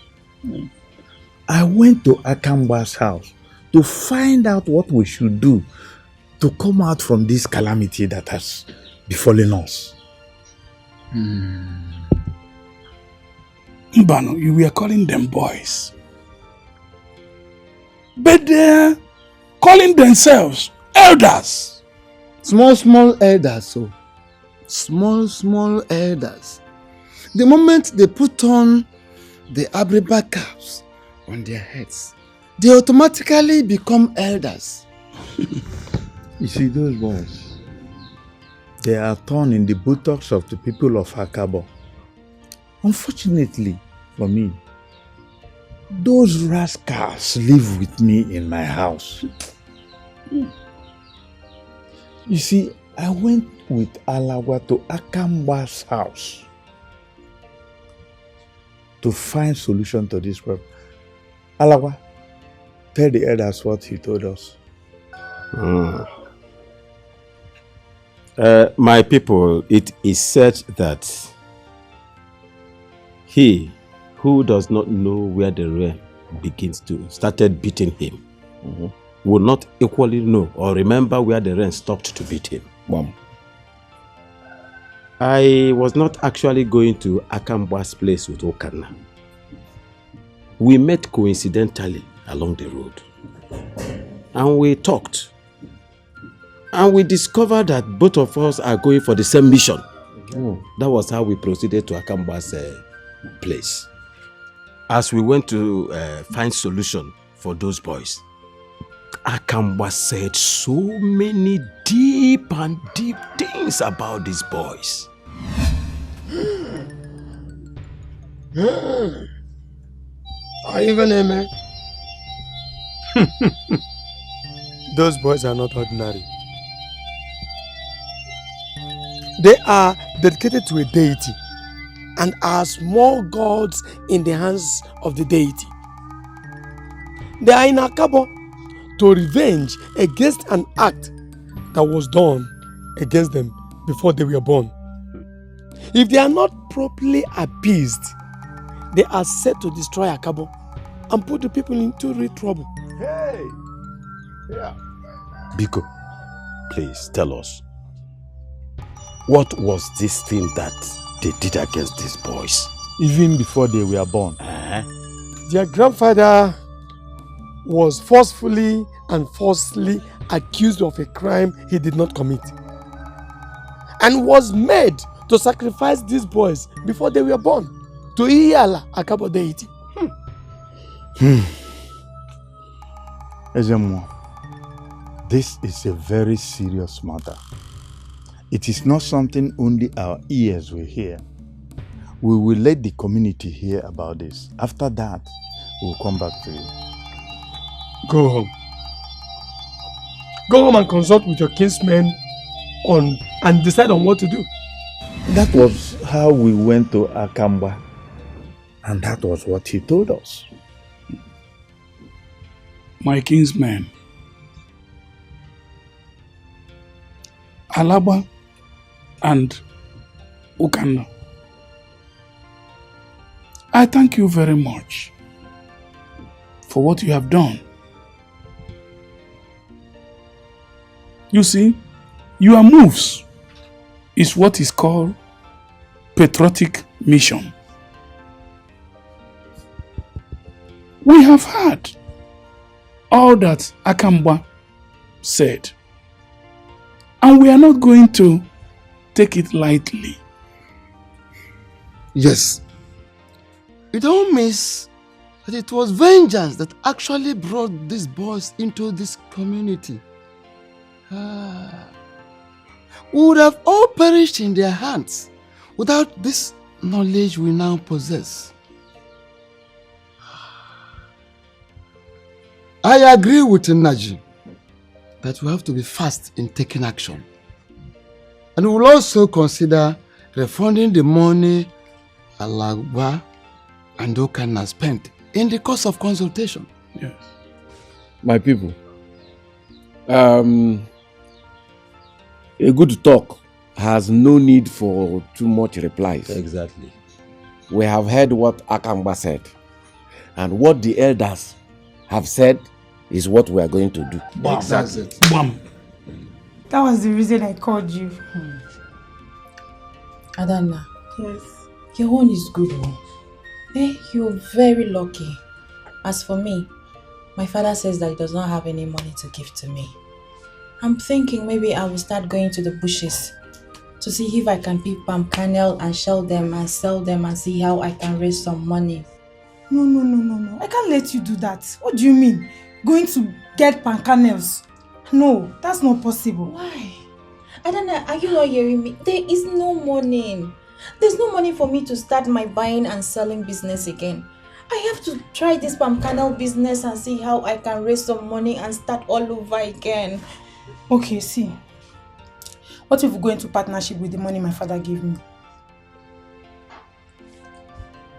I went to Akamba's house to find out what we should do to come out from this calamity that has befallen us. Mbano, you were calling them boys. But they're calling themselves elders. Small elders, so. Small elders. The moment they put on the Abriba caps on their heads, they automatically become elders. You see, those boys, they are torn in the buttocks of the people of Akabo. Unfortunately for me, those rascals live with me in my house. You see, I went with Alawa to Akamba's house to find solution to this problem. Alawa, tell the elders what he told us. My people, it is said that he who does not know where the rain begins to started beating him will not equally know or remember where the rain stopped to beat him. I was not actually going to Akamba's place with Okana. We met coincidentally along the road and we talked. And we discovered that both of us are going for the same mission. That was how we proceeded to Akamba's place. As we went to find solution for those boys, Akamba said so many deep things about these boys. Are you gonna, man? Those boys are not ordinary. They are dedicated to a deity and are small gods in the hands of the deity. They are in Akabo to revenge against an act that was done against them before they were born. If they are not properly appeased, they are set to destroy Akabo and put the people into real trouble. Hey! Yeah. Biko, please tell us. What was this thing that they did against these boys? Even before they were born. Their grandfather was forcefully and falsely accused of a crime he did not commit and was made to sacrifice these boys before they were born to Iyala Akabo deity. Ezemo, this is a very serious matter. It is not something only our ears will hear. We will let the community hear about this. After that, we'll come back to you. Go home. Go home and consult with your kinsmen and decide on what to do. That was how we went to Akamba. And that was what he told us. My kinsmen, Alaba and Ukanda, I thank you very much for what you have done. You see, your moves is what is called patriotic mission. We have heard all that Akamba said, and we are not going to take it lightly. Yes. You don't miss that it was vengeance that actually brought these boys into this community. We would have all perished in their hands without this knowledge we now possess. I agree with Naji that we have to be fast in taking action. And we will also consider refunding the money Alagba and Okana spent in the course of consultation. Yes. My people, a good talk has no need for too much replies. Exactly. We have heard what Akamba said, and what the elders have said is what we are going to do. Exactly. Bam. That was the reason I called you. Adana. Yes. Your own is good one. You're very lucky. As for me, my father says that he does not have any money to give to me. I'm thinking maybe I will start going to the bushes to see if I can pick palm kernel and shell them and sell them and see how I can raise some money. No. I can't let you do that. What do you mean? Going to get palm kernels? No, that's not possible. Why? Adana, are you not hearing me? There is no money. There's no money for me to start my buying and selling business again. I have to try this palm kernel business and see how I can raise some money and start all over again. Okay, see. What if we go into partnership with the money my father gave me?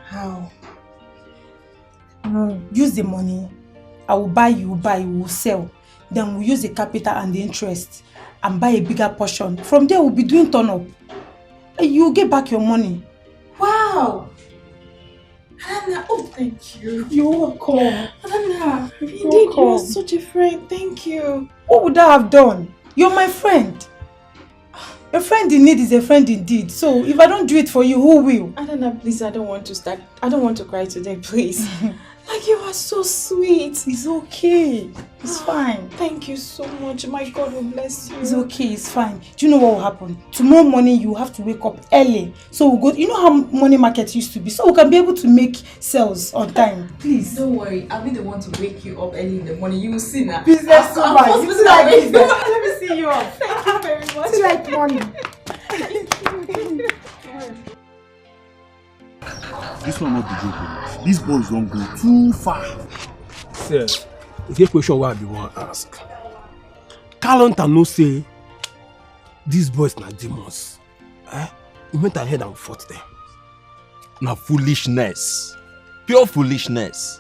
How? Use the money. I will buy, you buy, we will sell. Then we'll use the capital and the interest and buy a bigger portion. From there, we'll be doing turn up. You'll get back your money. Wow! Anna, oh, thank you. You're welcome. Anna, indeed, you're such a friend. Thank you. What would I have done? You're my friend. A friend in need is a friend indeed. So if I don't do it for you, who will? Anna, please, I don't want to cry today, please. Like, you are so sweet. It's okay. It's fine. Thank you so much. My God will bless you. It's okay. It's fine. Do you know what will happen? Tomorrow morning, you have to wake up early. So we'll go. You know how money market used to be? So we can be able to make sales on time. Please. Don't worry. I'll be the one to wake you up early in the morning. You will see now. Business woman. You like business. Let me see you up. Thank you very much. You like money. This one not the joke. These boys don't go too far. Sir, it's a question why I want to ask. Calonta no say these boys na demons. He went ahead and fought them. Na foolishness. Pure foolishness.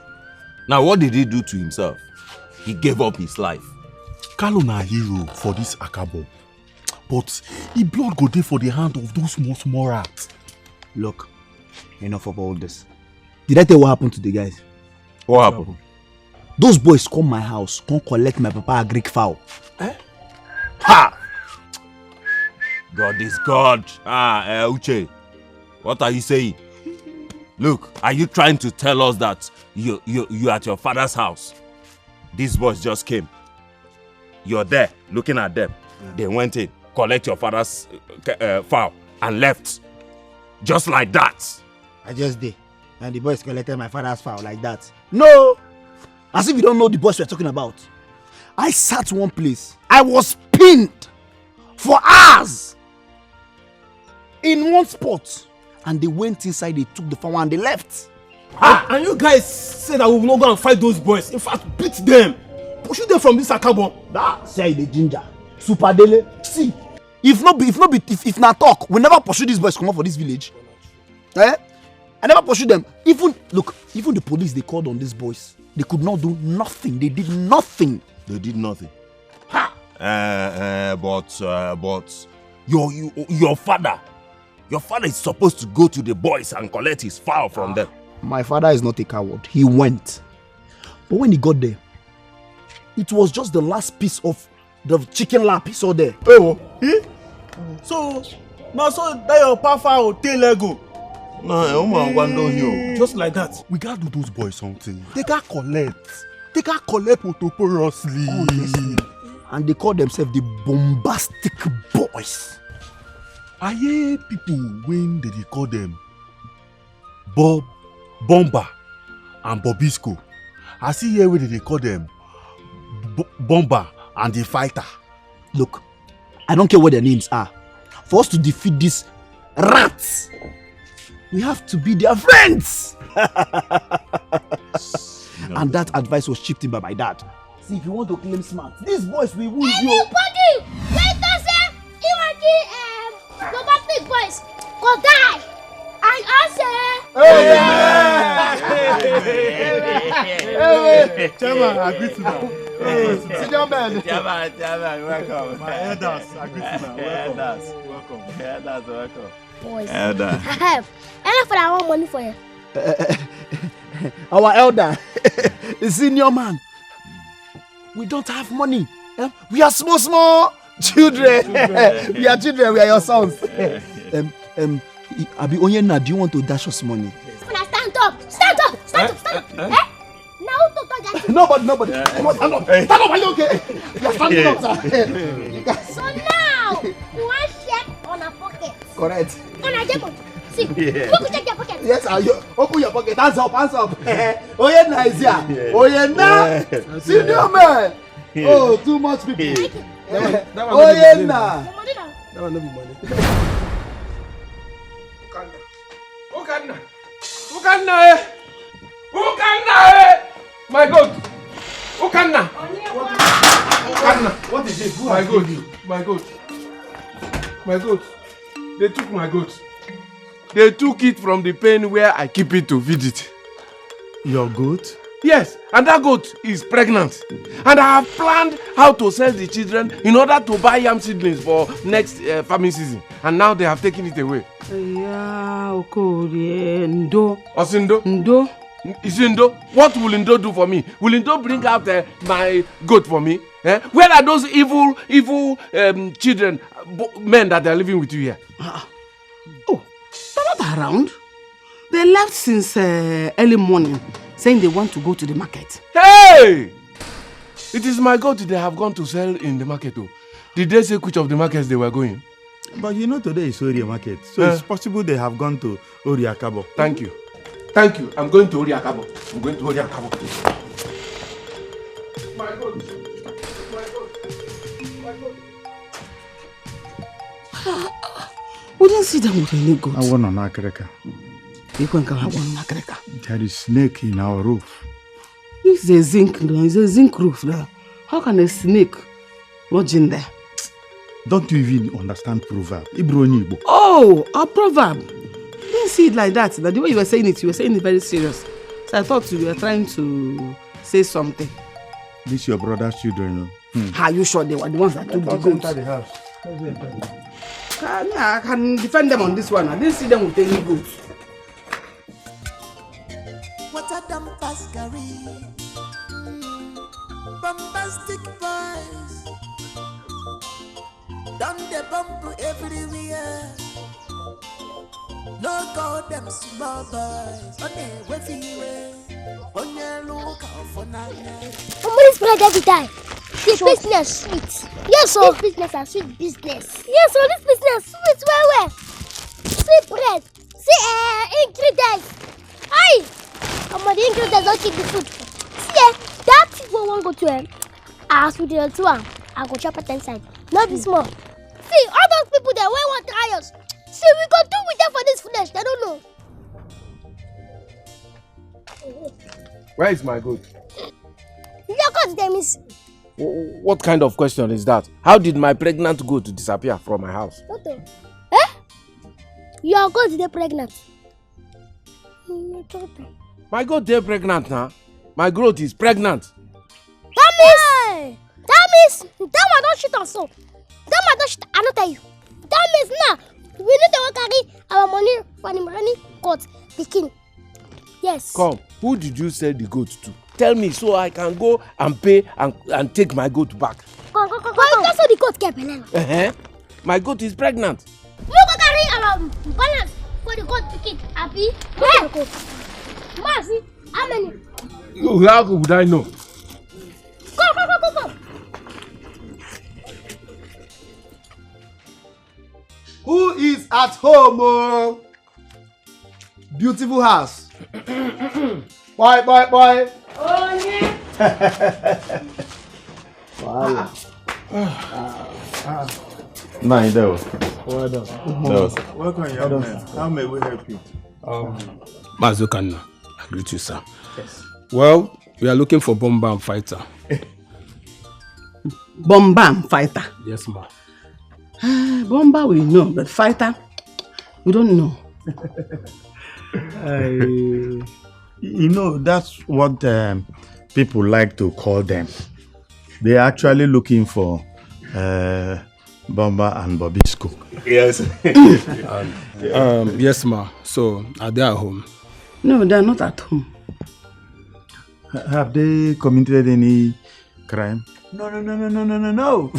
Now, what did he do to himself? He gave up his life. Kalu na hero for this Akabo. But he blood go dey for the hand of those small rats. Look, enough of all this. Did I tell you what happened to the guys? What happened? Those boys come my house, come collect my papa Greek fowl. Ha! God is God. Uche, what are you saying? Look, are you trying to tell us that you at your father's house? These boys just came. You're there, looking at them. They went in, collect your father's fowl, and left. Just like that. I just did. And the boys collected my father's fowl like that. No! As if you don't know the boys we're talking about. I sat one place. I was pinned for hours in one spot. And they went inside, they took the fowl and they left. And you guys said that we will not go and fight those boys. In fact, beat them. Push them from this Akabo. That say the ginger. Super Dele. See, if not talk, we never pursue these boys come up for this village. I never pursue them. Even the police they called on these boys. They could not do nothing. They did nothing. They did nothing. Ha! But your father is supposed to go to the boys and collect his fowl from them. My father is not a coward. He went. But when he got there, it was just the last piece of the chicken lap he saw there. So that your papa will tell Lego. Just like that. We gotta do those boys something. They gotta collect potoporously. Oh, yes. And they call themselves the bombastic boys. I hear people when they call them Bob, Bomba, and Bobisco. I see here where they call them Bomba and the Fighter. Look, I don't care what their names are. For us to defeat these rats, we have to be their friends. And that advice was chipped in by my dad. See, if you want to claim smart, these boys will wound you. Everybody, wait a second. The big boys go die. And also. Chairman, I agree to that. Senior man. Chairman, welcome. My elders, I agree to that. Welcome. Elders, welcome. Boys. Elder. I have. Enough for that one money for you. Our elder, the senior man. We don't have money. We are small children. We are children. We are your sons. Abi Onyena, do you want to dash us money? Stand up. Now to talk. Nobody. Come on, stand up. Stand up. Are you okay? You are standing up, sir. So now you want check on a pocket. Correct. On a demo. See, you check your pocket. Yes, open your pocket. Hands up. Onyena is here. Onyena, senior man. Oh, too much people. Onyena. That one no be money. Ukanna. My God. Ukanna. What is it? My goat. They took my goat. They took it from the pen where I keep it to feed it. Your goat? Yes, and that goat is pregnant. And I have planned how to sell the children in order to buy yam seedlings for next farming season. And now they have taken it away. Ndo. Osindo? Ndo. Is Ndo? What will Ndo do for me? Will Ndo bring out my goat for me? Where are those evil children, men that are living with you here? Oh, they're not around. They left since early morning, saying they want to go to the market. Hey! It is my goat they have gone to sell in the market. Oh. Did they say which of the markets they were going? But you know today is Oria market, so it's possible they have gone to Oria Akabo. Thank you. I'm going to Oria Akabo. My goat. We didn't see them with any goat. I want an akreka. There is snake in our roof. It's a zinc roof there. How can a snake lodge in there? Don't you even understand proverb? Ibro. Oh, a proverb. You didn't see it like that. The way you were saying it very serious. So I thought you were trying to say something. This your brother's children. Are you sure they were the ones that took the goats? the house. I can defend them on this one. I didn't see them with any goats. What a damn pascary. Bombastic boys. Done the bump everywhere. No call them small boys. On their way way. On your lookout for nothing. Somebody's bread every time. This business sweet. Yes, so this business is sweet business. Yes, so this business sweet well. See bread. See ingredients. Aye. The ingredients don't keep the food. See that people won't go to as we did to I go chop at 10 cents. Not be small. See all those people that want to try us. See we go do with them for this flesh. They don't know. Where is my goat? Your goat them is. What kind of question is that? How did my pregnant goat disappear from my house? Tonto. Eh? Your goat is pregnant. My goat is pregnant now. My goat is pregnant. That means that one don't shit on so. That one don't shit. I don't tell you. That means now we need to carry our money for the money goat the king. Yes. Come, who did you sell the goat to? Tell me so I can go and pay and take my goat back. Come. That's how the goat get pregnant. My goat is pregnant. We go carry our balance for the goat pikin. Happy? Hey. Mercy. How many? How would I know? Come. Who is at home? Oh? Beautiful house. Boy. Oh yeah. Nah, that was. Well done. Welcome, young man. How may we help you? Mazukanna, I greet you, sir. Yes. Well, we are looking for bomb fighter. Bomb fighter. Yes, ma'am. Bomber we know, but fighter, we don't know. You know, that's what people like to call them. They're actually looking for Bomba and Bobisco. Yes. Yes, ma. So, are they at home? No, they're not at home. Have they committed any crime? No.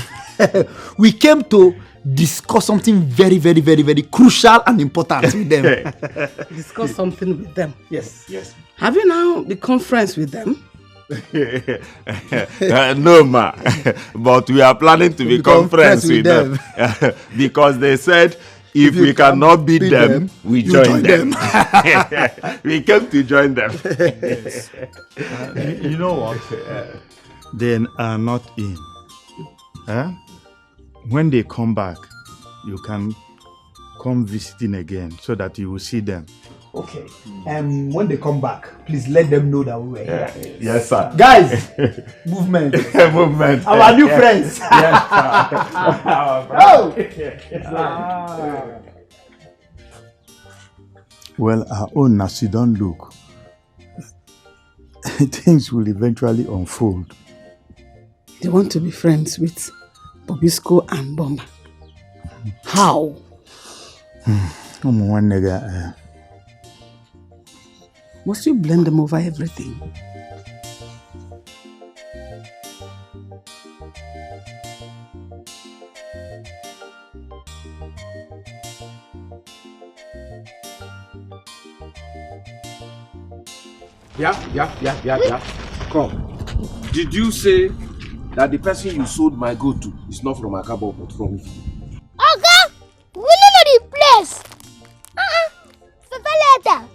We came to discuss something very, very, very, very crucial and important with them. Discuss something with them. Yes. Have you now become friends with them? No, ma. But we are planning to become friends with them. Because they said if we cannot beat them, we join them. We came to join them. Yes. You know what? They are not in. When they come back, you can come visiting again so that you will see them. Okay. When they come back, please let them know that we were here. Yes, sir. Guys, movement. Movement. Our new friends. Yes, Oh. Well, our own Nasi don't look. Things will eventually unfold. They want to be friends with Bobisco and Bomba. How? One nigga. Must you blend them over everything? Yeah. Come. Did you say that the person you sold my goat to is not from Akabo but from me? Okay, we don't know the place. Later.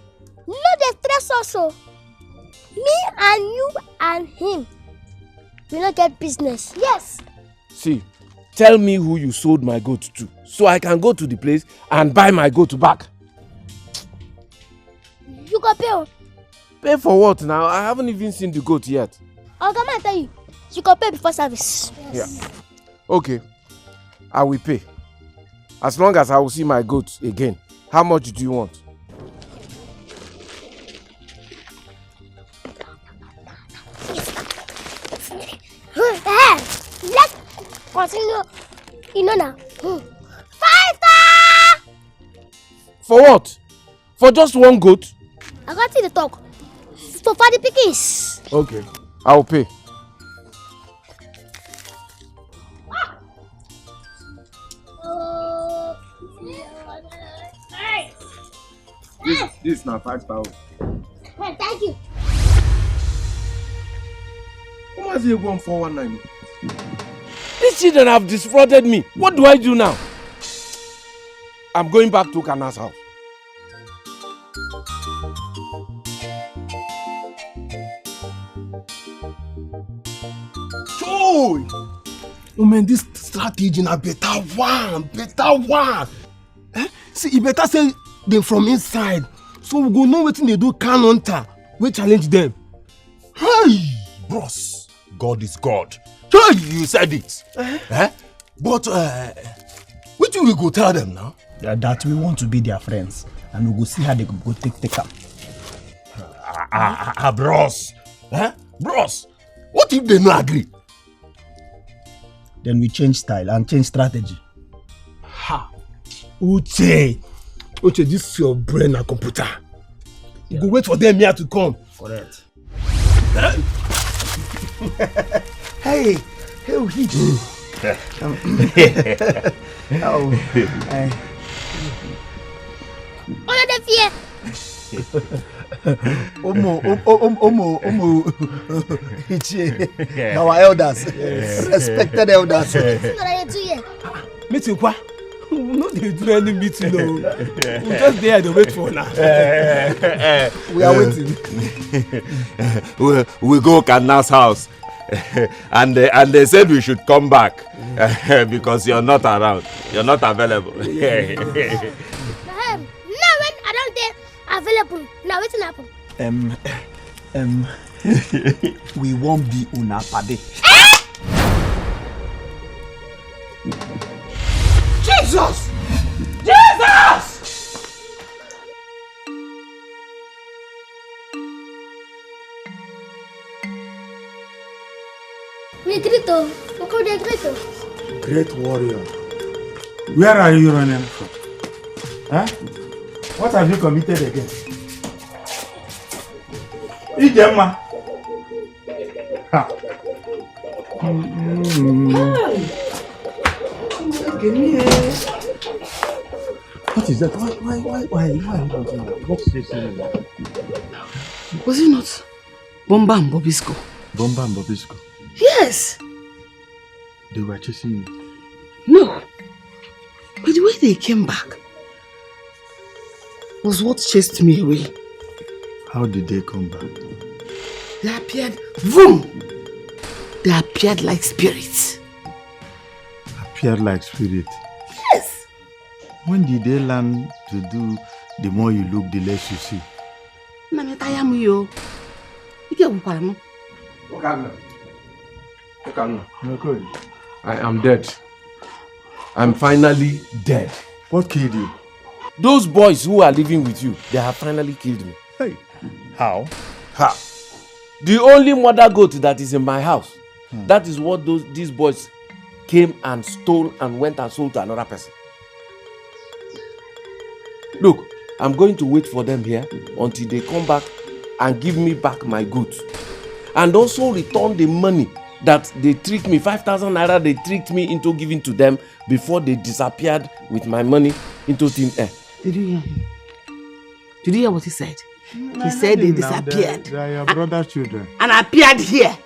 You know the stress also. Me and you and him. We don't get business. Yes. See, tell me who you sold my goat to so I can go to the place and buy my goat back. You go pay. Pay for what now? I haven't even seen the goat yet. I'll come and tell you. You can pay before service. Yes. Yeah. Okay. I will pay. As long as I will see my goat again. How much do you want? continue. You know now. 5-star! For what? For just one goat? I got you the talk. So for the pickies. Okay, I'll pay. This is not 5 star. Thank you. How much are you going 419? These children have defrauded me. What do I do now? I'm going back to Kana's house. Joy! Oh man, this strategy na better one. See, you better say them from inside. So we go know wetin they do can hunter. We challenge them. Hey, bros, God is God. Hey, you said it. But what do we go tell them now? That we want to be their friends, and we go see how they go take up. Bros. Bros, what if they no agree? Then we change style and change strategy. Ha! Uche, this is your brain and computer. You go wait for them here to come. Correct. Hey, Oh, the fear. Our elders, respected elders. Meeting kwa? No, they do any meeting. No, we just there to wait for now. We are waiting. we go Kana's house, and they said we should come back because you're not around. You're not available. Now when I don't get available, now what's happen? We won't be una pade. Jesus! We grito. Uncle, they grito. Great warrior. Where are you running from? Huh? What have you committed again? Ijema. Ha. What is that? Why? What's this? Was it not Bomba and Bobisco? Bomba and Bobisco? Yes. They were chasing you? No. But the way they came back was what chased me away. How did they come back? They appeared, boom! They appeared like spirits. Appeared like spirit? Yes! When did they learn to do the more you look, the less you see? I am dead. I'm finally dead. What killed you? Those boys who are living with you, they have finally killed me. Hey, how? Ha! The only mother goat that is in my house, that is what these boys came and stole and went and sold to another person. Look, I'm going to wait for them here until they come back and give me back my goods. And also return the money that they tricked me, 5,000 naira they tricked me into giving to them before they disappeared with my money into thin air. Did you hear him? Did you hear what he said? He said they disappeared. They are your brother's children. And appeared here.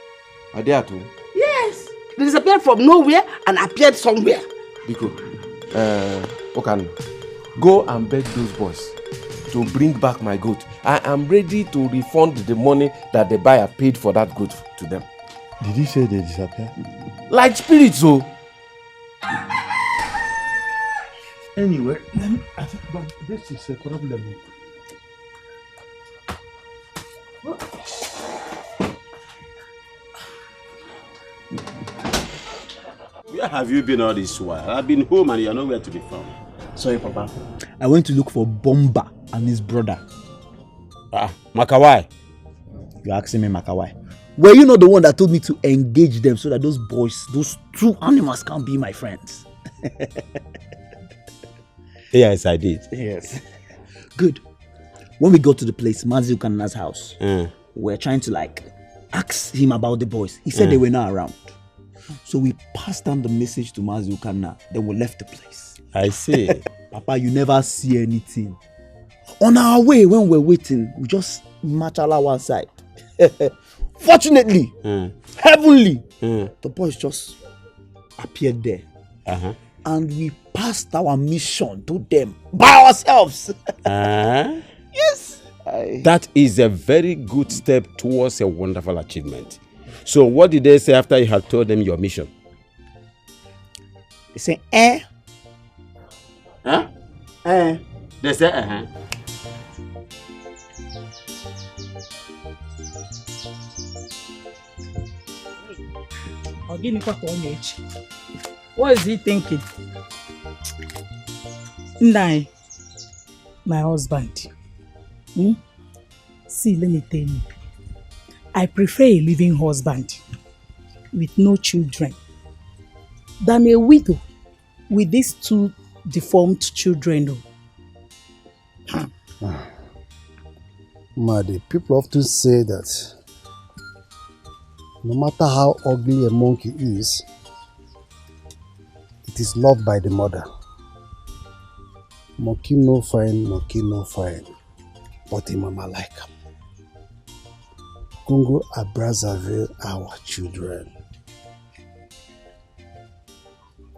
Are they at home? Yes. They disappeared from nowhere and appeared somewhere. Biko, Okan, go and beg those boys to bring back my goat. I am ready to refund the money that the buyer paid for that goat to them. Did he say they disappeared? Like spirits, oh. Anyway, I think but this is a problem. Where have you been all this while? I've been home and you're nowhere to be found. Sorry, Papa. I went to look for Bomba and his brother. Makawai. You're asking me Makawai. Were you not the one that told me to engage them so that those boys, those two animals can be my friends? Yes, I did. Yes. Good. When we got to the place, Mazi Ukana's house, we're trying to like ask him about the boys. He said they were not around. So we passed on the message to Mazi Ukana. Then we left the place. I see. Papa, you never see anything. On our way, when we're waiting, we just match all one side. Fortunately, heavenly, the boys just appeared there. And we passed our mission to them by ourselves. Yes. That is a very good step towards a wonderful achievement. So what did they say after you had told them your mission? They say, Huh? They say, What is he thinking? Nai, my husband. See, let me tell you. I prefer a living husband with no children than a widow with these two deformed children. Madi, people often say that no matter how ugly a monkey is, it is loved by the mother. Monkey no fine, but the mama like him. Congo and Brazzaville are our children.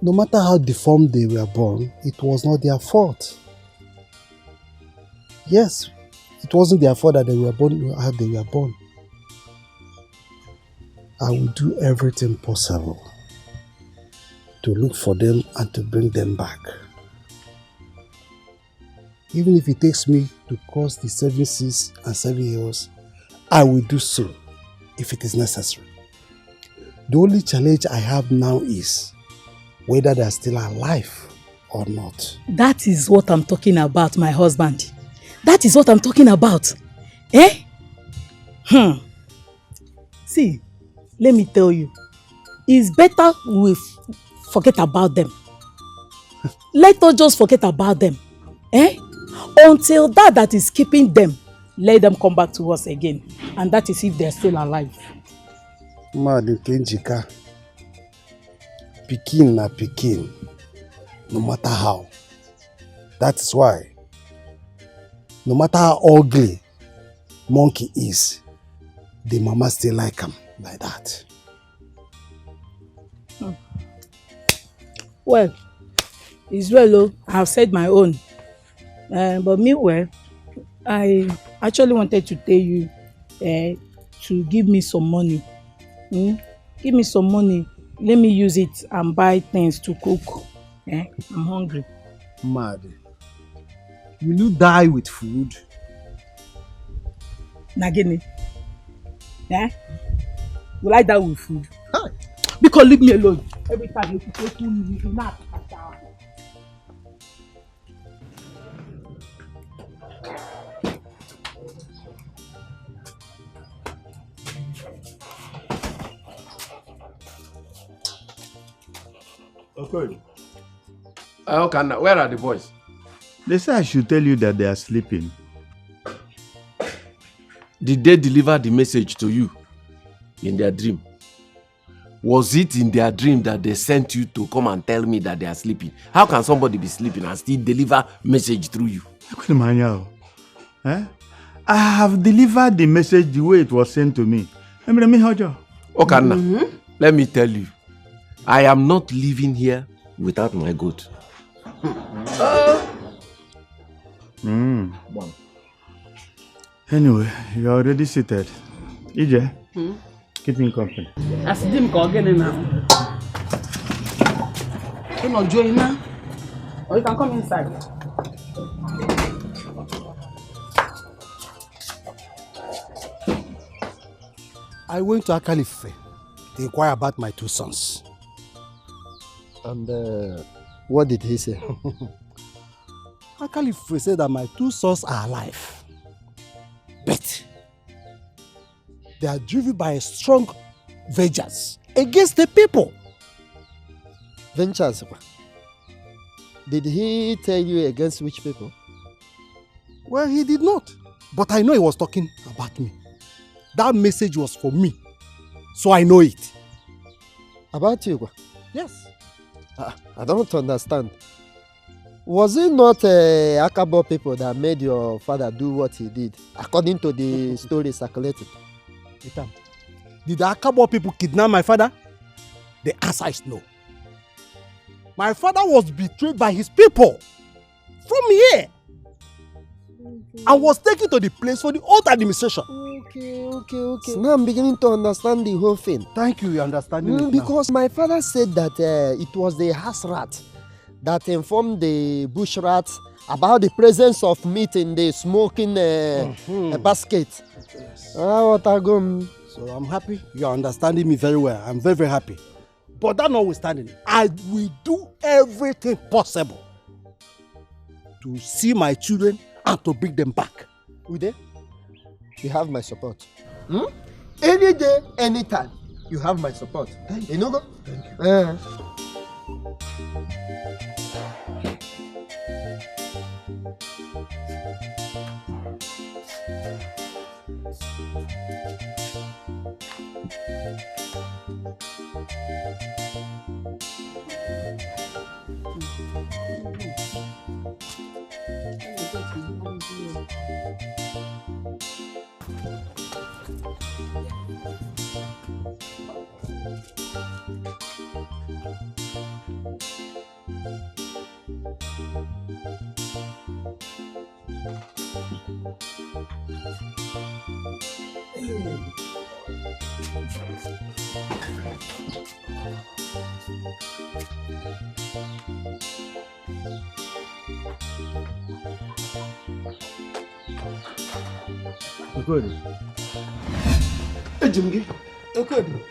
No matter how deformed they were born, it was not their fault. Yes, it wasn't their fault that they were born how they were born. I will do everything possible to look for them and to bring them back. Even if it takes me to cross the 7 seas and 7 hills, I will do so if it is necessary. The only challenge I have now is whether they are still alive or not. That is what I'm talking about, my husband. That is what I'm talking about. See, let me tell you. It's better we forget about them. Let us just forget about them. Until that is keeping them, let them come back to us again. And that is if they're still alive. Madu Kenjika. Pikin na pikin. No matter how. That is why. No matter how ugly monkey is, the mama still like him like that. Well, it's well, I've said my own. But meanwhile, I actually wanted to tell you to give me some money. Give me some money. Let me use it and buy things to cook. I'm hungry. Mad. Will you die with food? Nagini. Will I die with food? Because leave me alone. Every time you take me, you not. Okay. Okay, where are the boys? They say I should tell you that they are sleeping. Did they deliver the message to you in their dream? Was it in their dream that they sent you to come and tell me that they are sleeping? How can somebody be sleeping and still deliver message through you? I have delivered the message the way it was sent to me. Okay, let me tell you. I am not living here without my goat. Anyway, you're already seated. EJ, keep me company. I see him again now. You're not joining now? Or you can come inside. I went to Akalife to inquire about my 2 sons. And what did he say? Akalife said that my 2 sons are alive. But they are driven by a strong vengeance against the people. Vengeance. Did he tell you against which people? Well, he did not. But I know he was talking about me. That message was for me. So I know it. About you? Yes. I don't understand. Was it not Akabo people that made your father do what he did, according to the story circulated? Did the Akabo people kidnap my father? The answer is no. My father was betrayed by his people from here. I was taken to the place for the old administration. Okay. So now I'm beginning to understand the whole thing. Thank you, you're understanding it because my father said that it was the house rat that informed the bush rat about the presence of meat in the smoking basket. Yes. So I'm happy you're understanding me very well. I'm very, very happy. But that notwithstanding, I will do everything possible to see my children and to bring them back. Ude, you have my support. Any day, anytime, you have my support. Thank you. You know? Thank you.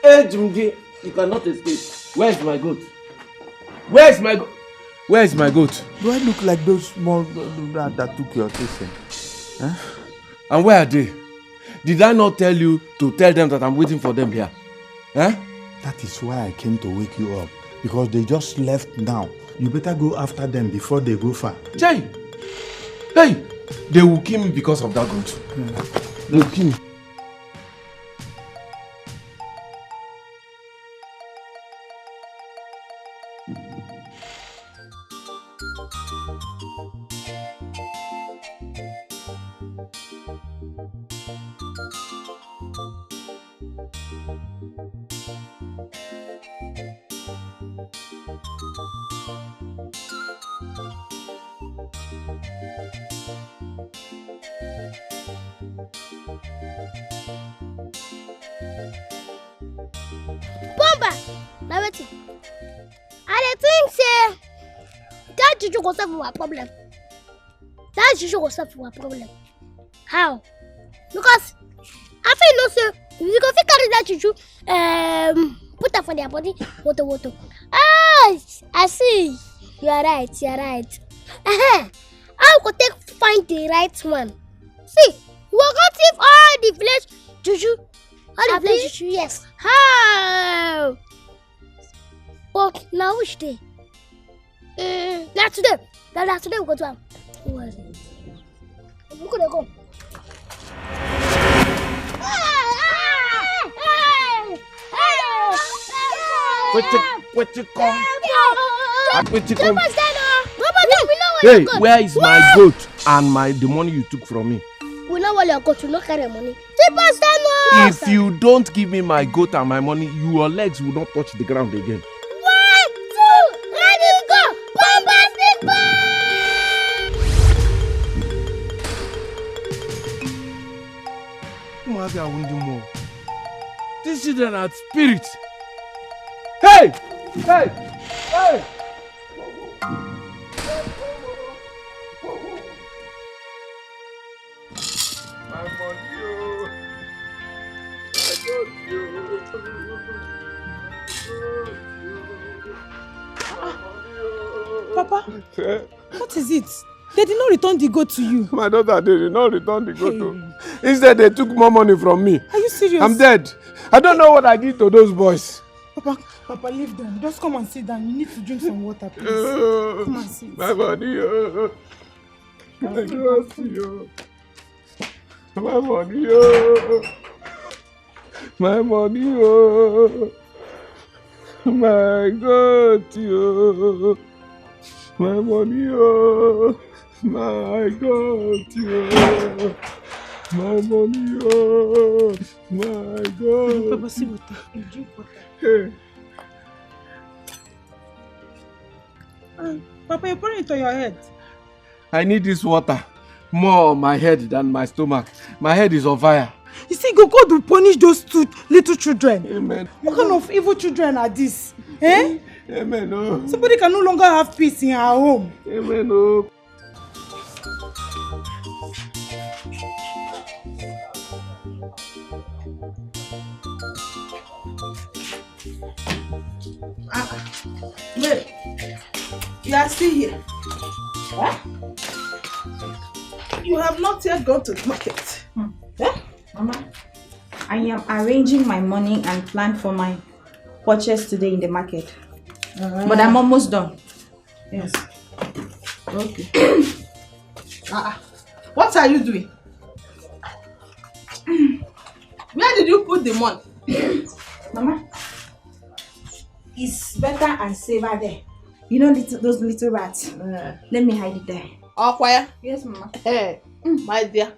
Ejimgi, you cannot escape. Where's my goat? Where's my goat? Where's my goat? Do I look like those small that took your chasing? Huh? And where are they? Did I not tell you to tell them that I'm waiting for them here? Huh? That is why I came to wake you up. Because they just left now. You better go after them before they go far. Jay! Hey! They will kill me because of that goat. They will kill me. Our problem. That issue will solve our problem. How? Because I feel no sir. You go fit carry that issue, put that for their body, water. Ah, I see. You are right. I will find the right one. See, we will go thief all the village juju. All the village juju, yes. How? But now which day? Not today. That's today we go to him. Who was it? We could go. What you come? Hey, where is my goat and the money you took from me? We know what your goat will not carry money. If you don't give me my goat and my money, your legs will not touch the ground again. 1, 2, ready, go! Bombastic ball! These children are spirits. Hey! Papa, what is it? They did not return the goat to you. My daughter, they did not return the goat to. Instead, they took more money from me. Are you serious? I'm dead. I don't know what I did to those boys. Papa, leave them. Just come and sit down. You need to drink some water, please. Come and sit. My money, I trust you. My money, my money, my God, my money, my God, my money, my God. Papa, see water. You drink water. Hey. Papa, you're pouring it on your head. I need this water more on my head than my stomach. My head is on fire. You see, God will punish those two little children. Amen. What kind of evil children are these? Eh? Amen. Oh. Somebody can no longer have peace in her home. Amen. Oh. Mary, you are still here. Huh? You have not yet gone to the market. Yeah? Mama, I am arranging my money and plan for my purchase today in the market. But I'm almost done. Yes. Okay. What are you doing? Where did you put the money? Mama, it's better and safer there. You know those little rats? Let me hide it there. Okwaya? Yes, Mama. Hey, my dear.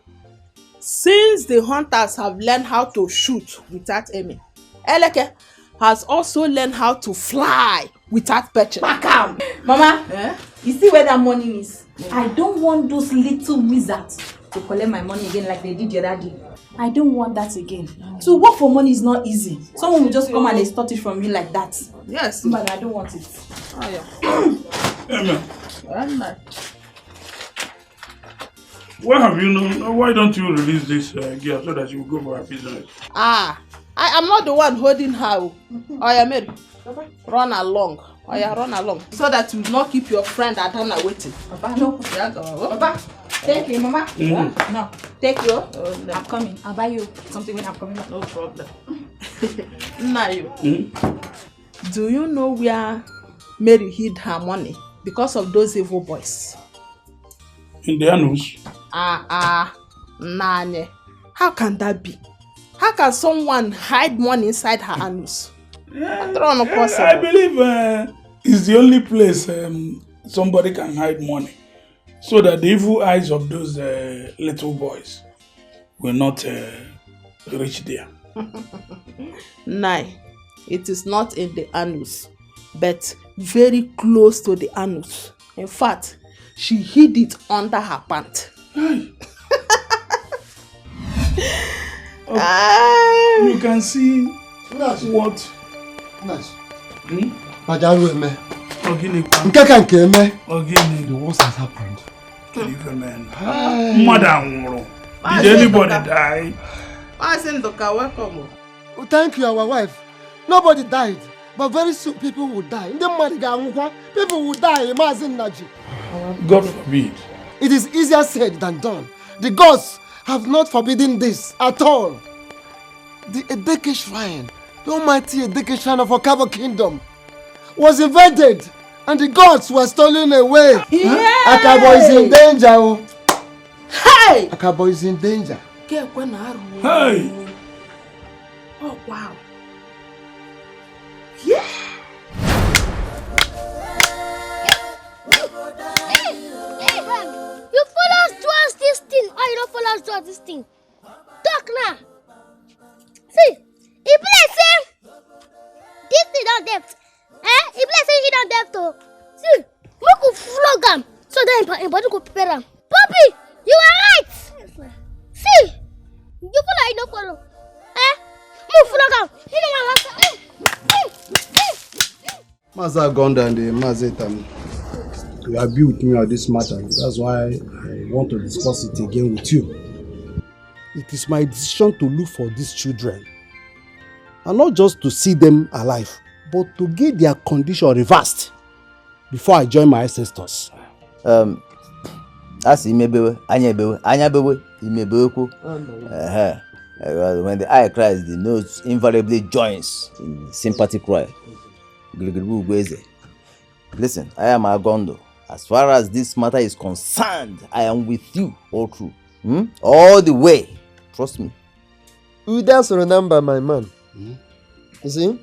Since the hunters have learned how to shoot without aiming, Eleke has also learned how to fly without perching. Bakam! Mama, you see where that money is? I don't want those little wizards to collect my money again like they did the other day. I don't want that again. To work for money is not easy. Someone will just come and extort it from you like that. Yes. But I don't want it. Oh, yeah. Amen. Where have you known? Why don't you release this girl so that she will go for her business? I am not the one holding her. Oh, yeah, Mary. Run along. Oh, yeah, run along. So that you will not keep your friend Adana waiting. Papa, no. Papa, take you, Mama. No, take you. I'm coming. I'll buy you something when I'm coming back. No problem. Do you know where Mary hid her money because of those evil boys? In the anus? Nanye. How can that be? How can someone hide money inside her anus? I believe it's the only place somebody can hide money, so that the evil eyes of those little boys will not reach there. Nay, it is not in the anus, but very close to the anus. In fact, she hid it under her pant. You can see what? The worst has happened. Madam, did anybody die? Welcome. Oh, thank you, our wife. Nobody died, but very soon people will die. People will die. God forbid. It is easier said than done. The gods have not forbidden this at all. The Dikeh shrine, the almighty Dikeh shrine of Okabo Kingdom, was invaded and the gods were stolen away. Yeah. Akabo is in danger. Hey! Akabo is in danger. Hey! Oh, wow. Yeah! You follow us towards this thing, or you don't follow us towards this thing? Talk now. See, if let's say this thing don't depth, if let's say he don't depth, oh, see, we could flog him, so then in body could prepare him. Papi, you are right. See, you follow, you don't follow. Move flog him. You know what? Maza Gonda and the Mazetam, you agree with me on this matter. That's why I want to discuss it again with you. It is my decision to look for these children. And not just to see them alive, but to get their condition reversed before I join my ancestors. That's imebewe, anyabewe, imebeko. When the eye cries, the nose invariably joins in sympathy cry. Listen, I am Agondo. As far as this matter is concerned, I am with you all through. All the way. Trust me. You just remember, my man. You see,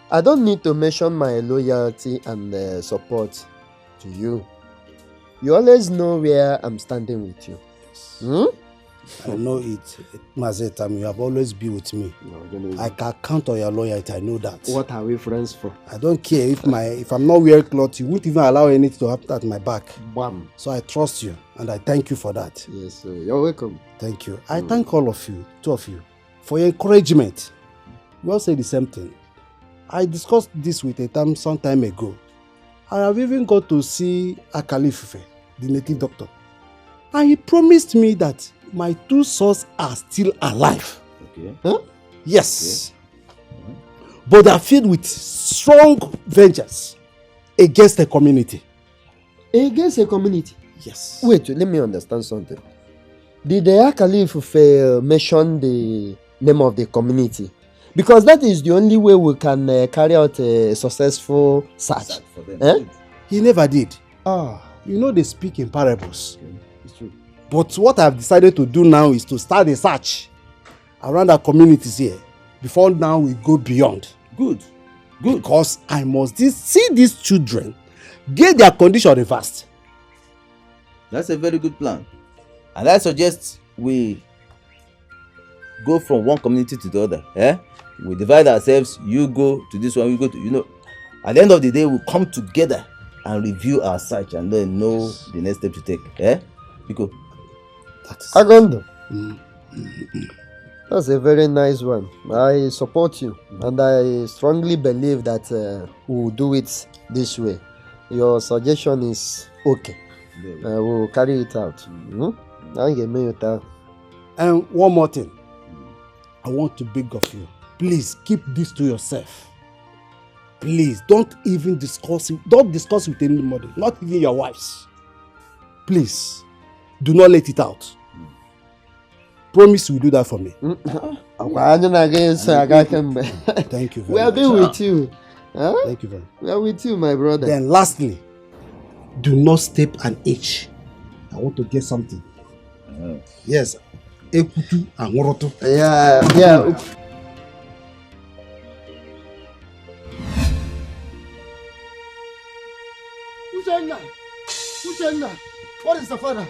I don't need to mention my loyalty and support to you. You always know where I'm standing with you. I know it, Mazetam. You have always been with me. I can count on your loyalty. I know that. What are we friends for? I don't care if I'm not wearing clothes. You won't even allow anything to happen at my back. Bam. So I trust you, and I thank you for that. Yes, sir. You're welcome. Thank you. I thank all of you, two of you, for your encouragement. We all say the same thing. I discussed this with Etam some time ago. I have even got to see Akalifufe, the native doctor, and he promised me that my two sons are still alive. Okay. Huh? Yes. Okay. But they are filled with strong vengeance against the community. Against the community? Yes. Wait, let me understand something. Did the Akalifufe mention the name of the community? Because that is the only way we can carry out a successful search. For them. He never did. You know they speak in parables. Okay. It's true. But what I've decided to do now is to start a search around our communities here. Before now we go beyond. Good. Because I must see these children get their condition reversed. That's a very good plan. And I suggest we go from one community to the other. We divide ourselves. You go to this one, we go to, at the end of the day, we'll come together and review our search and then know the next step to take. Because Agondo. That's a very nice one. I support you, and I strongly believe that we'll do it this way. Your suggestion is okay. We'll carry it out. And one more thing. I want to beg of you. Please keep this to yourself. Please don't even discuss it. Don't discuss it with anybody, not even your wives. Please, do not let it out. Promise you will do that for me. Thank you very much. We'll be with you. Thank you very much. We're with you, my brother. Then lastly, do not step an inch. I want to get something. Yes. Ekutu and Woroto. Yeah. Uchenna, what is the father?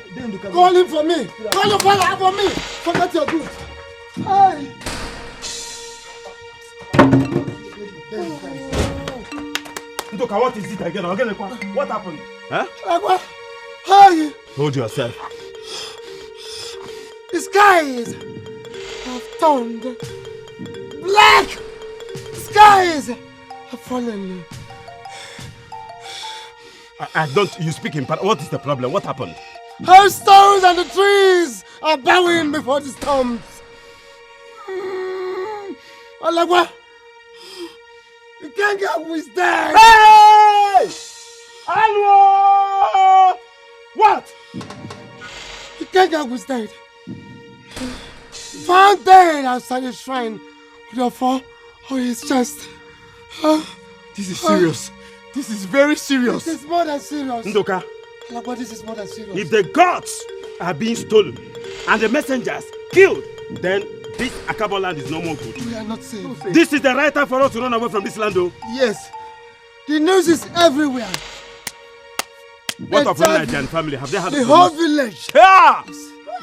Call him for me. Call your father for me. Forget your goods. Hi. Ndoka, what is it again? What happened? Huh? Hi. Hold yourself. The skies have turned black. Skies have fallen. I don't. You speak in part. What is the problem? What happened? Hailstones and the trees are bowing before the storms. Alagwa, the Kanga is dead. Hey! Alwo! What? The Kanga was dead. Found dead outside the shrine with a fall on his chest. This is serious. This is very serious. This is more than serious. Ndoka. Alagwa, this is more than serious. If the gods are being stolen and the messengers killed, then this Akabo land is no more good. We are not safe. This is the right time for us to run away from this land, though. Yes. The news is everywhere. What of the Nigerian family? Have they had the whole village? Yeah!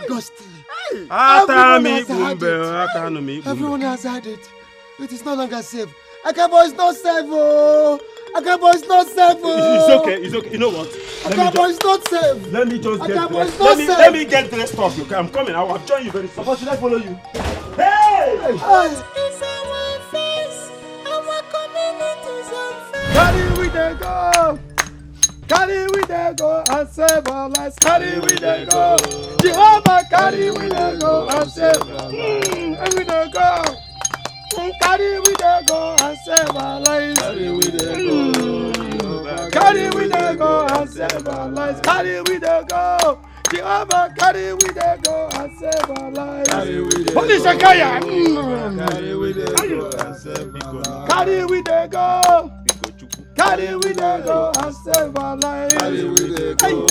Ghostly. Everyone has had it. It is no longer safe. Akabo is not safe. Akabo is not safe. It's okay. It's okay. You know what? Akabo is not safe. Let me just get dressed. Let me get dressed off. Okay, I'm coming. I will join you very soon. But should I follow you? Hey! Carry we dey go. Carry we dey go and save our lives. Carry we dey go. Jehovah, carry we dey go and save our lives. We dey go. Carry we dey go and save our lives. Carry we dey go. Carry we dey go and save our lives. Carry we dey go. Jehovah, carry we dey go and save our lives. Holy Shakaya. Carry we dey go and save our lives. Carry we dey go. Carry we dey go and save our lives. Carry we dey go.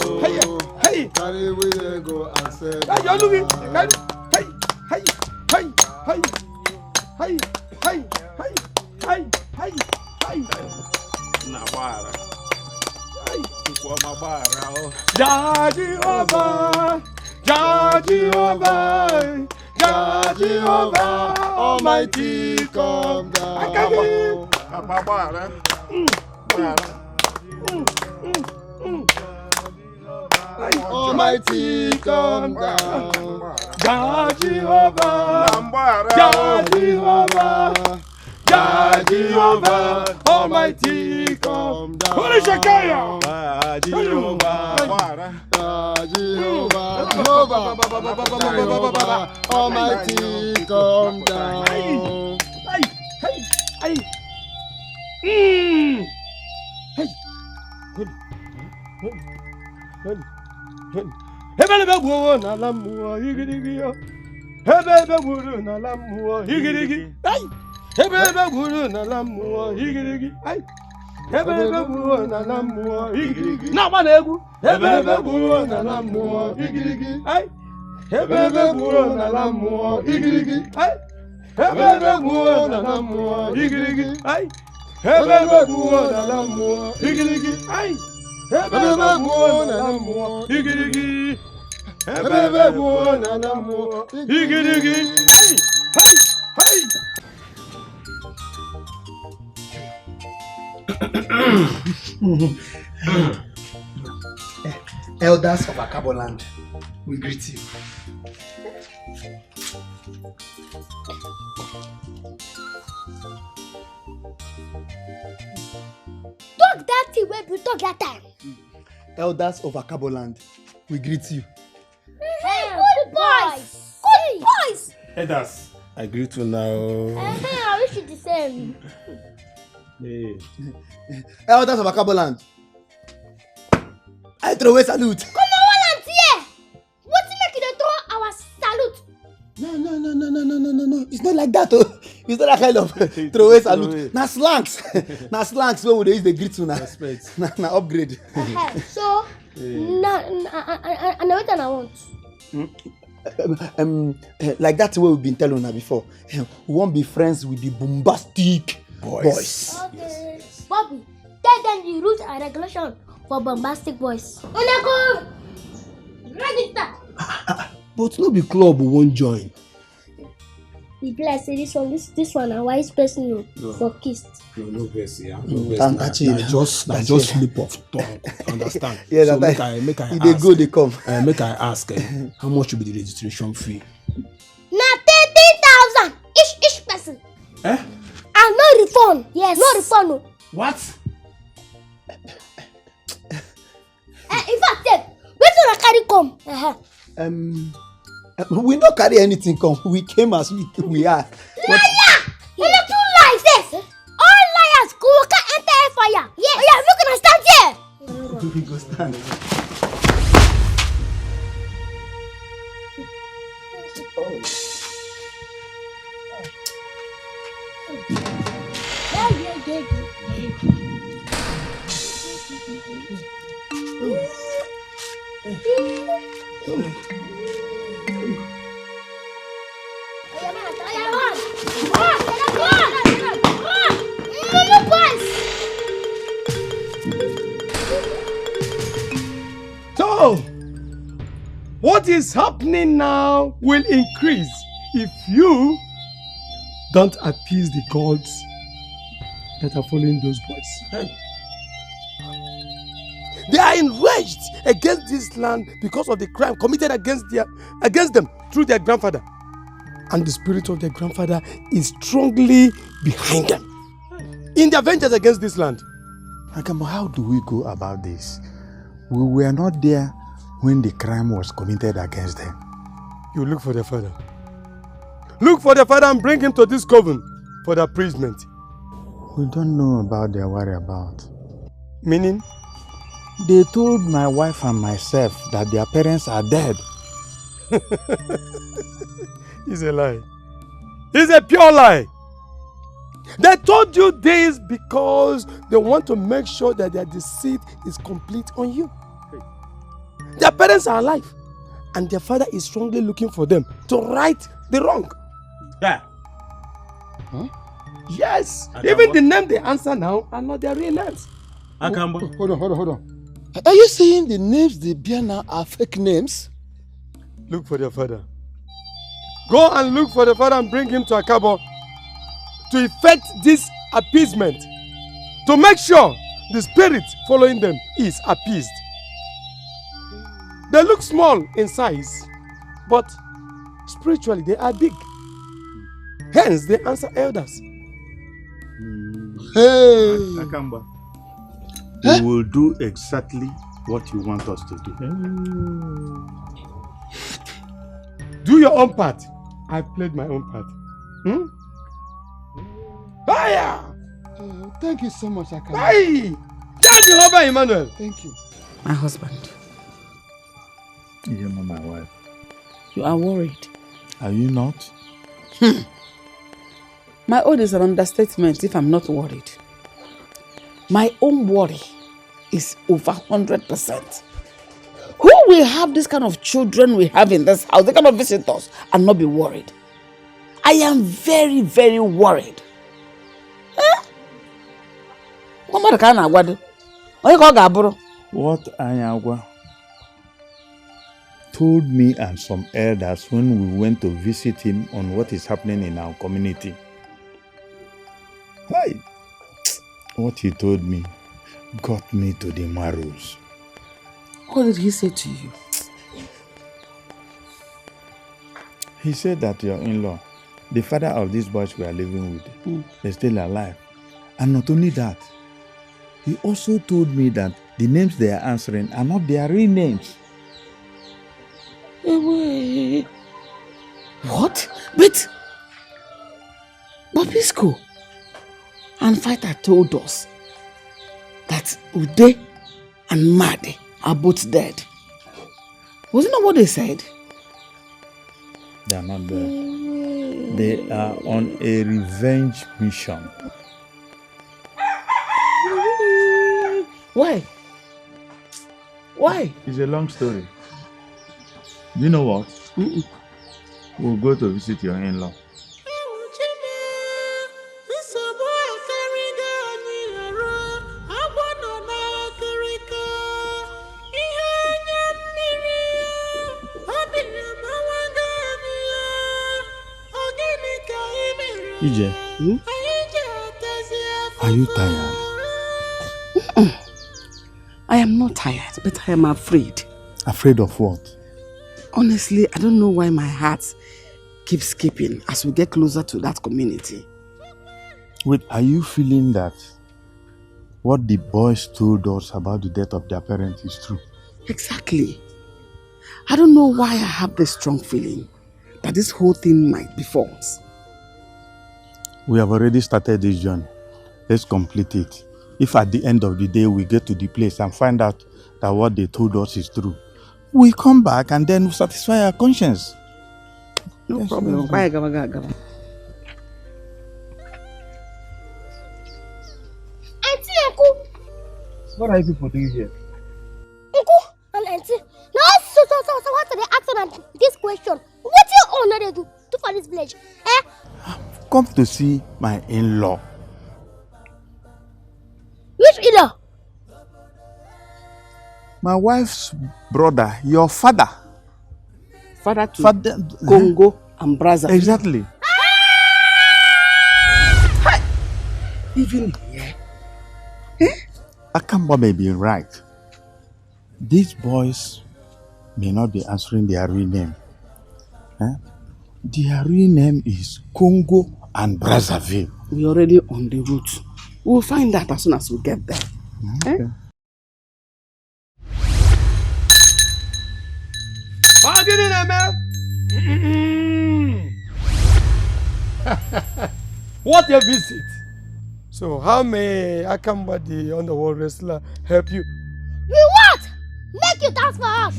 Hey. Carry we dey go and save Hey, our you lives. Hey. Nabara. Jehovah, Jehovah, Almighty, come down. Almighty, come down. Jehovah, Almighty, come down. Holy Shakaya. Jehovah, Almighty, come down. Hebelebe buru na lamu igirigi yo. Hebelebe buru na lamu igirigi. Ay. Hebelebe buru na lamu igirigi. Ay. Hebelebe buru na lamu igirigi. Na bana egu. Hebelebe buru na lamu igirigi. Ay. Hebelebe buru na lamu igirigi. Ay. Hebelebe buru na lamu igirigi. Ay. Hebelebe buru na lamu igirigi. Ay. Hebelebe buru na lamu igirigi. Hebelebe buru na lamu igirigi. Hey. Elders of Akaboland, we greet you. Talk that thing when we talk that time. Elders of Akaboland, we greet you. Hey, good boys. Good boys. Elders, I greet you now. I wish you the same. Hey. Elders of Akaboland, I throw a salute. Come on, here. What's making you throw our salute? No. It's not like that. Oh. It's not that kind of throw a salute. Na slangs. Na slangs when we use the greet you na. Na upgrade. So, I what I want. Like that way we've been telling her before. We won't be friends with the bombastic boys. Okay. Yes. Bobby, tell them the rules and regulation for bombastic boys. Go register. But no be club we won't join. The bless say this one a wise person for kissed. No verse, yeah. Just slip of tongue. Understand? Yeah, so that make I if they ask. go, they come. Make I ask how much will be the registration fee? Na 30,000 each person. Eh? And no refund. Yes. No refund. No. What? In fact, where do I carry come? We not carry anything come. We came as we are. Liar! You are two lies, yes. All liars go enter fire. Yes. Oh yeah, look at stand here. We go stand. So, what is happening now will increase if you don't appease the gods that are following those boys. Hey. They are enraged against this land because of the crime committed against them through their grandfather. And the spirit of their grandfather is strongly behind them in their vengeance against this land. Akamo, how do we go about this? We were not there when the crime was committed against them. You look for their father. Look for their father and bring him to this coven for the appraisement. We don't know about their whereabouts. Meaning? They told my wife and myself that their parents are dead. It's a lie. It's a pure lie. They told you this because they want to make sure that their deceit is complete on you. Their parents are alive, and their father is strongly looking for them to right the wrong. Yeah. Huh? Yes. Even the name they answer now are not their real names. Akamba. Hold on. Are you saying the names they bear now are fake names? Look for their father. Go and look for the father and bring him to Akabo to effect this appeasement, to make sure the spirit following them is appeased. They look small in size, but spiritually they are big. Hence they answer elders. Hey! Akamba, we will do exactly what you want us to do. Do your own part. I played my own part. Fire! Thank you so much, Akamba. Hey! Thank you, Robert Emmanuel. Thank you. My husband. You're not my wife. You are worried. Are you not? My own is an understatement if I'm not worried. My own worry is over 100%. Who will have this kind of children we have in this house? They cannot visit us and not be worried. I am very, very worried. What Anyagwa told me and some elders when we went to visit him on what is happening in our community. Hey, what he told me got me to the marrows. What did he say to you? He said that your in-law, the father of these boys we are living with, is still alive. And not only that, he also told me that the names they are answering are not their real names. What? But Bobisco and Fighter told us that Ude and Madi are both dead. Wasn't that what they said? They are not there. They are on a revenge mission. Why? Why? It's a long story. You know what? We'll go to visit your in-law. Ije, are you tired? I am not tired, but I am afraid. Afraid of what? Honestly, I don't know why my heart keeps skipping as we get closer to that community. Wait, are you feeling that what the boys told us about the death of their parents is true? Exactly. I don't know why I have this strong feeling that this whole thing might be false. We have already started this journey. Let's complete it. If at the end of the day we get to the place and find out that what they told us is true, we come back and then we satisfy our conscience. No problem. What are you people doing here? Uncle and auntie. No, so what are they asking on this question? What you honor do for this village? Come to see my in-law. Which in-law? My wife's brother, your father. Father to Congo and Brazza. Exactly. Even here. Akamba may be right. These boys may not be answering their real name. Their real name is Congo and Brazzaville. We're already on the route. We'll find that as soon as we get there. Okay. What a visit! So how may Akamba, the underworld wrestler, help you? We what? Make you dance for us.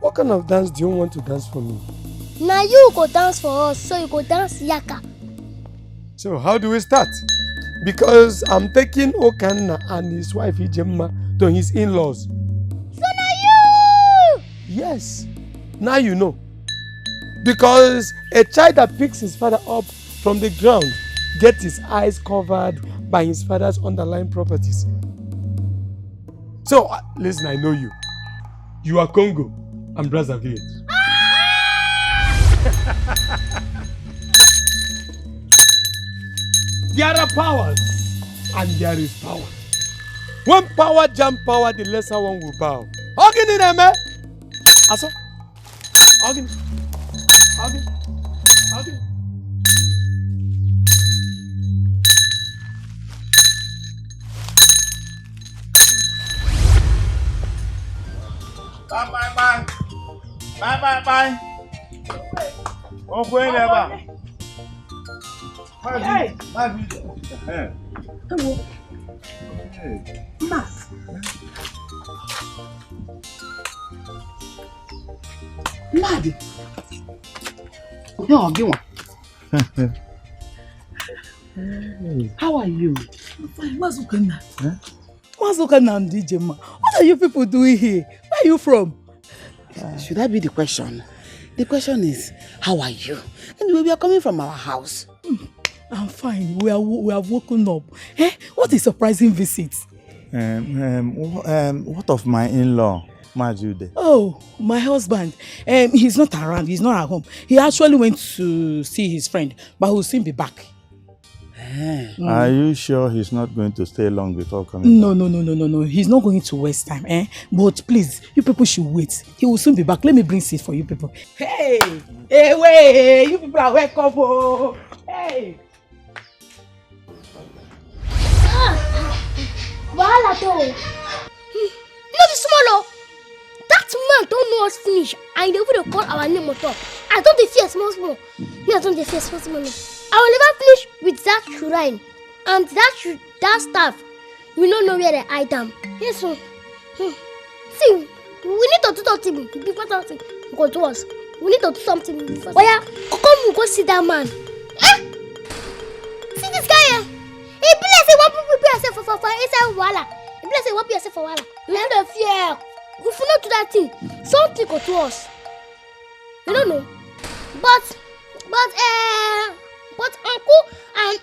What kind of dance do you want to dance for me? Now you go dance for us, so you go dance yaka. So how do we start? Because I'm taking Okanna and his wife Ijemma to his in-laws. So now you! Yes, now you know. Because a child that picks his father up from the ground gets his eyes covered by his father's underlying properties. So, listen, I know you. You are Congo and Brazzaville. There are powers and there is power. When power jam power, the lesser one will bow. Hugging in them, eh? Aso? Hugging. Hugging. Hugging. Bye. Okay, never. Hey. Matt. Maddie. No, give one. How are you? I'm fine. What's going on? What's going on, DJ Ma? What are you people doing here? Where are you from? Should that be the question? The question is, how are you? Anyway, we are coming from our house. I'm fine. We have woken up. Eh? What a surprising visit. What of my in-law, Majude? Oh, my husband. He's not around. He's not at home. He actually went to see his friend, but he'll soon be back. Are you sure he's not going to stay long before coming? No. He's not going to waste time. But please, you people should wait. He will soon be back. Let me bring seat for you people. Hey, wait. You people are welcome. Oh. Hey. Wahala though. No be small. That man don't know us finish. And they will call our name on top. I don't dey fear small. Me I don't dey fear small. I will never finish with that shrine. And that staff. We don't know where they hide them. Yes, so. See, we need to do something before something go to us. We need to do something before. Oh yeah, come go see that man. See this guy here. He be like say, what prepare yourself for inside wahala. He be like say, what prepare yourself for wahala. We have to fear. If we not do that thing, something go to us. We don't know. But uncle and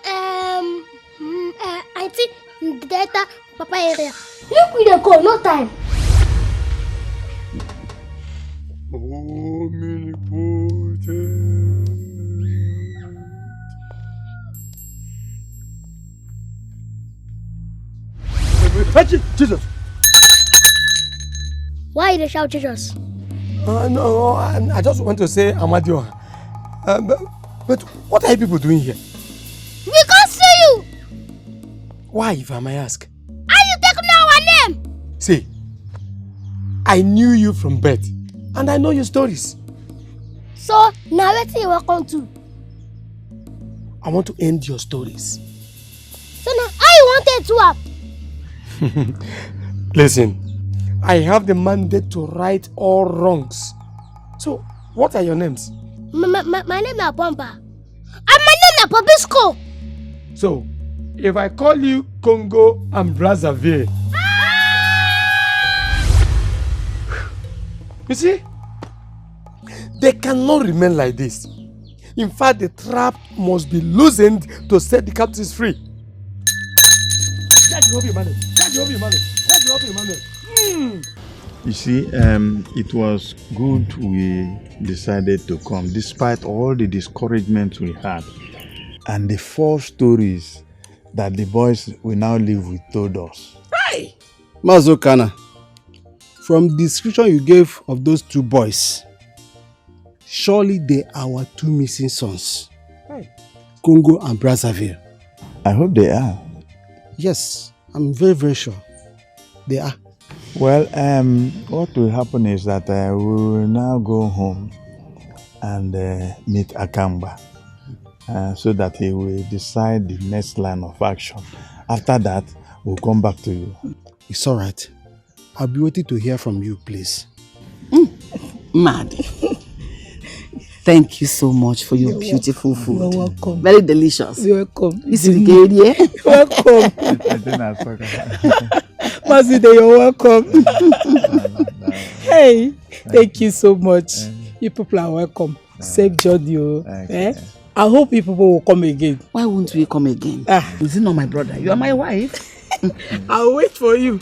auntie Data Papa area. Look we dey go, no time. Jesus! Why you shout Jesus? No, I just want to say Amadio. But what are you people doing here? We can't see you! Why, if I may ask? Are you taking our name? See, I knew you from birth, and I know your stories. So, now what you welcome to? I want to end your stories. So now, how you wanted to up? Listen, I have the mandate to right all wrongs. So, what are your names? My name is Bomba. And my name is Bobisco. So, if I call you Congo and Brazzaville. You see? They cannot remain like this. In fact, the trap must be loosened to set the captives free. You see, it was good we decided to come, despite all the discouragement we had and the false stories that the boys we now live with told us. Hey! Mazokana, from the description you gave of those two boys, surely they are our two missing sons. Hey. Congo and Brazzaville. I hope they are. Yes, I'm very, very sure. They are. Well, what will happen is that we will now go home and meet Akamba so that he will decide the next line of action. After that, We'll come back to you. It's all right. I'll be waiting to hear from you, please. Mad. Thank you so much for your beautiful food. You're welcome. Very delicious. You're welcome. This is the Welcome. Maside, you're welcome. Hey, thank you so much. You people are welcome. Safe journey. I hope you people will come again. Why won't we come again? Is it not my brother? You are my wife. I'll wait for you.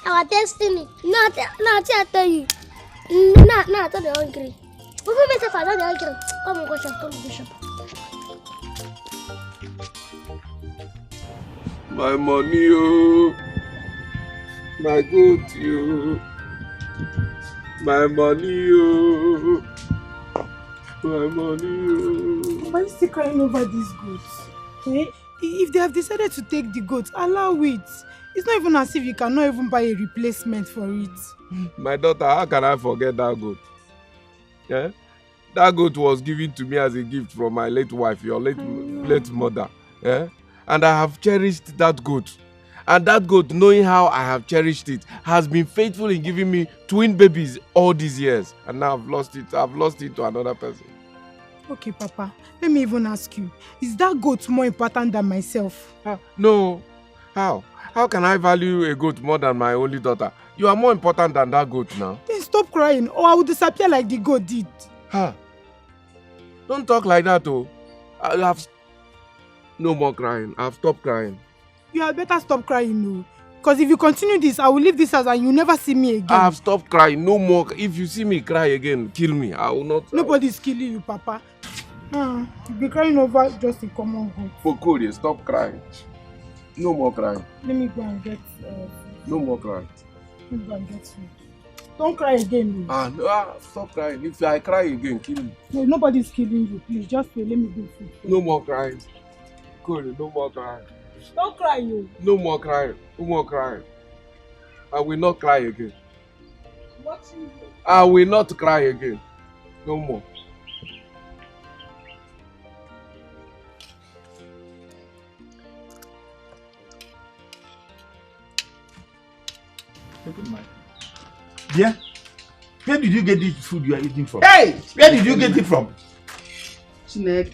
Our destiny. No, I tell you. No, I tell you hungry. We will make a father hungry. Come on, go shop. Come on, go shop. My money, oh. My good, you. My money, oh. My money, oh. Why are you still crying over these goats? Eh? If they have decided to take the goats, allow it. It's not even as if you cannot even buy a replacement for it. My daughter, how can I forget that goat? Yeah? That goat was given to me as a gift from my late wife, your late mother. Yeah? And I have cherished that goat. And that goat, knowing how I have cherished it, has been faithful in giving me twin babies all these years. And now I've lost it. I've lost it to another person. Okay, Papa. Let me even ask you. Is that goat more important than myself? No. How? How can I value a goat more than my only daughter? You are more important than that goat now. Then stop crying or I will disappear like the goat did. Don't talk like that, oh. I have no more crying. I've stopped crying. You had better stop crying, no. Because if you continue this, I will leave this house and you'll never see me again. I have stopped crying. No more. If you see me cry again, kill me. I will not. Nobody's killing you, Papa. You'll be crying over just a common goat. Fokori, stop crying. No more crying. Let me go and get no more crying. Let me go and get food. Don't cry again, no. Stop crying. If I cry again, kill me. No, nobody's killing you. Please, just wait. Let me do food. No more crying. Kori, no more crying. Don't cry, you. No more crying. No more crying. I will not cry again. I will not cry again. No more. Yeah? Where did you get this food you are eating from? Hey! Where did you get it from? Where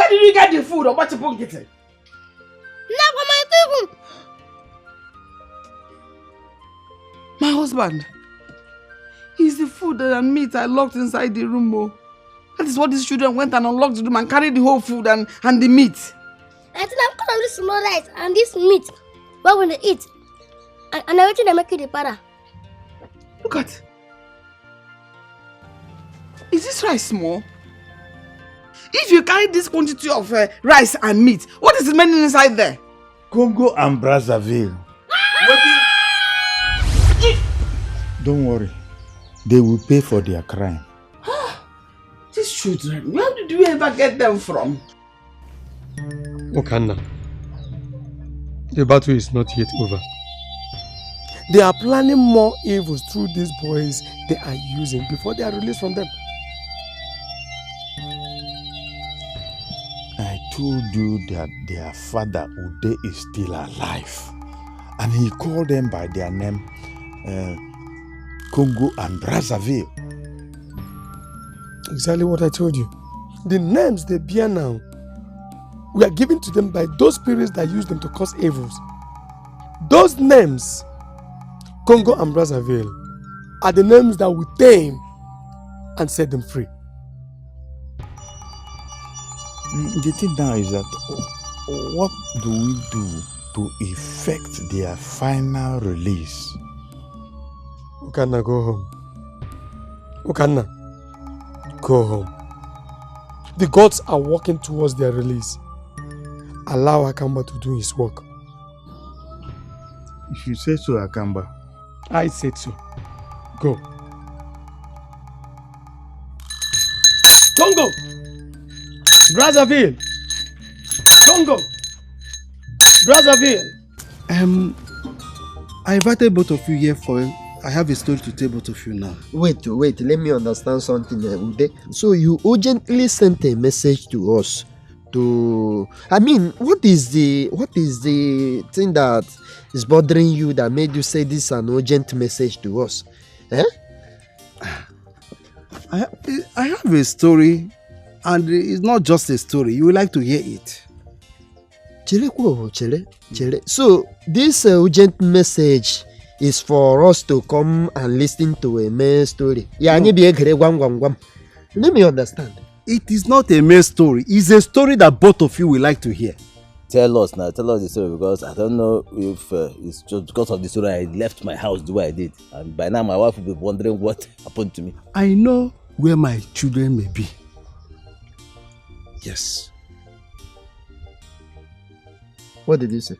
did you get the food or what you put it? My husband. It's the food and meat I locked inside the room. Oh. That is what these children went and unlocked the room and carried the whole food and the meat. I think I'm calling this small rice and this meat. What will they eat? And I want to make you the para. Look at. Is this rice small? If you carry this quantity of rice and meat, what is remaining inside there? Congo and Brazzaville. Don't worry. They will pay for their crime. These children, where did you ever get them from? Okanna, the battle is not yet over. They are planning more evils through these boys they are using before they are released from them. I told you that their father Ude is still alive. And he called them by their name, Congo and Brazzaville. Exactly what I told you. The names they bear now were given to them by those spirits that use them to cause evils. Those names, Congo and Brazzaville, are the names that will tame and set them free. The thing now is that what do we do to effect their final release? Okanna, go home. Okanna, go home. The gods are working towards their release. Allow Akamba to do his work. If you say so, Akamba. I said so. Go. Congo! Brazzaville! Congo! Brazzaville! I invited both of you here I have a story to tell both of you now. Wait, let me understand something, Ude. So you urgently sent a message to us what is the thing that is bothering you that made you say this is an urgent message to us? Eh? I have a story, and it's not just a story. You would like to hear it. Chele. So this urgent message is for us to come and listen to a main story. Let me understand. It is not a main story. It's a story that both of you will like to hear. Tell us now. Tell us the story, because I don't know if it's just because of the story I left my house the way I did. And by now my wife will be wondering what happened to me. I know where my children may be. Yes. What did you say?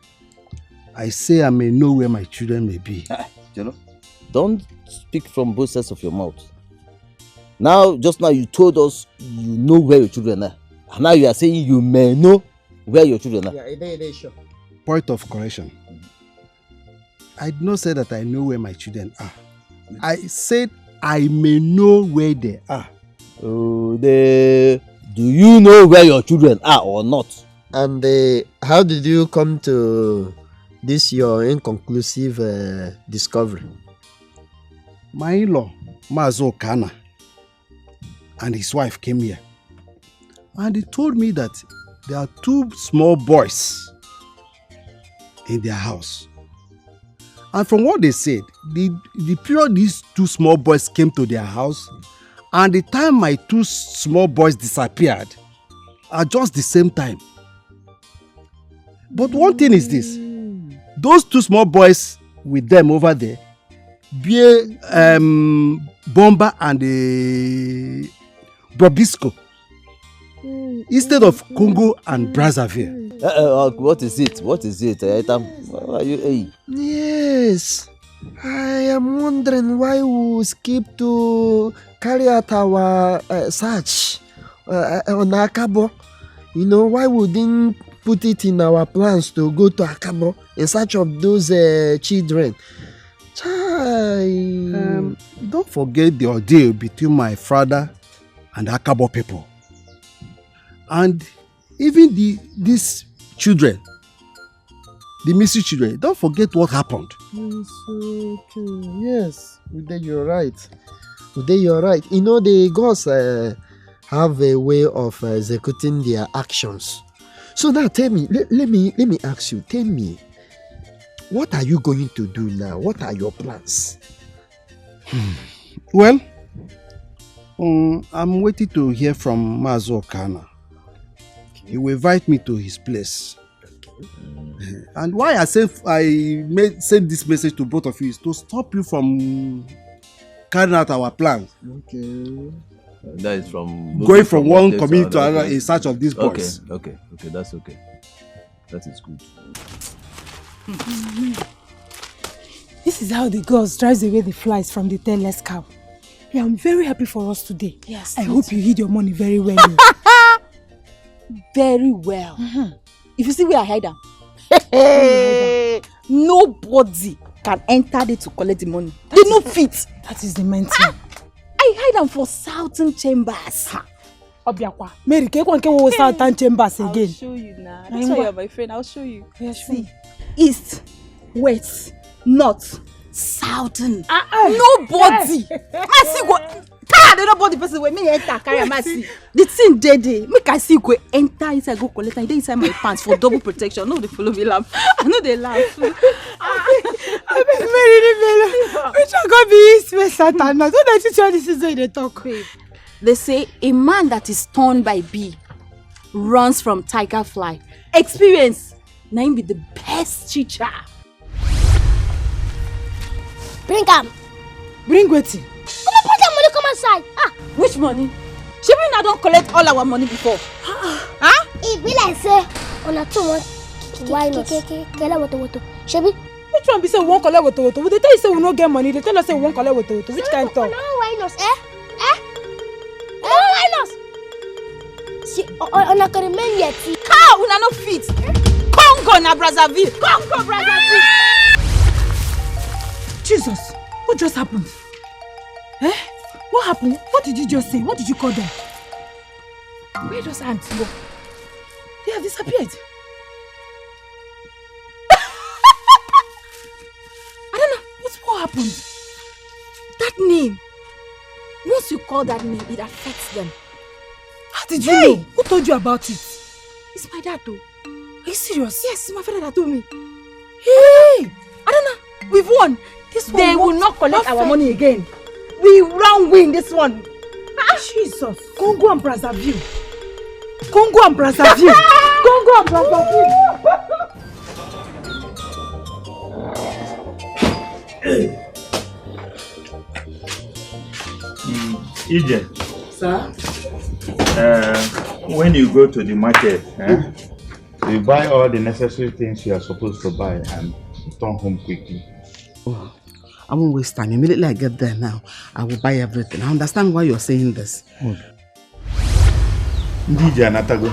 I say I may know where my children may be. Don't speak from both sides of your mouth. Just now you told us you know where your children are. And now you are saying you may know where your children are. Yeah, sure. Point of correction. I did not say that I know where my children are. I said I may know where they are. Do you know where your children are or not? And how did you come to this your inconclusive discovery? My in-law, Mazo Kana, and his wife came here. And he told me that there are 2 small boys in their house. And from what they said, the period these 2 small boys came to their house and the time my 2 small boys disappeared are just the same time. But one thing is this, those 2 small boys with them over there, Bomba and Bobisco, instead of Congo and Brazzaville. What is it? What is it? Why are you? Hey? Yes, I am wondering why we skip to carry out our search on Akabo. You know, why we didn't put it in our plans to go to Akabo in search of those children. Don't forget the ordeal between my father and the Akabo people. And even these children, the missing children, don't forget what happened. Yes, Ude, you're right. You're right. You know, the gods have a way of executing their actions. So now tell me, let me ask you, tell me, what are you going to do now? What are your plans? Well, I'm waiting to hear from Mazo Kana. He will invite me to his place. And why I send this message to both of you is to stop you from carrying out our plans. Okay. That is from going from one community to another in search of these boys. Okay, that's okay. That is good. This is how the gods drives away the flies from the tailless cow. Yeah, I'm very happy for us today. Yes. I hope you hid your money very well. Very well. If you see where I hide them, nobody can enter there to collect the money. They no fit. That is the main thing. I hide them for southern chambers. Obiakwa, Mary, can go southern chambers again? I'll show you now. That's why you're my friend. I'll show you. Yes, see, east, west, north, southern. Nobody. I see go. Nobody person wey me enter carry my see. The thing dey make I see go enter inside go collect and dey inside my pants for double protection. No, they follow me laugh. I know they laugh. I beg Mary, we shall go be east west Satan. Now don't let you tell this is where they talk. Babe, they say a man that is torn by bee runs from tiger fly. Experience na him be the best teacher. Bring am. Bring wetin? Put that money come outside. Which money? She bring na I don't collect all our money before. Huh? If we like say, on a 2 months, why not? Shebi? Which one be say we won't collect with Toto? They tell you say we don't get money. They tell us say we won't collect with Toto. Which kind of talk? No, why not? Why not? See, on a remain yet. How? We are not fit. Congo na Brazzaville. Congo Brazzaville. Jesus, what just happened? Eh? What happened? What did you just say? What did you call them? Where does ants go? They have disappeared. I don't know. What happened? That name. Once you call that name, it affects them. How did you know? Who told you about it? It's my dad though. Are you serious? Yes, it's my father that told me. Hey! I don't know. We've won. They will not collect our money again. We round win this one. Jesus. Congo and Brazzaville. Congo and Brazzaville. Congo and Brazzaville. EJ. Sir? When you go to the market, you buy all the necessary things you are supposed to buy and return home quickly. Oh, I won't waste time. Immediately I get there now, I will buy everything. I understand why you're saying this. DJ Anatago.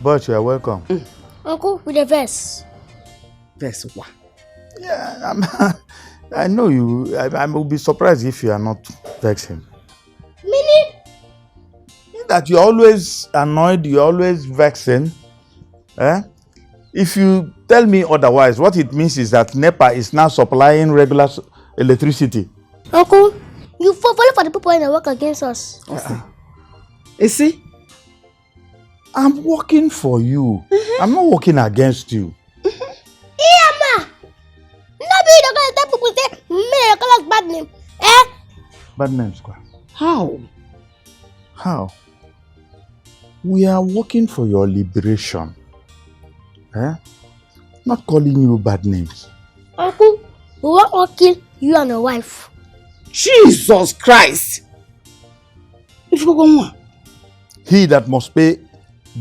But you are welcome. Uncle, with a verse. Verse what? Yeah, I know you. I will be surprised if you are not vexing. Meaning? That you're always annoyed, you're always vexing. If you tell me otherwise, what it means is that NEPA is now supplying regular electricity. Uncle, you follow for the people that work against us. You see? I'm working for you. I'm not working against you. Yeah, nobody gonna tell people say me call us bad name. Bad name, squad. How? We are working for your liberation. Not calling you bad names. Uncle, we want to kill you and your wife. Jesus Christ! He that must pay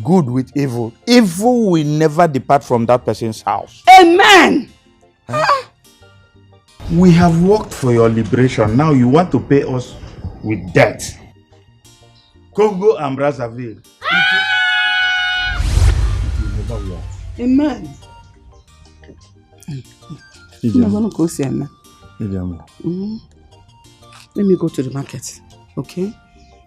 good with evil, evil will never depart from that person's house. Amen! We have worked for your liberation. Now you want to pay us with debt. Congo and Brazzaville. Amen. I'm going to go see Anna. Let me go to the market. Okay?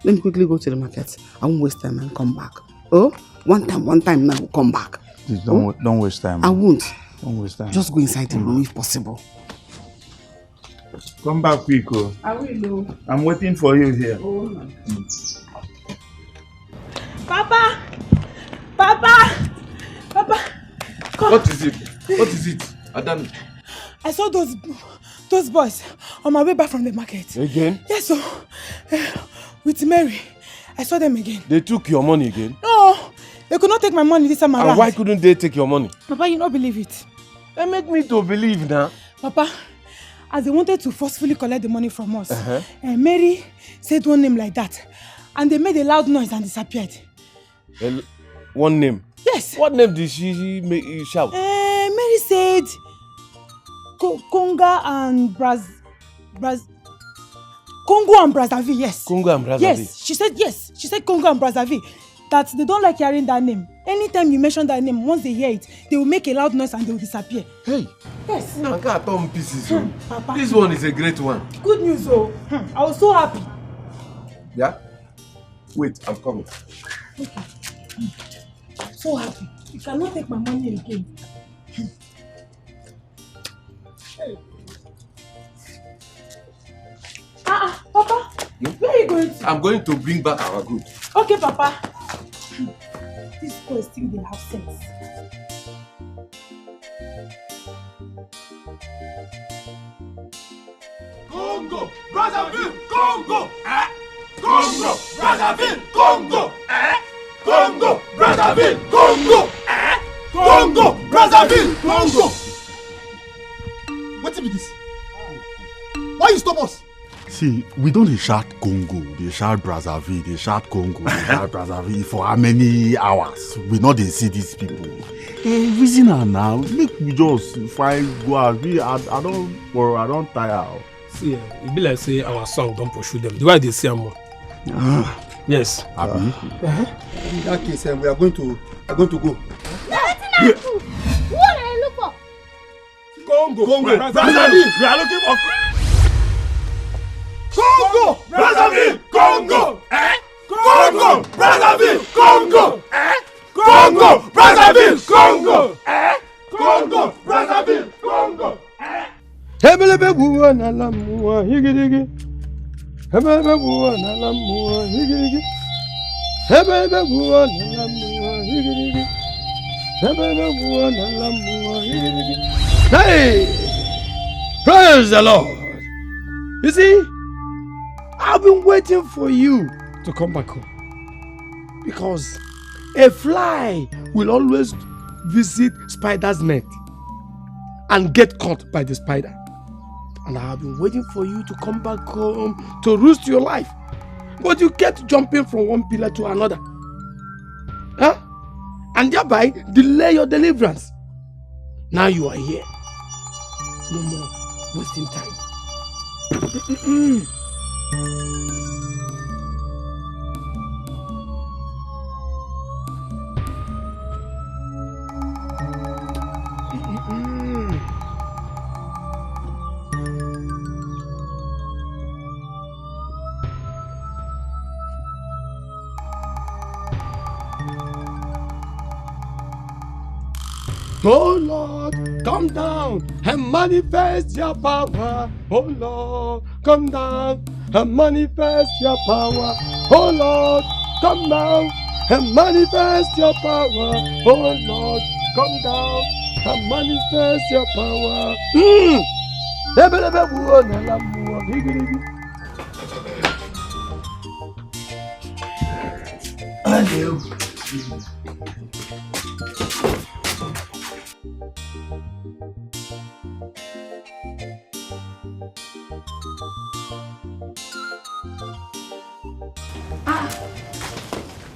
Let me quickly go to the market. I won't waste time and come back. Oh? One time now, come back. Please don't waste time. I won't. Don't waste time. Just go inside the room if possible. Come back quick. I will. I'm waiting for you here. Oh, my. Papa! Come. What is it? Adam. I saw those boys on my way back from the market. Again? Yes, so with Mary. I saw them again. They took your money again? No, they could not take my money this time around. And why couldn't they take your money? Papa, you don't believe it. They make me to believe now. Papa, as they wanted to forcefully collect the money from us, Mary said one name like that, and they made a loud noise and disappeared. One name? Yes. What name did she make you shout? Mary said Congo and Congo and Brazzaville, yes. Congo and Brazzaville? Yes. She said Congo and Brazzaville. That they don't like hearing that name. Anytime you mention that name, once they hear it, they will make a loud noise and they will disappear. Hey. Yes. Now, God, Tom pieces. Papa. This one is a great one. Good news, oh. I was so happy. Yeah? Wait, I'm coming. Okay. So happy. You cannot take my money again. Papa, where are you going to? I'm going to bring back our goods. Okay, Papa. These boys think they have sense. Congo, Brazzaville, Congo, Congo, Brazzaville, Congo, Congo, Brazzaville, Congo, Congo, Brazzaville, Congo. What be this? Why you stop us? See, we don't shout Congo, they shout Brazzaville, they shout Congo, they shout Brazzaville for how many hours? We not dey see these people. Reason am now, make we just find go out. I don't tire. See, it be like say our song don't pursue them. The way they say more. Yes. In that case, we are going to go. What are you looking for? Congo. Brazzaville. We are looking for Congo! Brazzaville! Congo! Congo! Brazzaville! Congo! Congo! Brazzaville! Congo! Congo! Brazzaville! Congo! Hebelebe buwa na lamuwa higidigi. Hebelebe buwa na lamuwa higidigi. Hebelebe buwa na lamuwa higidigi. Hebelebe buwa na lamuwa higidigi. Hey! Praise the Lord! You see? I've been waiting for you to come back home. Because a fly will always visit spider's net and get caught by the spider. And I have been waiting for you to come back home to roost your life. But you kept jumping from one pillar to another. Huh? And thereby delay your deliverance. Now you are here. No more wasting time. Oh Lord, come down and manifest your power. Oh Lord, come down and manifest your power. Oh Lord, come down and manifest your power. Oh Lord, come down and manifest your power.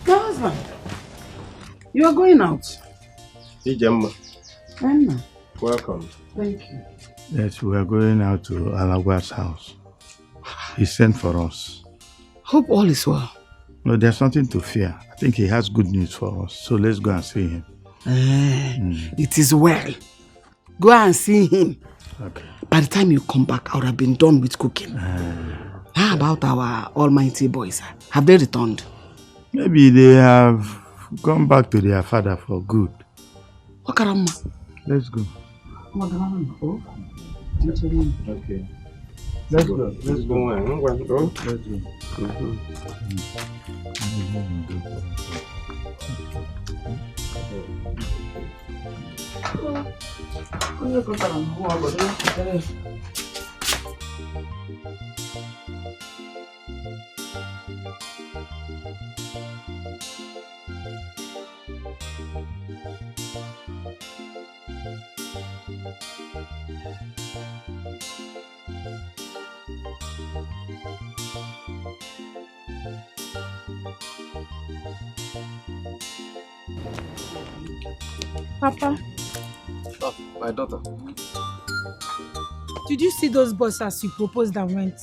My husband, you are going out. Ijemma. Emma. Welcome. Thank you. Yes, we are going out to Alagwa's house. He sent for us. Hope all is well. No, there's nothing to fear. I think he has good news for us. So let's go and see him. It is well. Go and see him. Okay. By the time you come back, I would have been done with cooking. How about our almighty boys? Have they returned? Maybe they have gone back to their father for good. Wakarama. Let's go. Okay. Let's go. Let's go. Let's go. Papa, Oh, my daughter. did you see those boys as you proposed and went?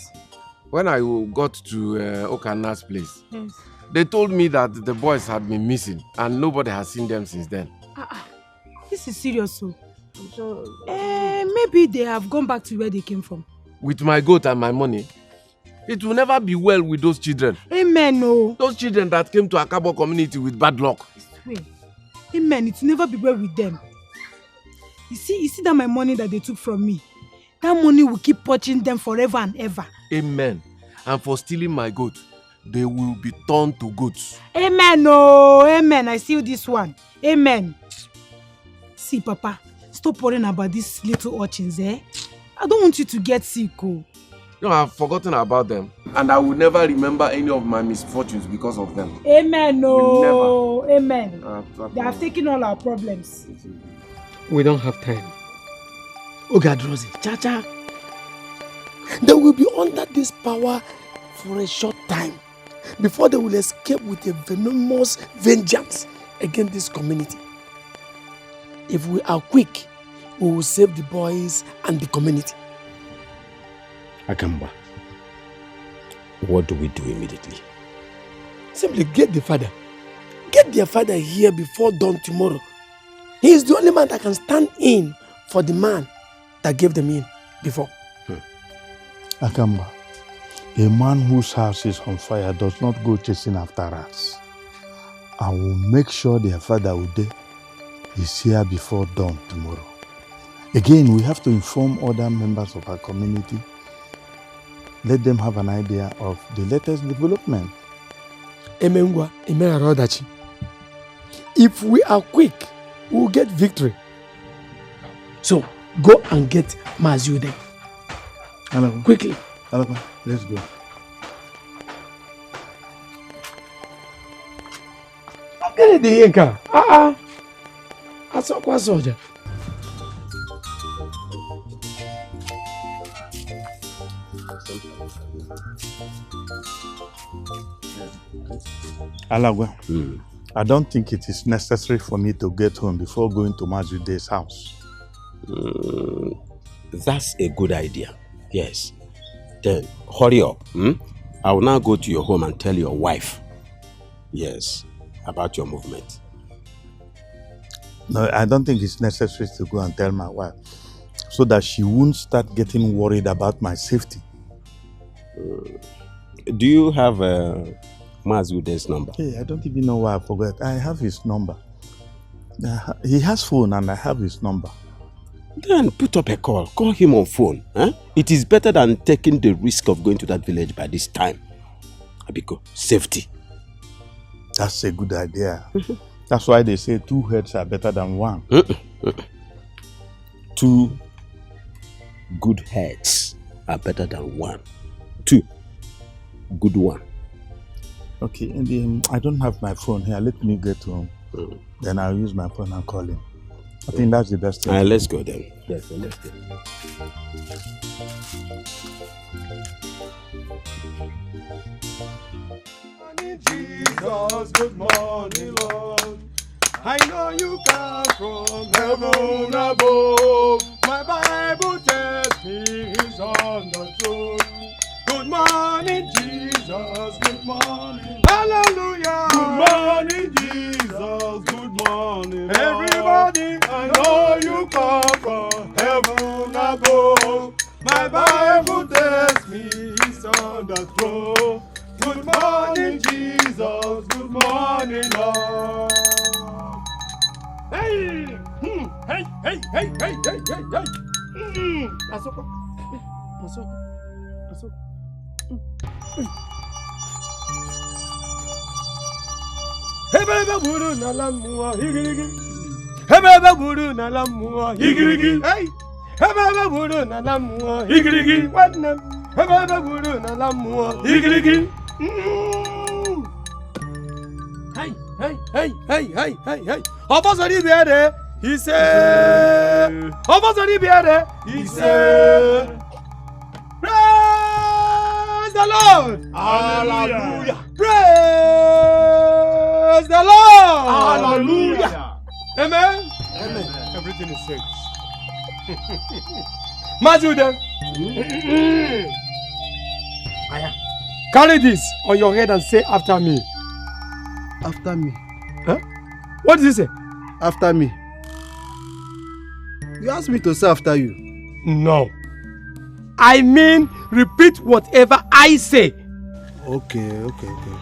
When I got to Okana's place, Yes. they told me that the boys had been missing and nobody has seen them since then. This is serious, so. Maybe they have gone back to where they came from. With my goat and my money, it will never be well with those children. Amen, no. Those children that came to Akabo community with bad luck. Wait. Amen, it will never be well with them. You see that my money that they took from me, that money will keep poaching them forever and ever. Amen. And for stealing my goat, they will be turned to goats. Amen, no. Amen, I see this one. Amen. See, Papa, stop worrying about these little urchins, eh? I don't want you to get sick, oh. You know, I've forgotten about them. And I will never remember any of my misfortunes because of them. Amen, no. Will never. Amen. They have taken all our problems. We don't have time. Ogadrozi, cha-cha. They will be under this power for a short time before they will escape with a venomous vengeance against this community. If we are quick, we will save the boys and the community. Akamba, what do we do immediately? Simply get the father. Get their father here before dawn tomorrow. He is the only man that can stand in for the man that gave them in before. Akamba, a man whose house is on fire does not go chasing after rats. I will make sure their father Ude is here before dawn tomorrow. Again, we have to inform other members of our community. Let them have an idea of the latest development. If we are quick, we will get victory. So, go and get Mazude. Quickly. Alaba, let's go. Get it, the Inca. That's a quoi soldier. Alagwa, I don't think it is necessary for me to get home before going to Mazude's house. That's a good idea. Yes. Then hurry up. I will now go to your home and tell your wife. Yes, about your movement. No, I don't think it's necessary to go and tell my wife so that she won't start getting worried about my safety. Do you have Mazude's number? Hey, I don't even know why I forgot. I have his number. He has phone and I have his number. Then put up a call. Call him on phone. It is better than taking the risk of going to that village by this time. Abiko, safety. That's a good idea. That's why they say 2 heads are better than 1. 2 good heads are better than 1. 2 good one. Okay, and then I don't have my phone here. Let me get home. Then I'll use my phone and call him. I think that's the best thing. Let's go then. Yes, let's go. Jesus, good morning, Lord. I know you come from heaven above. My Bible tells me he's on the throne. Good morning, Jesus. Good morning. Hallelujah. Good morning, Jesus. Good morning, Lord. Everybody, I know you come from heaven above. My Bible tells me he's on the throne. Good morning, Jesus. Good morning, Lord. Hey! Hey, hey, hey, hey, hey, hey, hey! Asoko. Asoko. Asoko. Hebebe buru na lamua higirigi. Hebebe buru na lamua higirigi. Hey! Hebebe buru na lamua higirigi. What name? Hebebe buru na lamua higirigi. Hey, hey, hey, hey, hey, hey, hey. Obasari biere, he said. Obasari biere, he said. Praise the Lord. Hallelujah. Praise the Lord. Hallelujah. Amen. Amen. Everything is safe. Majude. Carry this on your head and say after me. After me. Huh? What did you say? After me. You asked me to say after you. No. I mean, repeat whatever I say. Okay.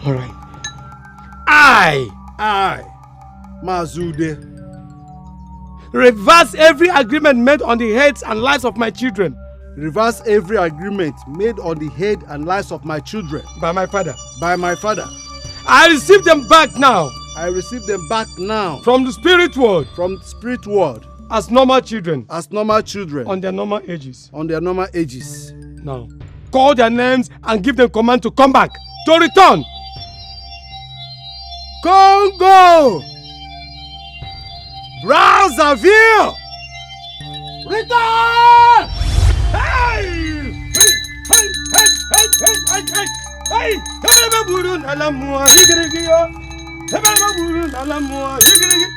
All right. I, Mazude, reverse every agreement made on the heads and lives of my children. Reverse every agreement made on the head and lives of my children. By my father. By my father. I receive them back now. I receive them back now. From the spirit world. From the spirit world. As normal children. As normal children. On their normal ages. On their normal ages. Now, call their names and give them command to come back. To return. Congo. Brazzaville. Return. Hey! Hey! Hebelebe buru n'ala mmụọ igirigi yo. Hebelebe buru n'ala mmụọ igirigi.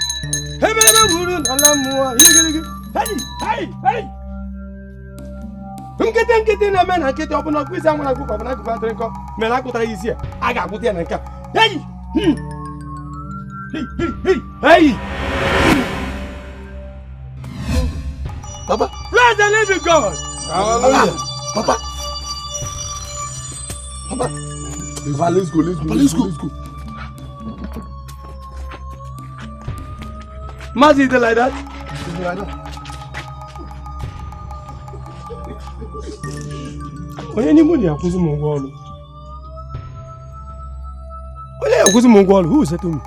Hebelebe buru n'ala mmụọ igirigi. Hey! Nkịtị na-eme na nkịtị ọbụla ọkpụisi anwụ na-agụkọ ọbụla agụkọ atịrị nkọ mere akụtara ya isi a ga-akwụta ya na nke a. Hey! Papa. Praise the living God. Hallelujah. Papa. Let's go. Mazi, is it like that? Onye n'ime unu akwụsị m ụgwọ ọrụ. Onye akwụsị m ụgwọ ọrụ, who settle me?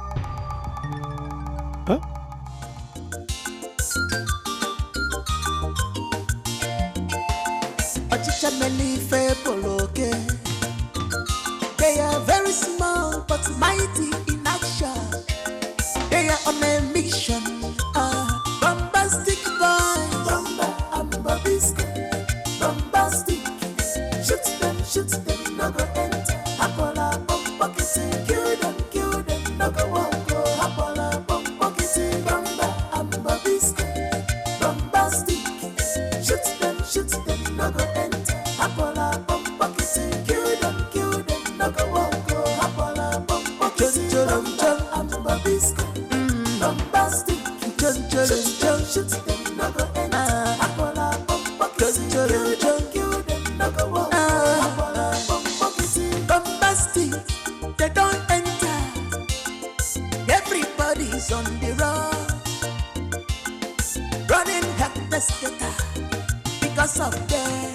They are very small but mighty in action. They are on a mission. Bombastic boys, movies. Bombastic. Shoot them, no go enter. Hapola, bomb pocket, kill them, no go walk. Hapola, bomb pocket, movies. Bombastic. Shoot them, no go enter. Hapola, bomb pocket, kill them, no go walk. Hapola, bomb pocket, movies. Bombastic. Shoot them, no go enter. Hapola, bomb pocket, kill them, no go walk. Bombastic, they don't enter. Everybody's on the run, running helpless because of them.